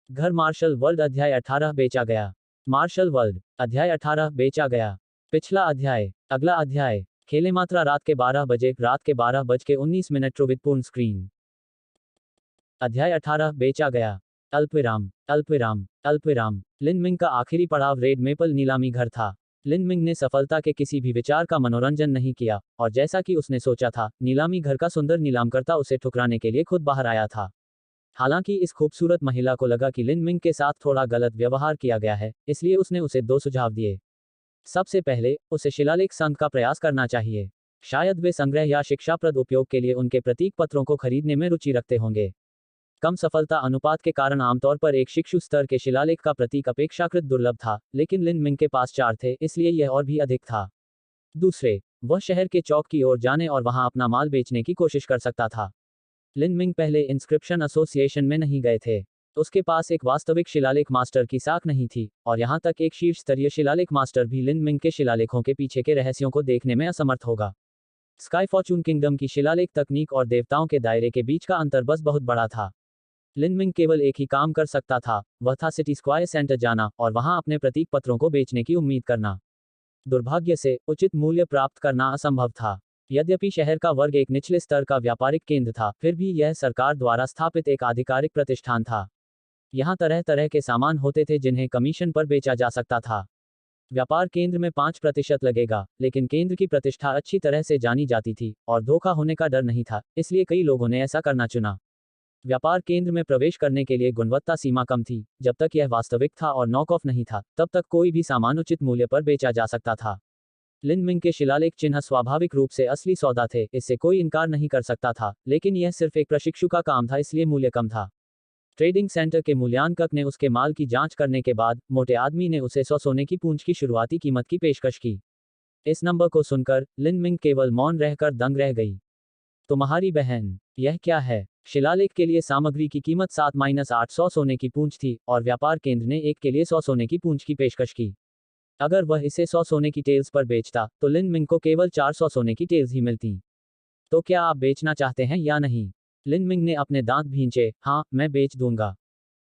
घर मार्शल वर्ल्ड अध्याय 18 बेचा गया। मार्शल वर्ल्ड अध्याय 18 बेचा गया। पिछला अध्याय। अगला अध्याय। खेले मात्रा रात के 12 बजे, रात के 12:19 ट्रुवित पूर्ण स्क्रीन। अध्याय 18 बेचा गया। अल्पविराम अल्पविराम अल्पविराम। लिन मिंग का आखिरी पड़ाव रेड मेपल नीलामी घर था। लिन मिंग ने सफलता के किसी भी विचार का मनोरंजन नहीं किया, और जैसा कि उसने सोचा था, नीलामी घर का सुंदर नीलामकर्ता उसे ठुकराने के लिए खुद बाहर आया था। हालांकि इस खूबसूरत महिला को लगा कि लिन मिंग के साथ थोड़ा गलत व्यवहार किया गया है, इसलिए उसने उसे 2 सुझाव दिए। सबसे पहले, उसे शिलालेख संघ का प्रयास करना चाहिए। शायद वे संग्रह या शिक्षाप्रद उपयोग के लिए उनके प्रतीक पत्रों को खरीदने में रुचि रखते होंगे। कम सफलता अनुपात के कारण आमतौर पर एक शिक्षु स्तर के शिलालेख का प्रतीक अपेक्षाकृत दुर्लभ था, लेकिन लिन मिंग के पास 4 थे, इसलिए यह और भी अधिक था। दूसरे, वह शहर के चौक की ओर जाने और वहां अपना माल बेचने की कोशिश कर सकता था। लिन मिंग पहले इंस्क्रिप्शन एसोसिएशन में नहीं गए थे। उसके पास एक वास्तविक शिलालेख मास्टर की साख नहीं थी, और यहां तक एक शीर्ष स्तरीय शिलालेख मास्टर भी लिन मिंग के शिलालेखों के पीछे के रहस्यों को देखने में असमर्थ होगा। स्काई फॉर्चून किंगडम की शिलालेख तकनीक और देवताओं के दायरे के बीच का अंतर बस बहुत बड़ा था। लिन मिंग केवल एक ही काम कर सकता था, वह था सिटी स्क्वायर सेंटर जाना और वहां अपने प्रतीक पत्रों को बेचने की उम्मीद करना। दुर्भाग्य से, उचित मूल्य प्राप्त करना असंभव था। यद्यपि शहर का वर्ग एक निचले स्तर का व्यापारिक केंद्र था, फिर भी यह सरकार द्वारा स्थापित एक आधिकारिक प्रतिष्ठान था। यहाँ तरह तरह के सामान होते थे जिन्हें कमीशन पर बेचा जा सकता था। व्यापार केंद्र में 5% लगेगा, लेकिन केंद्र की प्रतिष्ठा अच्छी तरह से जानी जाती थी, और धोखा होने का डर नहीं था, इसलिए कई लोगों ने ऐसा करना चुना। व्यापार केंद्र में प्रवेश करने के लिए गुणवत्ता सीमा कम थी। जब तक यह वास्तविक था और नॉक ऑफ नहीं था, तब तक कोई भी सामान उचित मूल्य पर बेचा जा सकता था। लिन मिंग के शिलालेख चिन्ह स्वाभाविक रूप से असली सौदा थे, इससे कोई इनकार नहीं कर सकता था, लेकिन यह सिर्फ एक प्रशिक्षु का काम था, इसलिए मूल्य कम था। ट्रेडिंग सेंटर के मूल्यांकक ने उसके माल की जांच करने के बाद मोटे आदमी ने उसे 100 सोने की पूंछ की शुरुआती कीमत की पेशकश की। इस नंबर को सुनकर लिन मिंग केवल मौन रहकर दंग रह गई। तुम्हारी बहन, यह क्या है? शिलालेख के लिए सामग्री की कीमत 7-800 सोने की पूंछ थी, और व्यापार केंद्र ने एक के लिए 100 सोने की पूंछ की पेशकश की। अगर वह इसे 100 सोने की टेल्स पर बेचता, तो लिन मिंग को केवल 400 सोने की टेल्स ही मिलती। तो क्या आप बेचना चाहते हैं या नहीं? लिन मिंग ने अपने दांत भींचे। हाँ, मैं बेच दूंगा।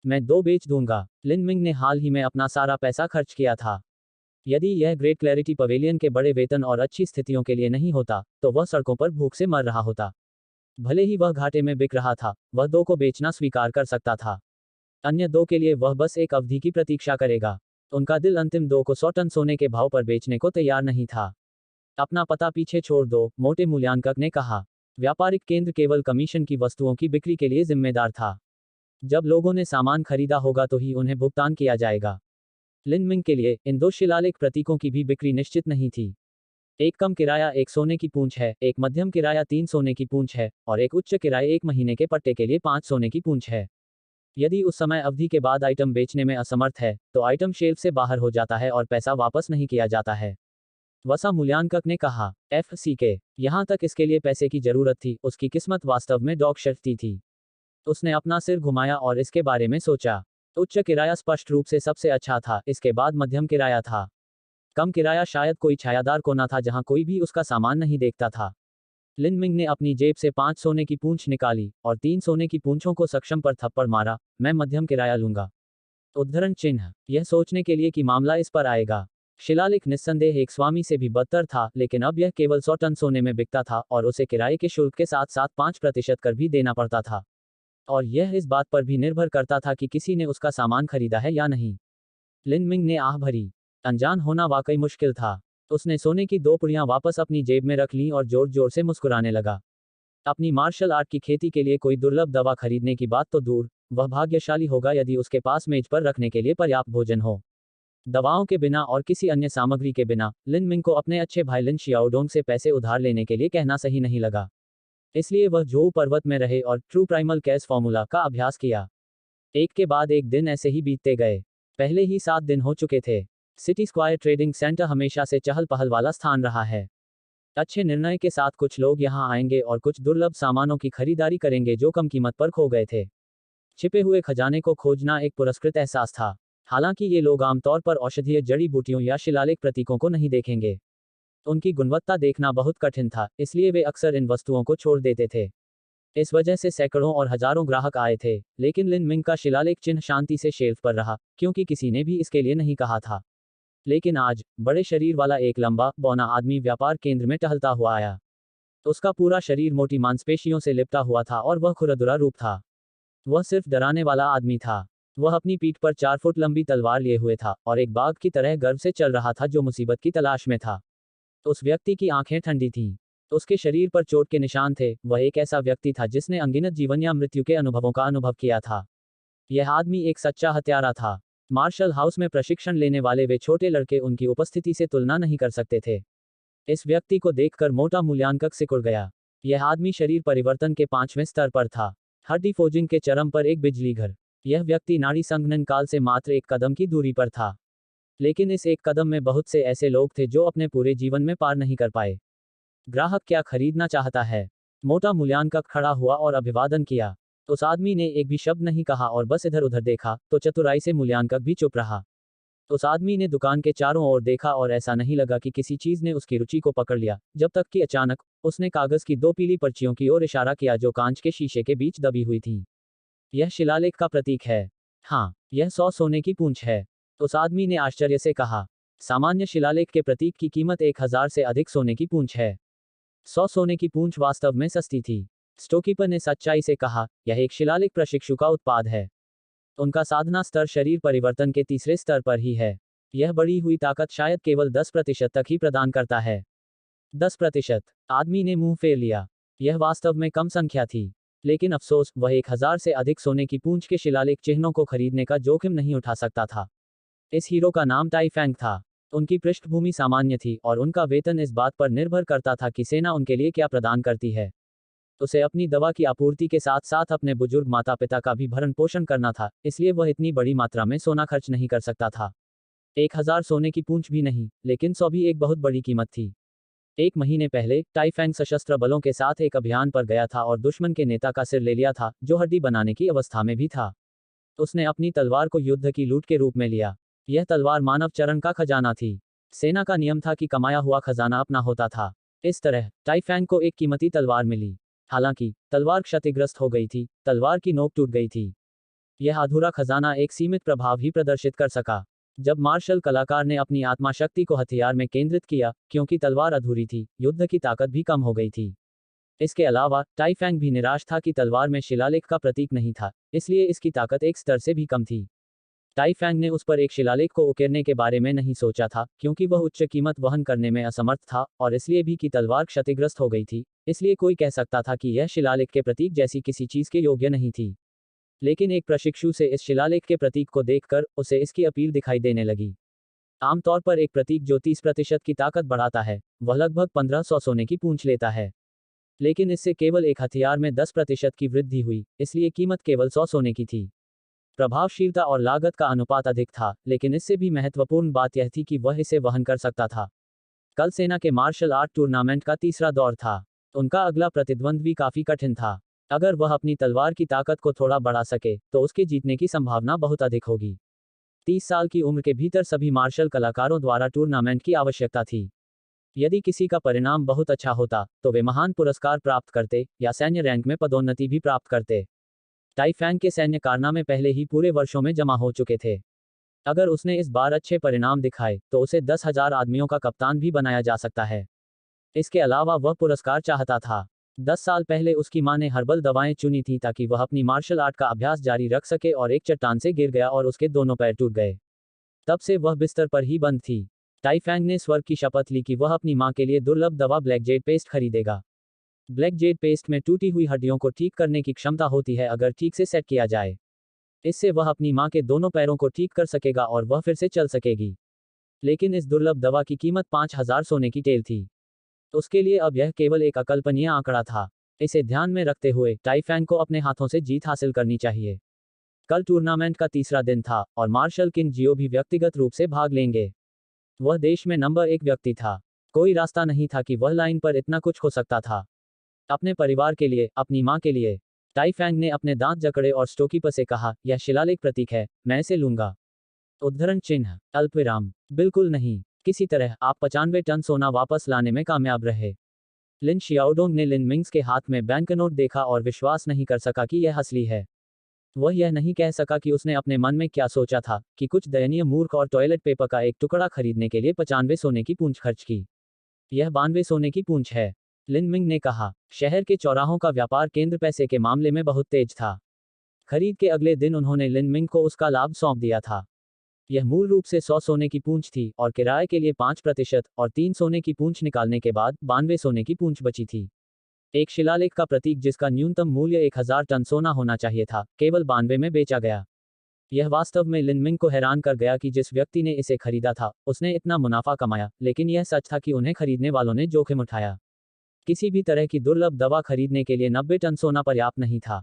मैं 2 बेच दूंगा। लिन मिंग ने हाल ही में अपना सारा पैसा खर्च किया था। यदि यह ग्रेट क्लैरिटी पवेलियन के बड़े वेतन और अच्छी स्थितियों के लिए नहीं होता, तो वह सड़कों पर भूख से मर रहा होता। भले ही वह घाटे में बिक रहा था, वह 2 को बेचना स्वीकार कर सकता था। अन्य 2 के लिए वह बस एक अवधि की प्रतीक्षा करेगा। उनका दिल अंतिम 2 को 100 टन सोने के भाव पर बेचने को तैयार नहीं था। अपना पता पीछे छोड़ दो, मोटे मूल्यांकक ने कहा। व्यापारिक केंद्र केवल कमीशन की वस्तुओं की बिक्री के लिए जिम्मेदार था। जब लोगों ने सामान खरीदा होगा तो ही उन्हें भुगतान किया जाएगा। लिन मिंग के लिए इन 2 शिलालेख प्रतीकों की भी बिक्री निश्चित नहीं थी। एक कम किराया 1 सोने की पूंछ है, एक मध्यम किराया 3 सोने की पूंछ है, और एक उच्च किराया 1 महीने के पट्टे के लिए 5 सोने की पूंछ है। यदि उस समय अवधि के बाद आइटम बेचने में असमर्थ है, तो आइटम शेल्फ से बाहर हो जाता है और पैसा वापस नहीं किया जाता है। वसा मूल्यांकक ने कहा। FCK, यहां तक इसके लिए पैसे की जरूरत थी, उसकी किस्मत वास्तव में डॉग शर्ती थी। उसने अपना सिर घुमाया और इसके बारे में सोचा। उच्च किराया स्पष्ट रूप से सबसे अच्छा था, इसके बाद मध्यम किराया था। कम किराया शायद कोई छायादार कोना था जहां कोई भी उसका सामान नहीं देखता था। लिन मिंग ने अपनी जेब से 5 सोने की पूंछ निकाली और 3 सोने की पूंछों को सक्षम पर थप्पड़ मारा। मैं मध्यम किराया लूंगा। उद्धरण चिन्ह, यह सोचने के लिए कि मामला इस पर आएगा। शिलालेख निस्संदेह एक स्वामी से भी बदतर था, लेकिन अब यह केवल 100 टन सोने में बिकता था और उसे किराए के शुल्क के साथ साथ 5% कर भी देना पड़ता था। और यह इस बात पर भी निर्भर करता था कि किसी ने उसका सामान खरीदा है या नहीं। लिन मिंग ने आह भरी। अनजान होना वाकई मुश्किल था। उसने सोने की 2 पुड़ियां वापस अपनी जेब में रख लीं और जोर जोर से मुस्कुराने लगा। अपनी मार्शल आर्ट की खेती के लिए कोई दुर्लभ दवा खरीदने की बात तो दूर, वह भाग्यशाली होगा यदि उसके पास मेज पर रखने के लिए पर्याप्त भोजन हो। दवाओं के बिना और किसी अन्य सामग्री के बिना लिन मिंग को अपने अच्छे भाई लिन शियाओडोंग से पैसे उधार लेने के लिए कहना सही नहीं लगा। इसलिए वह जोऊ पर्वत में रहे और ट्रू प्राइमल कैश फॉर्मूला का अभ्यास किया। एक के बाद एक दिन ऐसे ही बीतते गए। पहले ही 7 दिन हो चुके थे। सिटी स्क्वायर ट्रेडिंग सेंटर हमेशा से चहल पहल वाला स्थान रहा है। अच्छे निर्णय के साथ कुछ लोग यहां आएंगे और कुछ दुर्लभ सामानों की खरीदारी करेंगे जो कम कीमत पर खो गए थे। छिपे हुए खजाने को खोजना एक पुरस्कृत एहसास था। हालांकि ये लोग आमतौर पर औषधीय जड़ी बूटियों या शिलालेख प्रतीकों को नहीं देखेंगे। उनकी गुणवत्ता देखना बहुत कठिन था, इसलिए वे अक्सर इन वस्तुओं को छोड़ देते थे। इस वजह से सैकड़ों और हजारों ग्राहक आए थे, लेकिन लिन मिंग का शिलालेख चिन्ह शांति से शेल्फ पर रहा, क्योंकि किसी ने भी इसके लिए नहीं कहा था। लेकिन आज, बड़े शरीर वाला एक लंबा, बौना आदमी व्यापार केंद्र में टहलता हुआ आया। उसका पूरा शरीर मोटी मांसपेशियों से लिपटा हुआ था और वह खुरदुरा रूप था। वह सिर्फ डराने वाला आदमी था। वह अपनी पीठ पर 4 फुट लंबी तलवार लिए हुए था और एक बाघ की तरह गर्व से चल रहा था जो मुसीबत की तलाश में था। उस व्यक्ति की आंखें ठंडी थीं। उसके शरीर पर चोट के निशान थे। वह एक ऐसा व्यक्ति था जिसने अनगिनत जीवन या मृत्यु के अनुभवों का अनुभव किया था। यह आदमी एक सच्चा हत्यारा था। मार्शल हाउस में प्रशिक्षण लेने वाले वे छोटे लड़के उनकी उपस्थिति से तुलना नहीं कर सकते थे। इस व्यक्ति को देखकर मोटा मूल्यांकक सिकुड़ गया। यह आदमी शरीर परिवर्तन के 5वें स्तर पर था। हड्डी फोजिंग के चरम पर एक बिजली घर। यह व्यक्ति नाड़ी संघनन काल से मात्र एक कदम की दूरी पर था। लेकिन इस एक कदम में बहुत से ऐसे लोग थे जो अपने पूरे जीवन में पार नहीं कर पाए। ग्राहक क्या खरीदना चाहता है? मोटा मूल्यांकक खड़ा हुआ और अभिवादन किया। उस आदमी ने एक भी शब्द नहीं कहा और बस इधर उधर देखा, तो चतुराई से मूल्यांकक भी चुप रहा। उस आदमी ने दुकान के चारों ओर देखा और ऐसा नहीं लगा कि किसी चीज ने उसकी रुचि को पकड़ लिया, जब तक कि अचानक उसने कागज की 2 पीली पर्चियों की ओर इशारा किया जो कांच के शीशे के बीच दबी हुई थीं। यह शिलालेख का प्रतीक है। हाँ, यह 100 सोने की पूंछ है। उस आदमी ने आश्चर्य से कहा। सामान्य शिलालेख के प्रतीक की कीमत 1000 से अधिक सोने की पूंछ है। 100 सोने की पूंछ वास्तव में सस्ती थी। स्टोकीपर ने सच्चाई से कहा, यह एक शिलालेख प्रशिक्षु का उत्पाद है। उनका साधना स्तर शरीर परिवर्तन के तीसरे स्तर पर ही है। यह बढ़ी हुई ताकत शायद केवल 10% तक ही प्रदान करता है। 10%। आदमी ने मुंह फेर लिया। यह वास्तव में कम संख्या थी। लेकिन अफसोस, वह 1000 से अधिक सोने की पूंछ के शिलालेख चिन्हों को खरीदने का जोखिम नहीं उठा सकता था। इस हीरो का नाम टाई फैंग था। उनकी पृष्ठभूमि सामान्य थी और उनका वेतन इस बात पर निर्भर करता था कि सेना उनके लिए क्या प्रदान करती है। उसे अपनी दवा की आपूर्ति के साथ साथ अपने बुजुर्ग माता पिता का भी भरण पोषण करना था, इसलिए वह इतनी बड़ी मात्रा में सोना खर्च नहीं कर सकता था। 1000 सोने की पूंछ भी नहीं, लेकिन 100 भी एक बहुत बड़ी कीमत थी। 1 महीने पहले, टाई फैंग सशस्त्र बलों के साथ एक अभियान पर गया था और दुश्मन के नेता का सिर ले लिया था, जो हड्डी बनाने की अवस्था में भी था। उसने अपनी तलवार को युद्ध की लूट के रूप में लिया। यह तलवार मानव चरण का खजाना थी। सेना का नियम था कि कमाया हुआ खजाना अपना होता था। इस तरह, टाई फैंग को एक कीमती तलवार मिली। हालांकि, तलवार क्षतिग्रस्त हो गई थी, तलवार की नोक टूट गई थी। यह अधूरा खजाना एक सीमित प्रभाव ही प्रदर्शित कर सका। जब मार्शल कलाकार ने अपनी आत्मा शक्ति को हथियार में केंद्रित किया, क्योंकि तलवार अधूरी थी, युद्ध की ताकत भी कम हो गई थी। इसके अलावा, टाई फैंग भी निराश था कि तलवार में शिलालेख का प्रतीक नहीं था, इसलिए इसकी ताकत एक स्तर से भी कम थी। टाई फैंग ने उस पर एक शिलालेख को उकेरने के बारे में नहीं सोचा था, क्योंकि वह उच्च कीमत वहन करने में असमर्थ था, और इसलिए भी कि तलवार क्षतिग्रस्त हो गई थी, इसलिए कोई कह सकता था कि यह शिलालेख के प्रतीक जैसी किसी चीज के योग्य नहीं थी। लेकिन एक प्रशिक्षु से इस शिलालेख के प्रतीक को देखकर, उसे इसकी अपील दिखाई देने लगी। आमतौर पर एक प्रतीक जो 30% की ताकत बढ़ाता है, वह लगभग 1500 सोने की पूंछ लेता है। लेकिन इससे केवल एक हथियार में 10% की वृद्धि हुई, इसलिए कीमत केवल 100 सोने की थी। प्रभावशीलता और लागत का अनुपात अधिक था, लेकिन इससे भी महत्वपूर्ण बात यह थी कि वह इसे वहन कर सकता था। कल सेना के मार्शल आर्ट टूर्नामेंट का तीसरा दौर था। उनका अगला प्रतिद्वंद्वी काफी कठिन था। अगर वह अपनी तलवार की ताकत को थोड़ा बढ़ा सके, तो उसके जीतने की संभावना बहुत अधिक होगी। 30 साल की उम्र के भीतर सभी मार्शल कलाकारों द्वारा टूर्नामेंट की आवश्यकता थी। यदि किसी का परिणाम बहुत अच्छा होता, तो वे महान पुरस्कार प्राप्त करते, या सैन्य रैंक में पदोन्नति भी प्राप्त करते। टाई फैंग के सैन्य कारनामे पहले ही पूरे वर्षों में जमा हो चुके थे। अगर उसने इस बार अच्छे परिणाम दिखाए, तो उसे 10,000 आदमियों का कप्तान भी बनाया जा सकता है। इसके अलावा वह पुरस्कार चाहता था। 10 साल पहले उसकी मां ने हर्बल दवाएं चुनी थी ताकि वह अपनी मार्शल आर्ट का अभ्यास जारी रख सके और एक चट्टान से गिर गया और उसके दोनों पैर टूट गए। तब से वह बिस्तर पर ही बंद थी। टाई फैंग ने स्वर्ग की शपथ ली कि वह अपनी मां के लिए दुर्लभ दवा ब्लैक जेड पेस्ट खरीदेगा। ब्लैक जेड पेस्ट में टूटी हुई हड्डियों को ठीक करने की क्षमता होती है अगर ठीक से सेट किया जाए। इससे वह अपनी मां के दोनों पैरों को ठीक कर सकेगा और वह फिर से चल सकेगी। लेकिन इस दुर्लभ दवा की कीमत 5000 सोने की टेल थी। उसके लिए अब यह केवल एक अकल्पनीय आंकड़ा था। इसे ध्यान में रखते हुए, टाई फैंग को अपने हाथों से जीत हासिल करनी चाहिए। कल टूर्नामेंट का तीसरा दिन था, और मार्शल किंग जियो भी व्यक्तिगत रूप से भाग लेंगे। वह देश में नंबर 1 व्यक्ति था। कोई रास्ता नहीं था कि वह लाइन पर इतना कुछ हो सकता था। अपने परिवार के लिए, अपनी मां के लिए। टाई फैंग ने अपने दांत जकड़े और स्टोकीपर से कहा, यह शिलालेख प्रतीक है, मैं इसे लूंगा। उद्धरण चिन्ह, अल्पविराम। बिल्कुल नहीं। किसी तरह आप 95 टन सोना वापस लाने में कामयाब रहे। लिन शियाओडोंग ने लिन मिंग्स के हाथ में बैंकनोट देखा और विश्वास नहीं कर सका कि यह असली है। वह यह नहीं कह सका कि उसने अपने मन में क्या सोचा था कि कुछ दयनीय मूर्ख और टॉयलेट पेपर का एक टुकड़ा खरीदने के लिए 95 सोने की पूंछ खर्च की। यह 92 सोने की पूंछ है, लिन मिंग ने कहा। शहर के चौराहों का व्यापार केंद्र पैसे के मामले में बहुत तेज था। खरीद के अगले दिन उन्होंने लिन मिंग को उसका लाभ सौंप दिया था। यह मूल रूप से 100 सोने की पूंछ थी और किराए के लिए 5% और 3 सोने की पूंछ निकालने के बाद 92 सोने की पूंछ बची थी। एक शिलालेख का प्रतीक जिसका न्यूनतम मूल्य 1000 टन सोना होना चाहिए था, केवल 92 में बेचा गया। यह वास्तव में लिन मिंग को हैरान कर गया कि जिस व्यक्ति ने इसे खरीदा था, उसने इतना मुनाफा कमाया, लेकिन यह सच था कि उन्हें खरीदने वालों ने जोखिम उठाया। किसी भी तरह की दुर्लभ दवा खरीदने के लिए 90 टन सोना पर्याप्त नहीं था।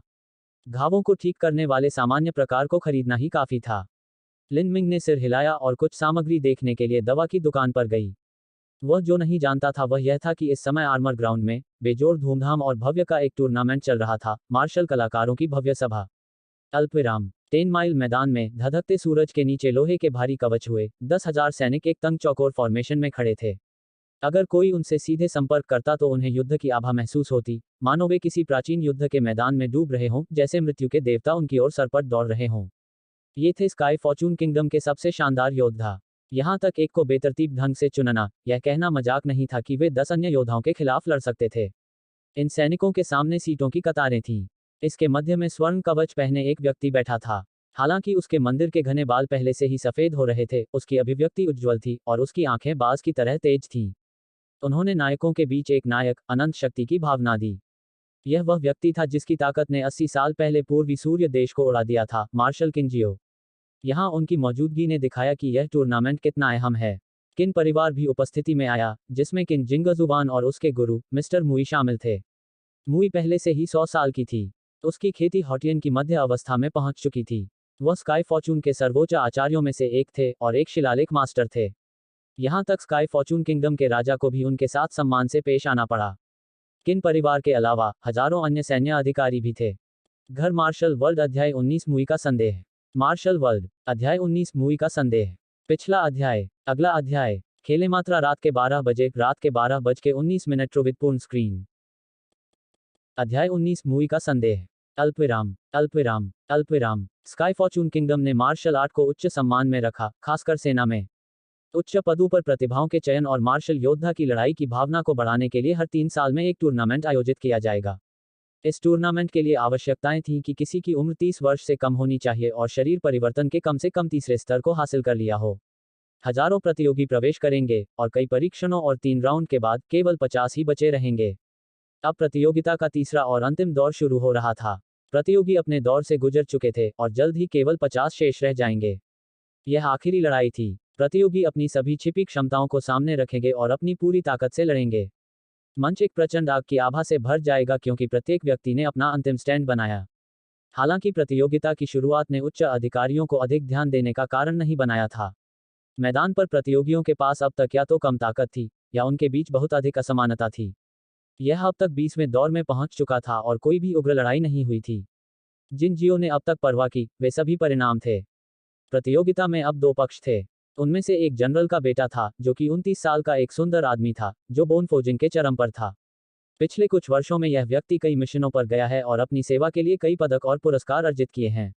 घावों को ठीक करने वाले सामान्य प्रकार को खरीदना ही काफी था। लिन मिंग ने सिर हिलाया और कुछ सामग्री देखने के लिए दवा की दुकान पर गई। वह जो नहीं जानता था वह यह था कि इस समय आर्मर ग्राउंड में बेजोड़ धूमधाम और भव्य का एक टूर्नामेंट चल रहा था, मार्शल कलाकारों की भव्य सभा। अल्पविराम 10 माइल मैदान में धधकते सूरज के नीचे लोहे के भारी कवच हुए 10,000 सैनिक एक तंग चौकोर फॉर्मेशन में खड़े थे। अगर कोई उनसे सीधे संपर्क करता तो उन्हें युद्ध की आभा महसूस होती, मानो वे किसी प्राचीन युद्ध के मैदान में डूब रहे हों, जैसे मृत्यु के देवता उनकी ओर सरपट दौड़ रहे हों। ये थे स्काई फॉर्चून किंगडम के सबसे शानदार योद्धा। यहां तक एक को बेतरतीब ढंग से चुनना, यह कहना मजाक नहीं था कि वे 10 अन्य योद्धाओं के खिलाफ लड़ सकते थे। इन सैनिकों के सामने सीटों की कतारें थीं। इसके मध्य में स्वर्ण कवच पहने एक व्यक्ति बैठा था। हालांकि उसके मंदिर के घने बाल पहले से ही सफेद हो रहे थे, उसकी अभिव्यक्ति उज्ज्वल थी और उसकी आंखें बाज की तरह तेज थीं। उन्होंने नायकों के बीच एक नायक, अनंत शक्ति की भावना दी। यह वह व्यक्ति था जिसकी ताकत ने 80 साल पहले पूर्वी सूर्य देश को उड़ा दिया था, मार्शल किंजियो। यहाँ उनकी मौजूदगी ने दिखाया कि यह टूर्नामेंट कितना अहम है। किन परिवार भी उपस्थिति में आया, जिसमें किन जिंगजुबान और उसके गुरु, मिस्टर मुई शामिल थे। मुई पहले से ही 100 साल की थी। उसकी खेती हॉटियन की मध्य अवस्था में पहुंच चुकी थी। वह स्काई फॉर्चून के सर्वोच्च आचार्यों में से एक थे और एक शिलालेख मास्टर थे। यहाँ तक स्काई फॉर्चून किंगडम के राजा को भी उनके साथ सम्मान से पेश आना पड़ा। किन परिवार के अलावा हजारों अन्य सैन्य अधिकारी भी थे। घर मार्शल वर्ल्ड अध्याय 19 मुई का संदेह। मार्शल वर्ल्ड अध्याय 19 मुई का संदेह। पिछला अध्याय। अगला अध्याय। खेले मात्रा रात के 12 बजे, रात के 12:19 ट्रुवित पूर्ण स्क्रीन। अध्याय 19 मुई का संदेह। अल्पविराम अल्पविराम अल्पविराम। स्काई फॉर्चून किंगडम ने मार्शल आर्ट को उच्च सम्मान में रखा, खासकर सेना में। उच्च पदों पर प्रतिभाओं के चयन और मार्शल योद्धा की लड़ाई की भावना को बढ़ाने के लिए हर 3 साल में एक टूर्नामेंट आयोजित किया जाएगा। इस टूर्नामेंट के लिए आवश्यकताएं थीं कि किसी की उम्र 30 वर्ष से कम होनी चाहिए और शरीर परिवर्तन के कम से कम तीसरे स्तर को हासिल कर लिया हो। हजारों प्रतियोगी प्रवेश करेंगे और कई परीक्षणों और 3 राउंड के बाद केवल 50 ही बचे रहेंगे। अब प्रतियोगिता का तीसरा और अंतिम दौर शुरू हो रहा था। प्रतियोगी अपने दौर से गुजर चुके थे और जल्द ही केवल 50 शेष रह जाएंगे। यह आखिरी लड़ाई थी। प्रतियोगी अपनी सभी छिपी क्षमताओं को सामने रखेंगे और अपनी पूरी ताकत से लड़ेंगे। मंच एक प्रचंड आग की आभा से भर जाएगा क्योंकि प्रत्येक व्यक्ति ने अपना अंतिम स्टैंड बनाया। हालांकि प्रतियोगिता की शुरुआत ने उच्च अधिकारियों को अधिक ध्यान देने का कारण नहीं बनाया था। मैदान पर प्रतियोगियों के पास अब तक या तो कम ताकत थी या उनके बीच बहुत अधिक असमानता थी। यह अब तक 20वें दौर में पहुंच चुका था और कोई भी उग्र लड़ाई नहीं हुई थी। जिन जियो ने अब तक परवाह की, वे सभी परिणाम थे। प्रतियोगिता में अब 2 पक्ष थे। उनमें से एक जनरल का बेटा था, जो कि 29 साल का एक सुंदर आदमी था, जो बोनफोजिंग के चरम पर था। पिछले कुछ वर्षों में यह व्यक्ति कई मिशनों पर गया है और अपनी सेवा के लिए कई पदक और पुरस्कार अर्जित किए हैं।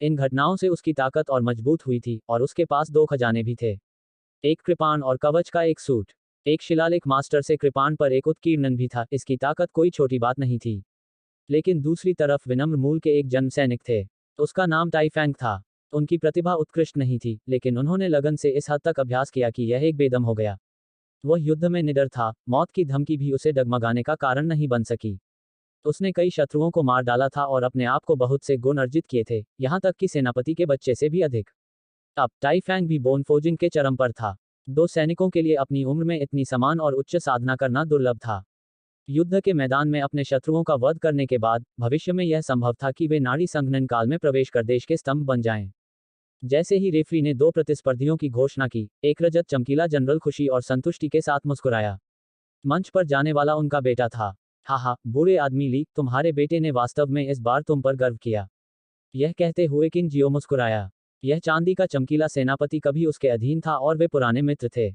इन घटनाओं से उसकी ताकत और मजबूत हुई थी और उसके पास 2 खजाने भी थे। एक कृपाण और कवच का एक सूट। एक शिलालेख मास्टर से कृपाण पर एक उत्कीर्णन भी था, इसकी ताकत कोई छोटी बात नहीं थी। लेकिन दूसरी तरफ विनम्र मूल के एक जन्म सैनिक थे। उसका नाम टाइफैंग था। उनकी प्रतिभा उत्कृष्ट नहीं थी, लेकिन उन्होंने लगन से इस हद तक अभ्यास किया कि यह एक बेदम हो गया। वह युद्ध में निडर था, मौत की धमकी भी उसे डगमगाने का कारण नहीं बन सकी। उसने कई शत्रुओं को मार डाला था और अपने आप को बहुत से गुण अर्जित किए थे, यहाँ तक कि सेनापति के बच्चे से भी अधिक। अब टाइफैंग भी बोनफोजिंग के चरम पर था। 2 सैनिकों के लिए अपनी उम्र में इतनी समान और उच्च साधना करना दुर्लभ था। युद्ध के मैदान में अपने शत्रुओं का वध करने के बाद भविष्य में यह संभव था कि वे नाड़ी संघनन काल में प्रवेश कर देश के स्तंभ बन जाएं। जैसे ही रेफरी ने 2 प्रतिस्पर्धियों की घोषणा की, एक रजत चमकीला जनरल खुशी और संतुष्टि के साथ मुस्कुराया। मंच पर जाने वाला उनका बेटा था। हा, बूढ़े आदमी ली, तुम्हारे बेटे ने वास्तव में इस बार तुम पर गर्व किया। यह कहते हुए किन जियो मुस्कुराया। यह चांदी का चमकीला सेनापति कभी उसके अधीन था और वे पुराने मित्र थे।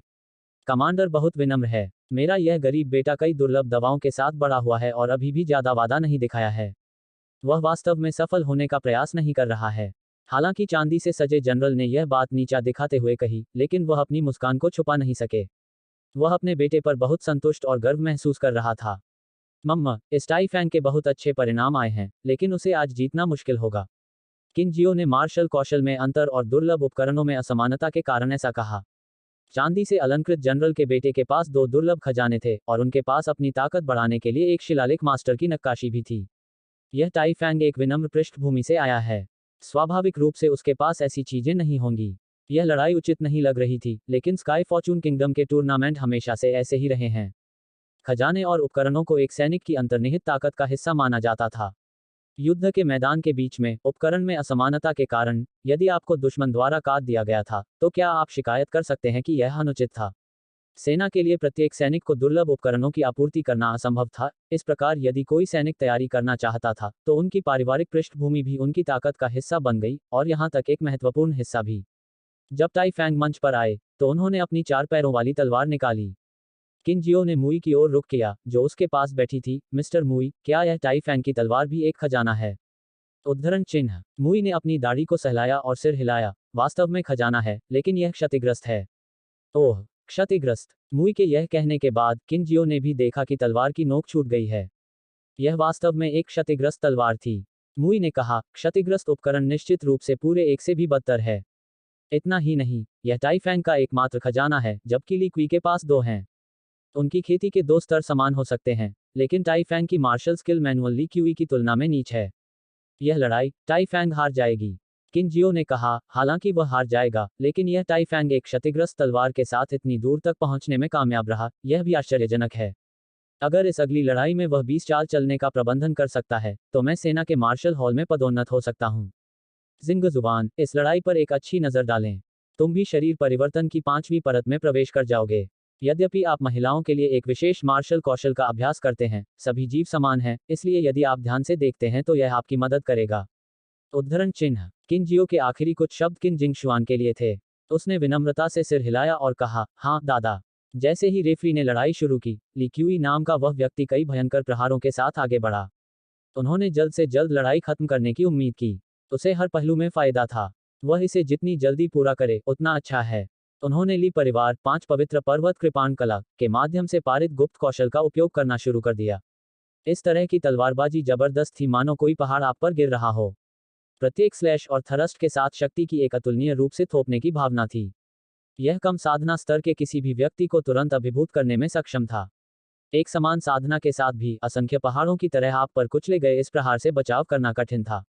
कमांडर बहुत विनम्र है। मेरा यह गरीब बेटा कई दुर्लभ दवाओं के साथ बड़ा हुआ है और अभी भी ज्यादा वादा नहीं दिखाया है। वह वास्तव में सफल होने का प्रयास नहीं कर रहा है। हालांकि चांदी से सजे जनरल ने यह बात नीचा दिखाते हुए कही, लेकिन वह अपनी मुस्कान को छुपा नहीं सके। वह अपने बेटे पर बहुत संतुष्ट और गर्व महसूस कर रहा था। मम्मा, इस टाइफैंग के बहुत अच्छे परिणाम आए हैं, लेकिन उसे आज जीतना मुश्किल होगा। किनजियो ने मार्शल कौशल में अंतर और दुर्लभ उपकरणों में असमानता के कारण ऐसा कहा। चांदी से अलंकृत जनरल के बेटे के पास 2 दुर्लभ खजाने थे और उनके पास अपनी ताकत बढ़ाने के लिए एक शिलालेख मास्टर की नक्काशी भी थी। यह टाइफैंग एक विनम्र पृष्ठभूमि से आया है। स्वाभाविक रूप से उसके पास ऐसी चीजें नहीं होंगी। यह लड़ाई उचित नहीं लग रही थी, लेकिन स्काई फॉर्चून किंगडम के टूर्नामेंट हमेशा से ऐसे ही रहे हैं। खजाने और उपकरणों को एक सैनिक की अंतर्निहित ताकत का हिस्सा माना जाता था। युद्ध के मैदान के बीच में उपकरण में असमानता के कारण यदि आपको दुश्मन द्वारा काट दिया गया था, तो क्या आप शिकायत कर सकते हैं कि यह अनुचित था? सेना के लिए प्रत्येक सैनिक को दुर्लभ उपकरणों की आपूर्ति करना असंभव था। इस प्रकार यदि कोई सैनिक तैयारी करना चाहता था, तो उनकी पारिवारिक पृष्ठभूमि भी उनकी ताकत का हिस्सा बन गई, और यहाँ तक एक महत्वपूर्ण हिस्सा भी। जब टाइफैंग मंच पर आए, तो उन्होंने अपनी 4 पैरों वाली तलवार निकाली। किनजियो ने मुई की ओर रुख किया, जो उसके पास बैठी थी। मिस्टर मुई, क्या यह टाइफैंग की तलवार भी एक खजाना है? उद्धरण चिन्ह। मुई ने अपनी दाढ़ी को सहलाया और सिर हिलाया। वास्तव में खजाना है, लेकिन यह क्षतिग्रस्त है। ओह, क्षतिग्रस्त। मुई के यह कहने के बाद किनजियो ने भी देखा कि तलवार की नोक छूट गई है। यह वास्तव में एक क्षतिग्रस्त तलवार थी। मुई ने कहा, क्षतिग्रस्त उपकरण निश्चित रूप से पूरे एक से भी बदतर है। इतना ही नहीं, यह टाइफैंग का एकमात्र खजाना है, जबकि ली क्वी के पास 2 हैं। उनकी खेती के 2 स्तर समान हो सकते हैं, लेकिन टाइफैंग की मार्शल स्किल मैनुअल ली क्यूई की तुलना में नीच है। यह लड़ाई टाइफैंग हार जाएगी, किनजियो ने कहा। हालांकि वह हार जाएगा, लेकिन यह टाइफैंग एक क्षतिग्रस्त तलवार के साथ इतनी दूर तक पहुंचने में कामयाब रहा, यह भी आश्चर्यजनक है। अगर इस अगली लड़ाई में वह 20 चाल चलने का प्रबंधन कर सकता है, तो मैं सेना के मार्शल हॉल में पदोन्नत हो सकता हूं। जिंग जुबान, इस लड़ाई पर एक अच्छी नजर डालें। तुम भी शरीर परिवर्तन की 5वीं परत में प्रवेश कर जाओगे। यद्यपि आप महिलाओं के लिए एक विशेष मार्शल कौशल का अभ्यास करते हैं, सभी जीव समान हैं, इसलिए यदि आप ध्यान से देखते हैं तो यह आपकी मदद करेगा। उद्धरण चिन्ह। किनजियो के आखिरी कुछ शब्द किन जिंगशुआन के लिए थे। उसने विनम्रता से सिर हिलाया और कहा, हाँ दादा। जैसे ही रेफरी ने लड़ाई शुरू की, ली क्यूई नाम का वह व्यक्ति कई भयंकर प्रहारों के साथ आगे बढ़ा। उन्होंने जल्द से जल्द लड़ाई खत्म करने की उम्मीद की। उसे हर पहलू में फायदा था। वह इसे जितनी जल्दी पूरा करे, उतना अच्छा है। उन्होंने ली परिवार 5 पवित्र पर्वत कृपाण कला के माध्यम से पारित गुप्त कौशल का उपयोग करना शुरू कर दिया। इस तरह की तलवारबाजी जबरदस्त थी, मानो कोई पहाड़ आप पर गिर रहा हो। प्रत्येक स्लैश और थरस्ट के साथ शक्ति की एक अतुलनीय रूप से थोपने की भावना थी। यह कम साधना स्तर के किसी भी व्यक्ति को तुरंत अभिभूत करने में सक्षम था। एक समान साधना के साथ भी असंख्य पहाड़ों की तरह आप पर कुचले गए इस प्रहार से बचाव करना कठिन था।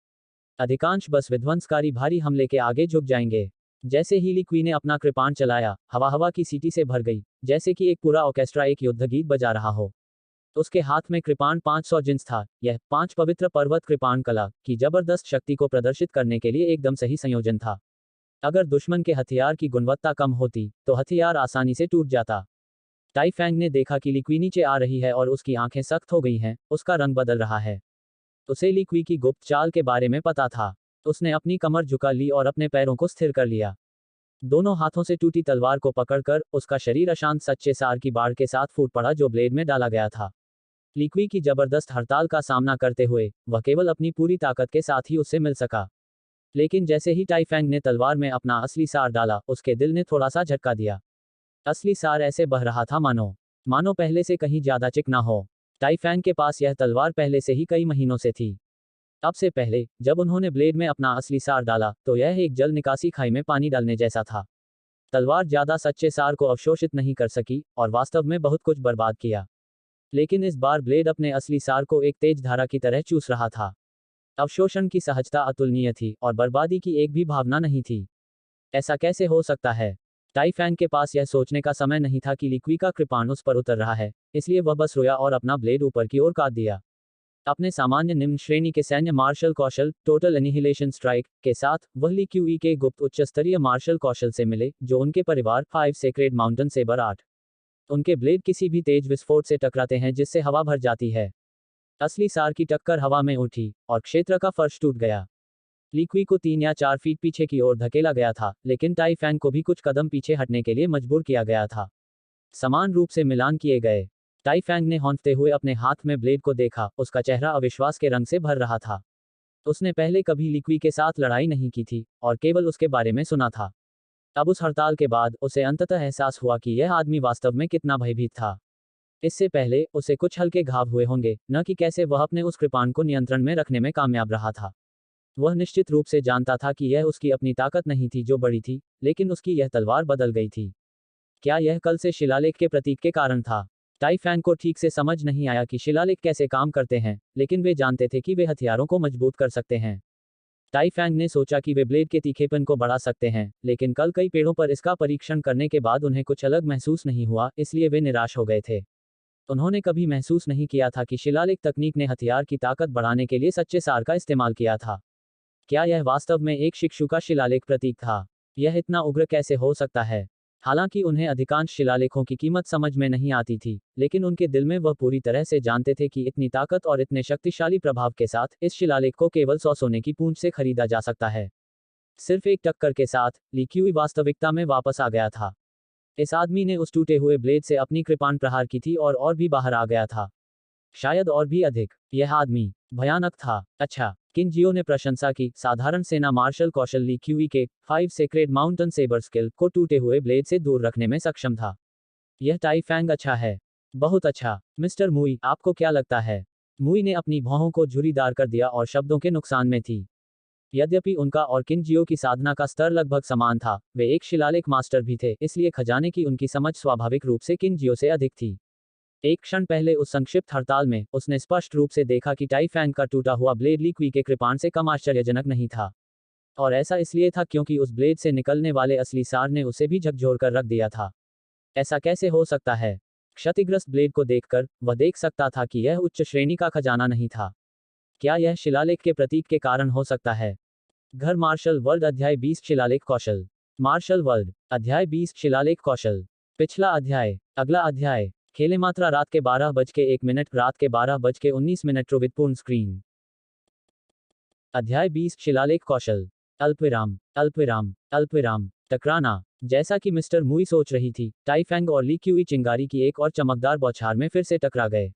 अधिकांश बस विध्वंसकारी भारी हमले के आगे झुक जाएंगे। जैसे ही ली क्वी ने अपना कृपाण चलाया, हवा की सीटी से भर गई, जैसे कि एक पूरा ऑर्केस्ट्रा एक युद्ध गीत बजा रहा हो। उसके हाथ में कृपाण 500 जिन्स था। यह 5 पवित्र पर्वत कृपाण कला की जबरदस्त शक्ति को प्रदर्शित करने के लिए एकदम सही संयोजन था। अगर दुश्मन के हथियार की गुणवत्ता कम होती, तो हथियार आसानी से टूट जाता। टाइफैंग ने देखा कि ली क्वी नीचे आ रही है और उसकी आंखें सख्त हो गई हैं, उसका रंग बदल रहा है। उसे ली क्वी की गुप्त चाल के बारे में पता था। उसने अपनी कमर झुका ली और अपने पैरों को स्थिर कर लिया। दोनों हाथों से टूटी तलवार को पकड़कर उसका शरीर अशांत सच्चे सार की बाढ़ के साथ फूट पड़ा जो ब्लेड में डाला गया था। ली क्वी की जबरदस्त हड़ताल का सामना करते हुए वह केवल अपनी पूरी ताकत के साथ ही उससे मिल सका। लेकिन जैसे ही टाइफैंग ने तलवार में अपना असली सार डाला, उसके दिल ने थोड़ा सा झटका दिया। असली सार ऐसे बह रहा था मानो पहले से कहीं ज्यादा चिकना हो। टाइफैंग के पास यह तलवार पहले से ही कई महीनों से थी। अब से पहले जब उन्होंने ब्लेड में अपना असली सार डाला, तो यह एक जल निकासी खाई में पानी डालने जैसा था। तलवार ज्यादा सच्चे सार को अवशोषित नहीं कर सकी और वास्तव में बहुत कुछ बर्बाद किया। लेकिन इस बार ब्लेड अपने असली सार को एक तेज धारा की तरह चूस रहा था। अवशोषण की सहजता अतुलनीय थी और बर्बादी की एक भी भावना नहीं थी। ऐसा कैसे हो सकता है? टाइफैंग के पास यह सोचने का समय नहीं था कि ली क्वी का कृपाण उस पर उतर रहा है, इसलिए वह बस रोया और अपना ब्लेड ऊपर की ओर काट दिया। अपने सामान्य निम्न श्रेणी के सैन्य मार्शल कौशल टोटल एनिहिलेशन स्ट्राइक के साथ वह ली क्यूई के गुप्त उच्च स्तरीय मार्शल कौशल से मिले, जो उनके परिवार 5 सेक्रेड माउंटेन सेबर 8। उनके ब्लेड किसी भी तेज विस्फोट से टकराते हैं जिससे हवा भर जाती है। असली सार की टक्कर हवा में उठी और क्षेत्र का फर्श टूट गया। ली क्वी को 3 या 4 फीट पीछे की ओर धकेला गया था, लेकिन टाइफैंग को भी कुछ कदम पीछे हटने के लिए मजबूर किया गया था। समान रूप से मिलान किए गए। टाई फैंग ने हौंकते हुए अपने हाथ में ब्लेड को देखा, उसका चेहरा अविश्वास के रंग से भर रहा था। उसने पहले कभी लिक्वी के साथ लड़ाई नहीं की थी, और केवल उसके बारे में सुना था। अब उस हड़ताल के बाद, उसे अंततः एहसास हुआ कि यह आदमी वास्तव में कितना भयभीत था। इससे पहले, उसे कुछ हल्के घाव हुए होंगे, न कि कैसे वह अपने उस कृपाण को नियंत्रण में रखने में कामयाब रहा था। वह निश्चित रूप से जानता था कि यह उसकी अपनी ताकत नहीं थी जो बड़ी थी, लेकिन उसकी यह तलवार बदल गई थी। क्या यह कल से शिलालेख के प्रतीक के कारण था? टाई फैंग को ठीक से समझ नहीं आया कि शिलालेख कैसे काम करते हैं, लेकिन वे जानते थे कि वे हथियारों को मजबूत कर सकते हैं। टाई फैंग ने सोचा कि वे ब्लेड के तीखेपन को बढ़ा सकते हैं, लेकिन कल कई पेड़ों पर इसका परीक्षण करने के बाद उन्हें कुछ अलग महसूस नहीं हुआ, इसलिए वे निराश हो गए थे। उन्होंने कभी महसूस नहीं किया था कि शिलालेख तकनीक ने हथियार की ताकत बढ़ाने के लिए सच्चे सार का इस्तेमाल किया था। क्या यह वास्तव में एक शिक्षु का शिलालेख प्रतीक था? यह इतना उग्र कैसे हो सकता है? हालांकि उन्हें अधिकांश शिलालेखों की कीमत समझ में नहीं आती थी, लेकिन उनके दिल में वह पूरी तरह से जानते थे कि इतनी ताकत और इतने शक्तिशाली प्रभाव के साथ इस शिलालेख को केवल 100 सोने की पूंछ से खरीदा जा सकता है। सिर्फ एक टक्कर के साथ, ली क्यूई वास्तविकता में वापस आ गया था। इस आदमी ने उस टूटे हुए ब्लेड से अपनी कृपाण प्रहार की थी और भी बाहर आ गया था। शायद और भी अधिक। यह आदमी भयानक था। अच्छा, किन जियो ने प्रशंसा की। साधारण सेना मार्शल कौशल ली क्यूई के 5 सेक्रेड माउंटेन सेबर स्किल को टूटे हुए ब्लेड से दूर रखने में सक्षम था। यह टाई फैंग अच्छा है। बहुत अच्छा। मिस्टर मुई, आपको क्या लगता है? मुई ने अपनी भौहों को झुर्रीदार कर दिया और शब्दों के नुकसान में थी। यद्यपि उनका और किन जियो की साधना का स्तर लगभग समान था, वे एक शिलालेख मास्टर भी थे, इसलिए खजाने की उनकी समझ स्वाभाविक रूप से किन जियो से अधिक थी। एक क्षण पहले उस संक्षिप्त हड़ताल में, उसने स्पष्ट रूप से देखा कि टाई फैंग का टूटा हुआ ब्लेड ली क्वी के कृपाण से कम आश्चर्यजनक नहीं था। और ऐसा इसलिए था क्योंकि उस ब्लेड से निकलने वाले असली सार ने उसे भी झकझोर कर रख दिया था। ऐसा कैसे हो सकता है? क्षतिग्रस्त ब्लेड को देखकर, वह देख सकता था कि यह उच्च श्रेणी का खजाना नहीं था। क्या यह शिलालेख के प्रतीक के कारण हो सकता है? घर मार्शल वर्ल्ड अध्याय 20 शिलालेख कौशल। मार्शल वर्ल्ड अध्याय 20 शिलालेख कौशल। पिछला अध्याय। अगला अध्याय। खेले मात्रा रात के 12:01 रात के 12:19 ट्रुवित पूर्ण स्क्रीन। अध्याय 20 शिलालेख कौशल। अल्पविराम अल्पविराम अल्पविराम। टकराना। जैसा कि मिस्टर मुई सोच रही थी, टाई फैंग और ली क्यूई चिंगारी की एक और चमकदार बौछार में फिर से टकरा गए।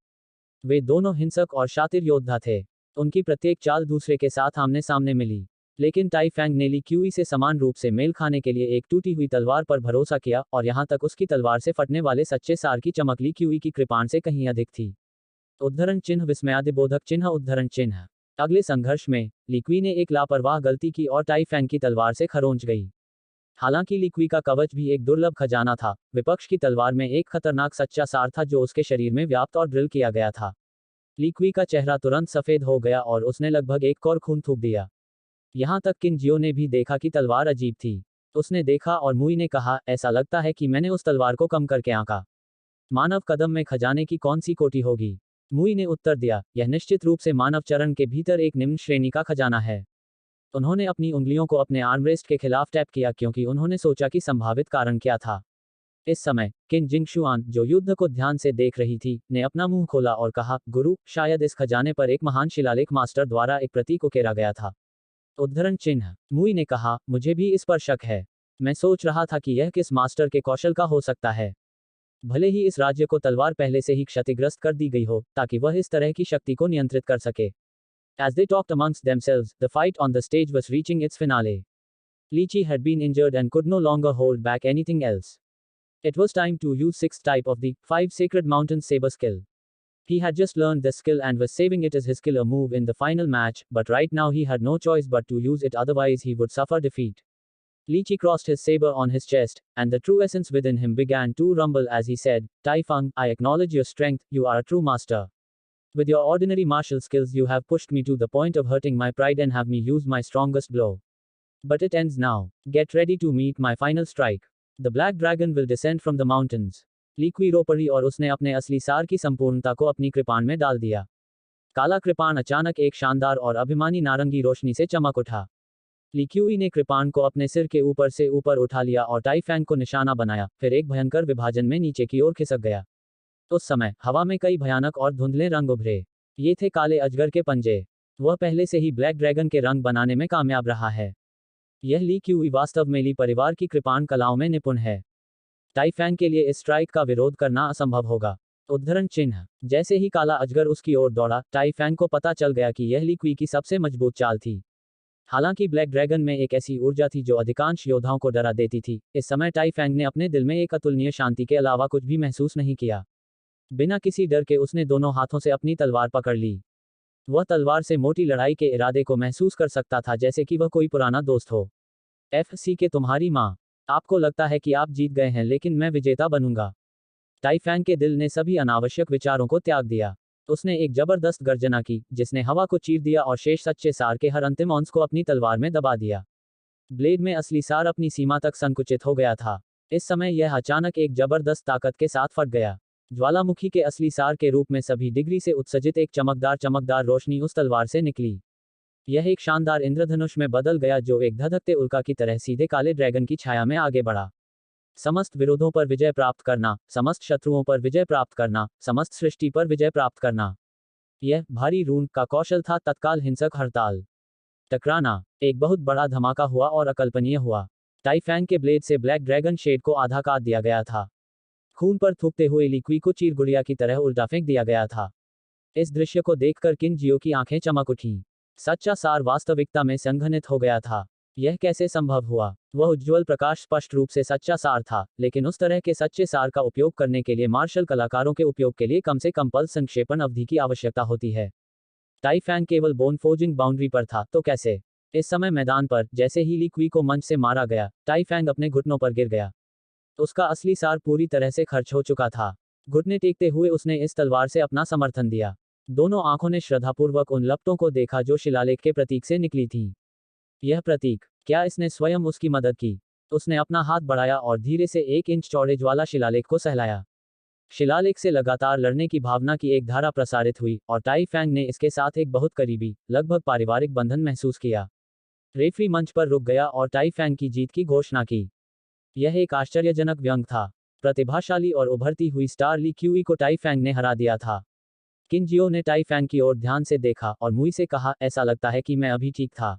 वे दोनों हिंसक और शातिर योद्धा थे। उनकी प्रत्येक चाल दूसरे के साथ आमने सामने मिली। लेकिन टाई फैंग ने ली क्यूई से समान रूप से मेल खाने के लिए एक टूटी हुई तलवार पर भरोसा किया, और यहां तक उसकी तलवार से फटने वाले सच्चे सार की चमक ली क्यूई की कृपाण से कहीं अधिक थी। उद्धरण चिन्ह विस्मयादिबोधक चिन्ह उद्धरण चिन्ह। अगले संघर्ष में, लिक्वी ने एक लापरवाह गलती की और टाई फैंग की तलवार से खरोंच गई। हालांकि लिक्वी का कवच भी एक दुर्लभ खजाना था, विपक्ष की तलवार में एक खतरनाक सच्चा सार था जो उसके शरीर में व्याप्त और ड्रिल किया गया था। लिक्वी का चेहरा तुरंत सफेद हो गया और उसने लगभग एक कौर खून थूक दिया। यहां तक किन जियो ने भी देखा कि तलवार अजीब थी। उसने देखा और मुई ने कहा, ऐसा लगता है कि मैंने उस तलवार को कम करके आंका। मानव कदम में खजाने की कौन सी कोटि होगी? मुई ने उत्तर दिया, यह निश्चित रूप से मानव चरण के भीतर एक निम्न श्रेणी का खजाना है। उन्होंने अपनी उंगलियों को अपने आर्मरेस्ट के खिलाफ टैप किया क्योंकि उन्होंने सोचा कि संभावित कारण क्या था। इस समय, किन जिंगशुआन, जो युद्ध को ध्यान से देख रही थी, ने अपना मुंह खोला और कहा, गुरु, शायद इस खजाने पर एक महान शिलालेख मास्टर द्वारा एक प्रतीक उकेरा गया था। उद्धरण चिन्ह। मुई ने कहा, मुझे भी इस पर शक है। मैं सोच रहा था कि यह किस मास्टर के कौशल का हो सकता है। भले ही इस राज्य को तलवार पहले से ही क्षतिग्रस्त कर दी गई हो, ताकि वह इस तरह की शक्ति को नियंत्रित कर सके। As they talked amongst themselves, the fight on the stage was reaching its finale. Lychee had been injured and could no longer hold back anything else. It was time to use sixth type of the 5 Sacred Mountain Saber skill. He had just learned this skill and was saving it as his killer move in the final match, but right now he had no choice but to use it, otherwise he would suffer defeat. Lychee crossed his saber on his chest, and the true essence within him began to rumble as he said, Tai Feng, I acknowledge your strength, you are a true master. With your ordinary martial skills you have pushed me to the point of hurting my pride and have me use my strongest blow. But it ends now. Get ready to meet my final strike. The black dragon will descend from the mountains. लिक्वी रो पड़ी और उसने अपने असली सार की संपूर्णता को अपनी कृपाण में डाल दिया। काला कृपाण अचानक एक शानदार और अभिमानी नारंगी रोशनी से चमक उठा। लिक्यूई ने कृपाण को अपने सिर के ऊपर से ऊपर उठा लिया और टाई फैंग को निशाना बनाया, फिर एक भयंकर विभाजन में नीचे की ओर खिसक गया। उस समय, हवा में कई भयानक और धुंधले रंग उभरे। ये थे काले अजगर के पंजे। वह पहले से ही ब्लैक ड्रैगन के रंग बनाने में कामयाब रहा है। यह ली क्यूई वास्तव में ली परिवार की कृपाण कलाओं में निपुण है। टाइफैंग के इस स्ट्राइक का विरोध करना असंभव होगा। उद्धरण चिन्ह। जैसे ही काला अजगर उसकी ओर दौड़ा, टाइफैंग को पता चल गया कि यह ली कुई की सबसे मजबूत चाल थी। हालांकि ब्लैक ड्रैगन में एक ऐसी ऊर्जा थी जो अधिकांश योद्धाओं को डरा देती थी, इस समय टाइफैंग ने अपने दिल में एक अतुलनीय शांति के अलावा कुछ भी महसूस नहीं किया। बिना किसी डर के उसने दोनों हाथों से अपनी तलवार पकड़ ली। वह तलवार से मोटी लड़ाई के इरादे को महसूस कर सकता था, जैसे कि वह कोई पुराना दोस्त हो। FC के तुम्हारी माँ। आपको लगता है कि आप जीत गए हैं, लेकिन मैं विजेता बनूंगा। टाइफैंग के दिल ने सभी अनावश्यक विचारों को त्याग दिया। उसने एक जबरदस्त गर्जना की, जिसने हवा को चीर दिया और शेष सच्चे सार के हर अंतिम अंश को अपनी तलवार में दबा दिया। ब्लेड में असली सार अपनी सीमा तक संकुचित हो गया था। इस समय यह अचानक एक जबरदस्त ताकत के साथ फट गया। ज्वालामुखी के असली सार के रूप में सभी डिग्री से उत्सर्जित एक चमकदार रोशनी उस तलवार से निकली। यह एक शानदार इंद्रधनुष में बदल गया, जो एक धधकते उल्का की तरह सीधे काले ड्रैगन की छाया में आगे बढ़ा। समस्त विरोधों पर विजय प्राप्त करना, समस्त शत्रुओं पर विजय प्राप्त करना, समस्त सृष्टि पर विजय प्राप्त करना। यह भारी रून का कौशल था। तत्काल हिंसक हड़ताल। टकराना। एक बहुत बड़ा धमाका हुआ और अकल्पनीय हुआ। टाइफैंग के ब्लेड से ब्लैक ड्रैगन शेड को आधा काट दिया गया था। खून पर थूकते हुए ली कुई को चीर गुड़िया की तरह उल्टा फेंक दिया गया था। इस दृश्य को देखकर किन जियो की आंखें चमक उठीं। सच्चा सार वास्तविकता में संघनित हो गया था। यह कैसे संभव हुआ? वह उज्ज्वल प्रकाश स्पष्ट रूप से सच्चा सार था, लेकिन उस तरह के सच्चे सार का उपयोग करने के लिए मार्शल कलाकारों के उपयोग के लिए कम से कम पल्स संक्षेपण अवधि की आवश्यकता होती है। टाइफैंग केवल बोन फोर्जिंग बाउंड्री पर था, तो कैसे? इस समय मैदान पर, जैसे ही ली कुई को मंच से मारा गया, टाइफैंग अपने घुटनों पर गिर गया। उसका असली सार पूरी तरह से खर्च हो चुका था। घुटने टेकते हुए उसने इस तलवार से अपना समर्थन दिया। दोनों आंखों ने श्रद्धापूर्वक उन लपटों को देखा जो शिलालेख के प्रतीक से निकली थीं। यह प्रतीक, क्या इसने स्वयं उसकी मदद की? उसने अपना हाथ बढ़ाया और धीरे से 1 इंच चौड़े ज्वाला शिलालेख को सहलाया। शिलालेख से लगातार लड़ने की भावना की एक धारा प्रसारित हुई, और टाइफैंग ने इसके साथ एक बहुत करीबी, लगभग पारिवारिक बंधन महसूस किया। रेफरी मंच पर रुक गया और टाइफैंग की जीत की घोषणा की। यह एक आश्चर्यजनक व्यंग था। प्रतिभाशाली और उभरती हुई स्टार ली क्यूई को टाइफैंग ने हरा दिया था। किन जियो ने टाइफैंग की ओर ध्यान से देखा और मुई से कहा, ऐसा लगता है कि मैं अभी ठीक था।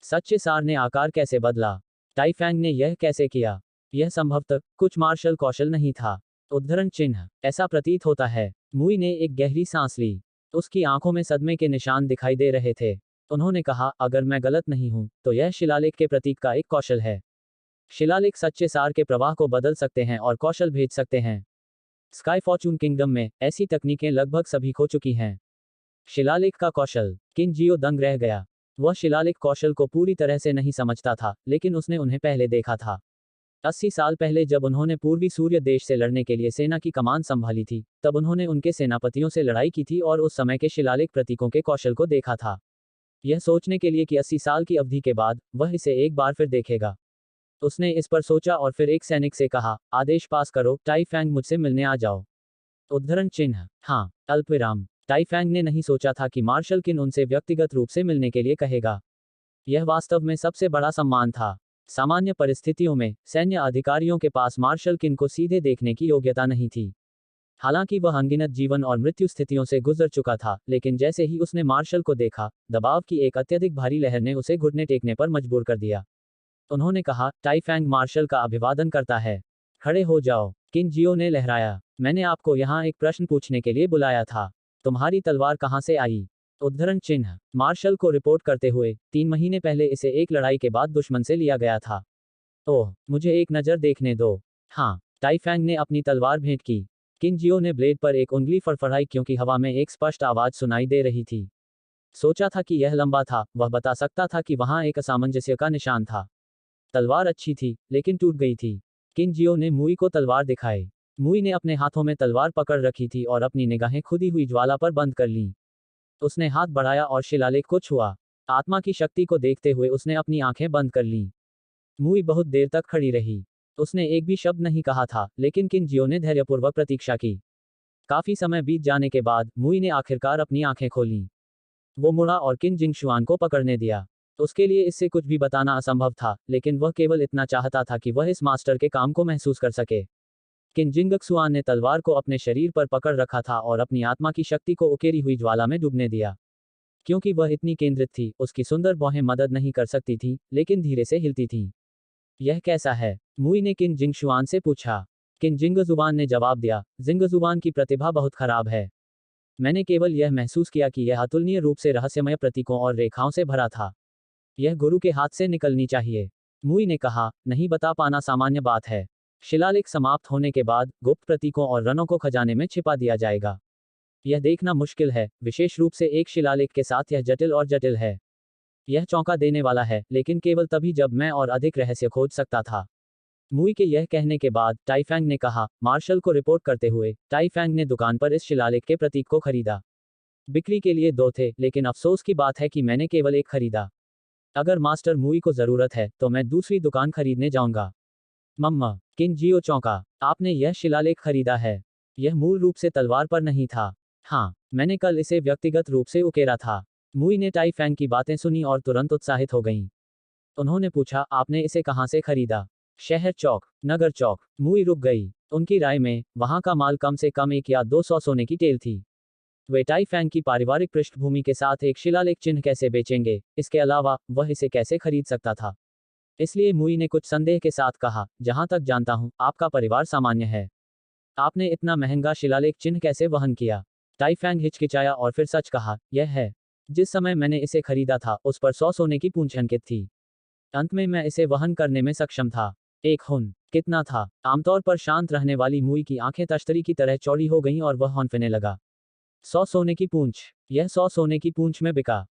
सच्चे सार ने आकार कैसे बदला? टाइफैंग ने यह कैसे किया? यह संभवतः कुछ मार्शल कौशल नहीं था। उद्धरण चिन्ह। ऐसा प्रतीत होता है। मुई ने एक गहरी सांस ली। उसकी आंखों में सदमे के निशान दिखाई दे रहे थे। उन्होंने कहा, अगर मैं गलत नहीं हूं, तो यह शिलालेख के प्रतीक का एक कौशल है। शिलालेख सच्चे सार के प्रवाह को बदल सकते हैं और कौशल भेज सकते हैं। स्काई फॉर्चून किंगडम में ऐसी तकनीकें लगभग सभी खो चुकी हैं। शिलालेख का कौशल। किन जियो दंग रह गया। वह शिलालेख कौशल को पूरी तरह से नहीं समझता था, लेकिन उसने उन्हें पहले देखा था। 80 साल पहले जब उन्होंने पूर्वी सूर्य देश से लड़ने के लिए सेना की कमान संभाली थी, तब उन्होंने उनके सेनापतियों से लड़ाई की थी और उस समय के शिलालेख प्रतीकों के कौशल को देखा था। यह सोचने के लिए कि 80 साल की अवधि के बाद वह इसे एक बार फिर देखेगा। उसने इस पर सोचा और फिर एक सैनिक से कहा, आदेश पास करो, टाइफैंग मुझसे मिलने आ जाओ। उद्धरण चिन्ह। हाँ, अल्पविराम। टाइफैंग ने नहीं सोचा था कि मार्शल किन उनसे व्यक्तिगत रूप से मिलने के लिए कहेगा। यह वास्तव में सबसे बड़ा सम्मान था। सामान्य परिस्थितियों में सैन्य अधिकारियों के पास मार्शल किन को सीधे देखने की योग्यता नहीं थी। हालांकि वह अनगिनत जीवन और मृत्यु स्थितियों से गुजर चुका था, लेकिन जैसे ही उसने मार्शल को देखा, दबाव की एक अत्यधिक भारी लहर ने उसे घुटने टेकने पर मजबूर कर दिया। उन्होंने कहा, टाइफैंग मार्शल का अभिवादन करता है। खड़े हो जाओ। किन जियो ने लहराया। मैंने आपको यहाँ एक प्रश्न पूछने के लिए बुलाया था। तुम्हारी तलवार कहाँ से आई? उद्धरण चिन्ह। मार्शल को रिपोर्ट करते हुए, 3 महीने पहले इसे एक लड़ाई के बाद दुश्मन से लिया गया था। ओह, मुझे एक नज़र देखने दो। हाँ, टाइफैंग ने अपनी तलवार भेंट की। किन जियो ने ब्लेड पर एक उंगली फड़फड़ाई क्योंकि हवा में एक स्पष्ट आवाज सुनाई दे रही थी। सोचा था कि यह लंबा था, वह बता सकता था कि वहां एक असामंजस्य का निशान था। तलवार अच्छी थी, लेकिन टूट गई थी। किन जियो ने मुई को तलवार दिखाई। मुई ने अपने हाथों में तलवार पकड़ रखी थी और अपनी निगाहें खुदी हुई ज्वाला पर बंद कर लीं। उसने हाथ बढ़ाया और शिलालेख को छुआ। आत्मा की शक्ति को देखते हुए उसने अपनी आंखें बंद कर लीं। मुई बहुत देर तक खड़ी रही। उसने एक भी शब्द नहीं कहा था, लेकिन किन जियो ने धैर्यपूर्वक प्रतीक्षा की। काफी समय बीत जाने के बाद मुई ने आखिरकार अपनी आंखें खोलीं। वो मुड़ा और किन जिंगशुआन को पकड़ने दिया। उसके लिए इससे कुछ भी बताना असंभव था, लेकिन वह केवल इतना चाहता था कि वह इस मास्टर के काम को महसूस कर सके। किन जिंगक्सुआन ने तलवार को अपने शरीर पर पकड़ रखा था और अपनी आत्मा की शक्ति को उकेरी हुई ज्वाला में डूबने दिया। क्योंकि वह इतनी केंद्रित थी, उसकी सुंदर बाहें मदद नहीं कर सकती थीं, लेकिन धीरे से हिलती थीं। यह कैसा है? मुई ने किन जिंगशुआन से पूछा। किन जिंगजुबान ने जवाब दिया, जिंगजुबान की प्रतिभा बहुत खराब है। मैंने केवल यह महसूस किया कि यह अतुलनीय रूप से रहस्यमय प्रतीकों और रेखाओं से भरा था। यह गुरु के हाथ से निकलनी चाहिए। मुई ने कहा, नहीं बता पाना सामान्य बात है। शिलालेख समाप्त होने के बाद गुप्त प्रतीकों और रनों को खजाने में छिपा दिया जाएगा। यह देखना मुश्किल है, विशेष रूप से एक शिलालेख के साथ यह जटिल और जटिल है। यह चौंका देने वाला है, लेकिन केवल तभी जब मैं और अधिक रहस्य खोज सकता था। मुई के यह कहने के बाद टाइफैंग ने कहा, मार्शल को रिपोर्ट करते हुए, टाइफैंग ने दुकान पर इस शिलालेख के प्रतीक को खरीदा। बिक्री के लिए 2 थे, लेकिन अफसोस की बात है कि मैंने केवल एक खरीदा। अगर मास्टर मुई को जरूरत है, तो मैं दूसरी दुकान खरीदने जाऊंगा। मम्मा, किन जियो चौंका, आपने यह शिलालेख खरीदा है? यह मूल रूप से तलवार पर नहीं था। हाँ, मैंने कल इसे व्यक्तिगत रूप से उकेरा था। मुई ने टाइफैंग की बातें सुनी और तुरंत उत्साहित हो गईं। उन्होंने पूछा, आपने इसे कहाँ से खरीदा? शहर चौक, नगर चौक। मुई रुक गई। उनकी राय में, वहां का माल कम से कम 1 या 200 सोने की टेल थी। वे टाइफैंग की पारिवारिक पृष्ठभूमि के साथ एक शिलालेख चिन्ह कैसे बेचेंगे? इसके अलावा, वह इसे कैसे खरीद सकता था? इसलिए मुई ने कुछ संदेह के साथ कहा, जहां तक जानता हूं, आपका परिवार सामान्य है। आपने इतना महंगा शिलालेख चिन्ह कैसे वहन किया? टाइफैंग हिचकिचाया और फिर सच कहा, यह है। जिस समय मैंने इसे खरीदा था, उस पर 100 सोने की पूंछ अंकित थी। अंत में मैं इसे वहन करने में सक्षम था। एक हुन। कितना था? आमतौर पर शांत रहने वाली मुई की आंखें तश्तरी की तरह चौड़ी हो गईं और वह हौंफने लगा। 100 सोने की पूंछ। यह 100 सोने की पूंछ में बिका।